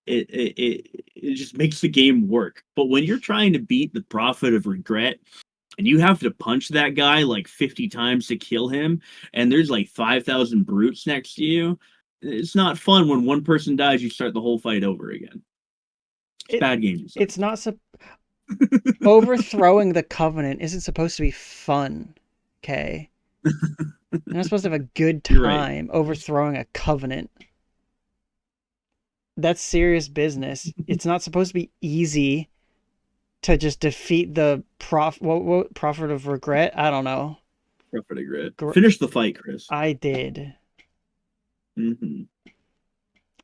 it just makes the game work. But when you're trying to beat the Prophet of Regret and you have to punch that guy like 50 times to kill him, and there's like 5,000 brutes next to you, it's not fun. When one person dies, you start the whole fight over again. It's bad game design. It's not overthrowing the Covenant isn't supposed to be fun. Okay. You're not supposed to have a good time overthrowing a Covenant. That's serious business. It's not supposed to be easy to just defeat the Prophet of Regret. I don't know. Prophet of Regret. Finish the fight, Chris. I did. Mm-hmm.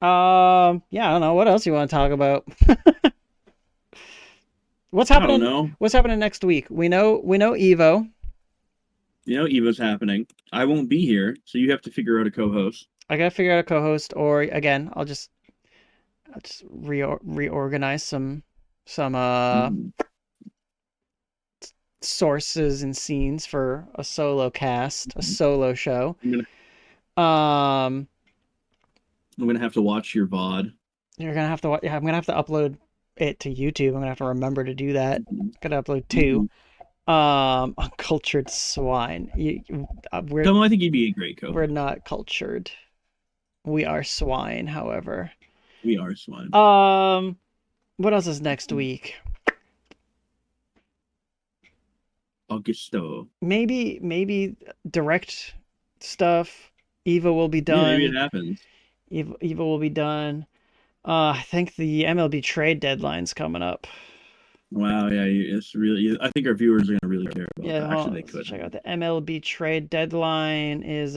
Yeah, I don't know. What else you want to talk about? What's happening? I don't know. What's happening next week? We know Evo. Evo's happening. I won't be here, so you have to figure out a co-host. I gotta figure out a co-host, or again, I'll just reorganize some sources and scenes for a solo cast, a solo show. I'm gonna have to watch your VOD. You're gonna have to watch. Yeah, I'm gonna have to upload it to YouTube. I'm gonna have to remember to do that. Gotta upload 2. Uncultured swine. I think you'd be a great co-host. We're not cultured. We are swine, however. We are swine. What else is next week? Augusto. Maybe direct stuff. Evo will be done. Yeah, maybe it happens. Evo will be done. I think the MLB trade deadline's coming up. Wow, yeah, it's really. I think our viewers are gonna really care about that. Actually, they could check out the MLB trade deadline is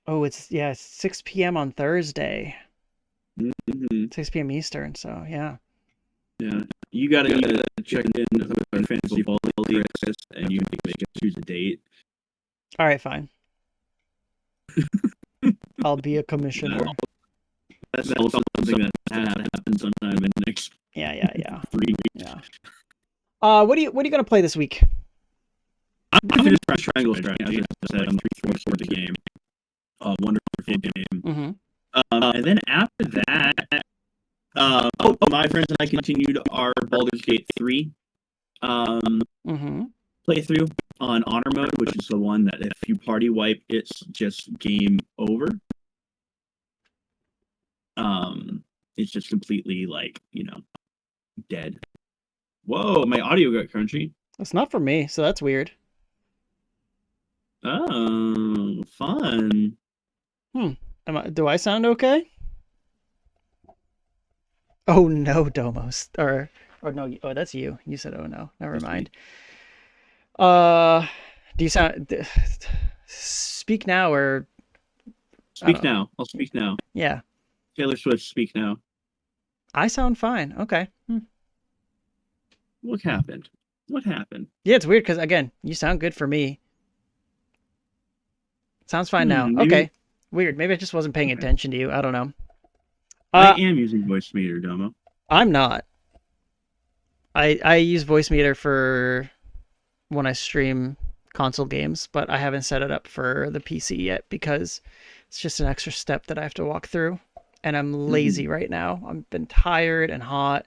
it's 6 p.m. on Thursday. Mm-hmm. 6 p.m. Eastern. So yeah. Yeah, you gotta check in with our fantasy volleyball league, and you can choose a date. All right, fine. I'll be a commissioner. That's also something that happens sometime in the next. Yeah. 3 weeks. Yeah. What are you gonna play this week? I'm gonna finish Triangle Strike. As I said, I'm 3/4 of the game. Wonderful game. Mm-hmm. And then after that, my friends and I continued our Baldur's Gate 3 playthrough on Honor Mode, which is the one that if you party wipe, it's just game over. It's just completely dead. Whoa, my audio got crunchy. That's not for me, so that's weird. Oh, fun. Do I sound okay? Oh no, Domos. Or no, that's you. You said oh no. Never mind. Do you sound speak now or speak now? I'll speak now. Yeah. Taylor Swift, speak now. I sound fine. Okay. What happened? Yeah, it's weird because again, you sound good for me. Sounds fine now. Okay. Weird. Maybe I just wasn't paying attention to you. I don't know. I am using Voicemeeter, Domo. I'm not. I use Voicemeeter for when I stream console games, but I haven't set it up for the PC yet because it's just an extra step that I have to walk through. And I'm lazy right now. I've been tired and hot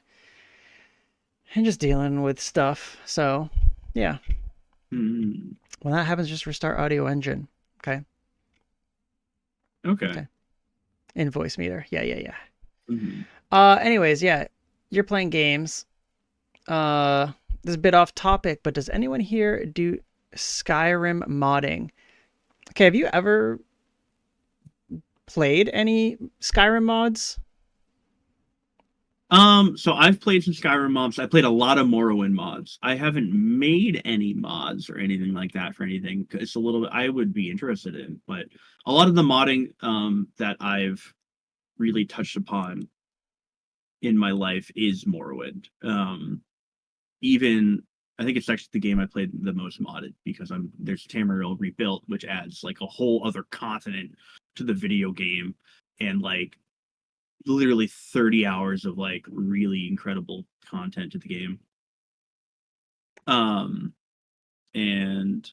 and just dealing with stuff. So, yeah. When that happens, just restart Audio Engine. Okay. In Voicemeeter. Yeah. Anyways, yeah. You're playing games. This is a bit off topic, but does anyone here do Skyrim modding? Okay, have you ever played any Skyrim mods? So I've played some Skyrim mods. I played a lot of Morrowind mods. I haven't made any mods or anything like that for anything. It's a little bit I would be interested in, but a lot of the modding that I've really touched upon in my life is Morrowind. Even I think it's actually the game I played the most modded because there's Tamriel Rebuilt, which adds like a whole other continent to the video game, and like literally 30 hours of like really incredible content to the game. Um and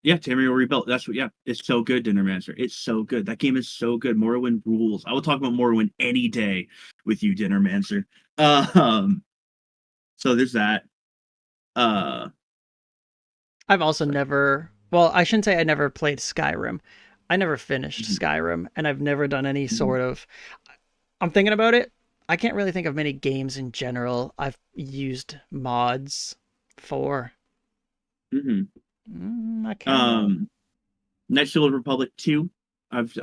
yeah, Tamriel Rebuilt. That's what. Yeah, it's so good, Dinnermancer. It's so good. That game is so good. Morrowind rules. I will talk about Morrowind any day with you, Dinnermancer. Um, so there's that. Uh, I've also sorry. never, well, I shouldn't say I never played Skyrim. I never finished Mhm, Skyrim, and I've never done any mhm, sort of. I'm thinking about it. I can't really think of many games in general I've used mods for. mhm. I can't really. Um, Knights of the Republic 2. I've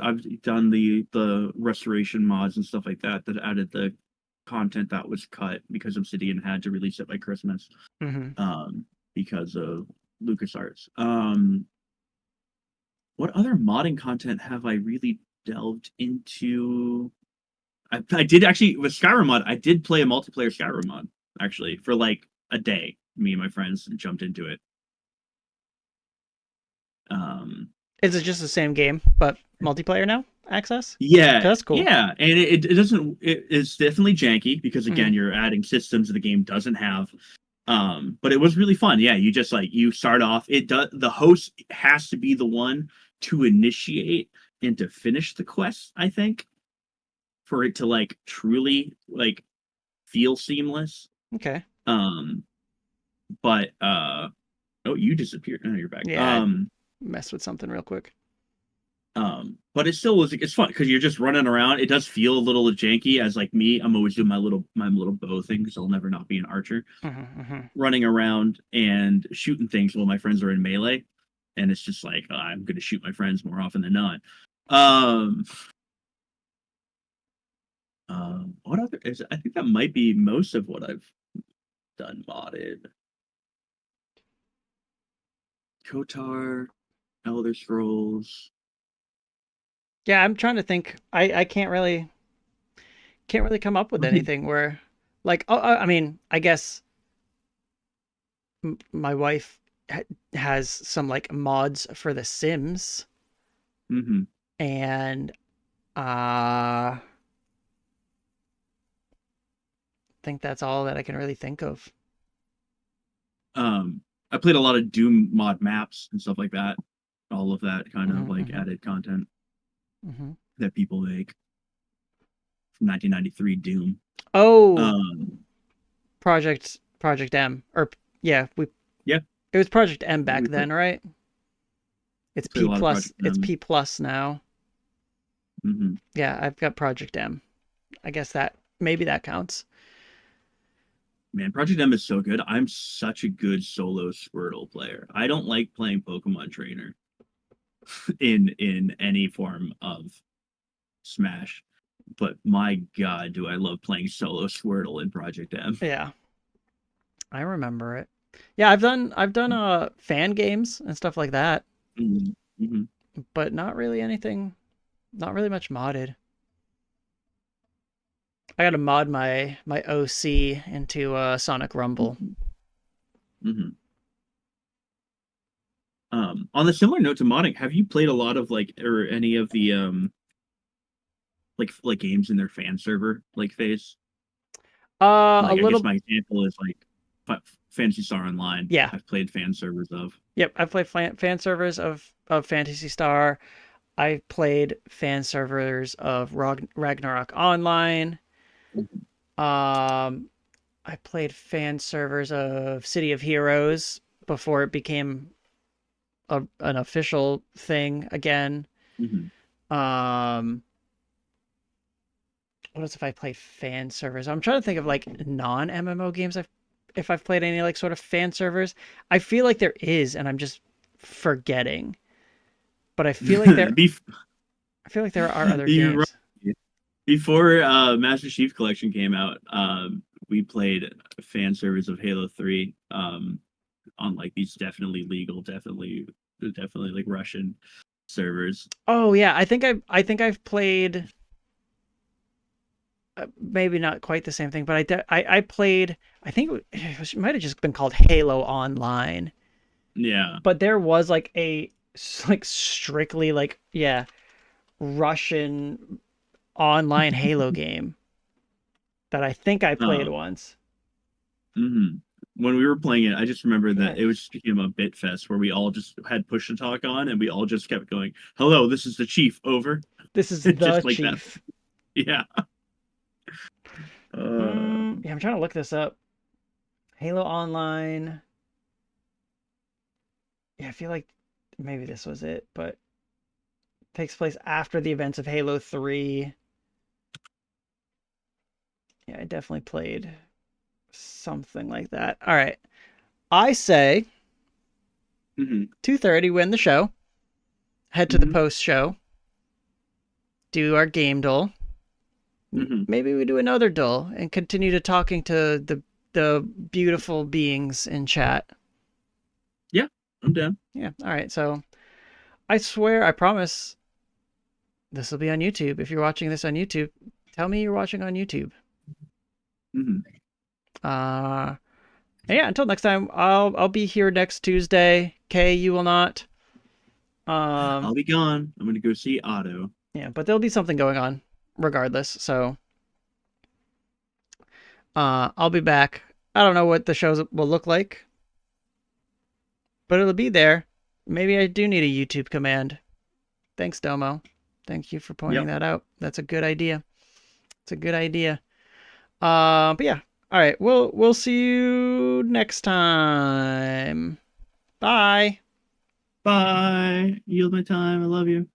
done the restoration mods and stuff like that that added the content that was cut because Obsidian had to release it by Christmas. Hmm. Because of LucasArts. What other modding content have I really delved into? I did actually with Skyrim mod. I did play a multiplayer Skyrim mod actually for like a day. Me and my friends jumped into it. Um, Is it just the same game, but multiplayer now? Access? yeah, That's cool. yeah, and it doesn't. It's definitely janky because Hmm. again, you're adding systems the game doesn't have. But it was really fun. Yeah, you just like you start off. It does. The host has to be the one to initiate and to finish the quest. I think for it to like truly like feel seamless. Okay. Um, but oh, you disappeared. Oh, you're back. Yeah, I messed with something real quick. But it still was it's fun because you're just running around. It does feel a little janky as like me. I'm always doing my little bow thing because I'll never not be an archer. Hmm. Hmm. Running around and shooting things while my friends are in melee, and it's just like I'm gonna shoot my friends more often than not. Um, what other is? I think that might be most of what I've done modded. Kotar, Elder Scrolls. Yeah, I'm trying to think. I can't really come up with anything where, like, oh, I mean, I guess my wife has some like mods for The Sims, Mm-hmm. and I think that's all that I can really think of. I played a lot of Doom mod maps and stuff like that. All of that kind of Hmm. like Hmm. added content Hmm. that people make from 1993 Doom. Oh, Um, Project M, or yeah, we yeah, it was Project M back we then, right? It's played a P lot of plus. Project It's M. P plus now. Mm-hmm. Yeah, I've got Project M. I guess that maybe that counts. Man, Project M is so good. I'm such a good solo Squirtle player. I don't like playing Pokemon Trainer in any form of Smash, but my God, do I love playing solo Squirtle in Project M. Yeah, I remember it. Yeah, I've done fan games and stuff like that, Mm-hmm. Mm-hmm. but not really anything, not really much modded. I got to mod my OC into Sonic Rumble. Mm-hmm. Mm-hmm. On the similar note to modding, have you played a lot of like or any of the like games in their fan server like phase? A Like I guess little. my example is like Fantasy Star Online. Yeah. I've played fan servers of. Yep. I've played fan servers of Fantasy Star. I played fan servers of Ragnarok Online. Um, I played fan servers of City of Heroes before it became an official thing again. Mhm. Um, what else have I played fan servers? I'm trying to think of like non MMO games. If I've played any like sort of fan servers. I feel like there is, and I'm just forgetting. But I feel like there Beef. I feel like there are other You're games. right. before Master Chief Collection came out, we played fan servers of Halo 3 on like these definitely legal, definitely like Russian servers. Oh yeah, I think I've played maybe not quite the same thing, but I played. I think it might have just been called Halo Online, Yeah. but there was like a like strictly like yeah Russian online Halo game that I think I played Um, once. mhm. When we were playing it, I just remember Yeah, that it was just became a bit fest where we all just had push to talk on and we all just kept going, "Hello, this is the chief, over." this is the Just like that. chief. Yeah. Uh, Yeah, I'm trying to look this up. Halo Online. Yeah, I feel like maybe this was it, but takes place after the events of Halo 3. Yeah, I definitely played something like that. All right. I say mhm, 2:30 win the show. Head to the mhm, post show. Do our game duel. mhm. Maybe we do another duel and continue to talking to the beautiful beings in chat. Yeah, I'm down. Yeah. All right. So I swear, I promise this will be on YouTube. If you're watching this on YouTube, tell me you're watching on YouTube. Mhm. Uh yeah, until next time, I'll be here next Tuesday. Kay, you will not. I'll Um be gone. I'm gonna go see Otto. yeah, but there'll be something going on regardless. So I'll be back. I don't know what the shows will look like, but it'll be there. Maybe I do need a YouTube command. Thanks, Domo. Thank you for pointing Yep. that out. That's a good idea. It's a good idea. But yeah. All right. We'll see you next time. Bye. Bye. Yield my time. I love you.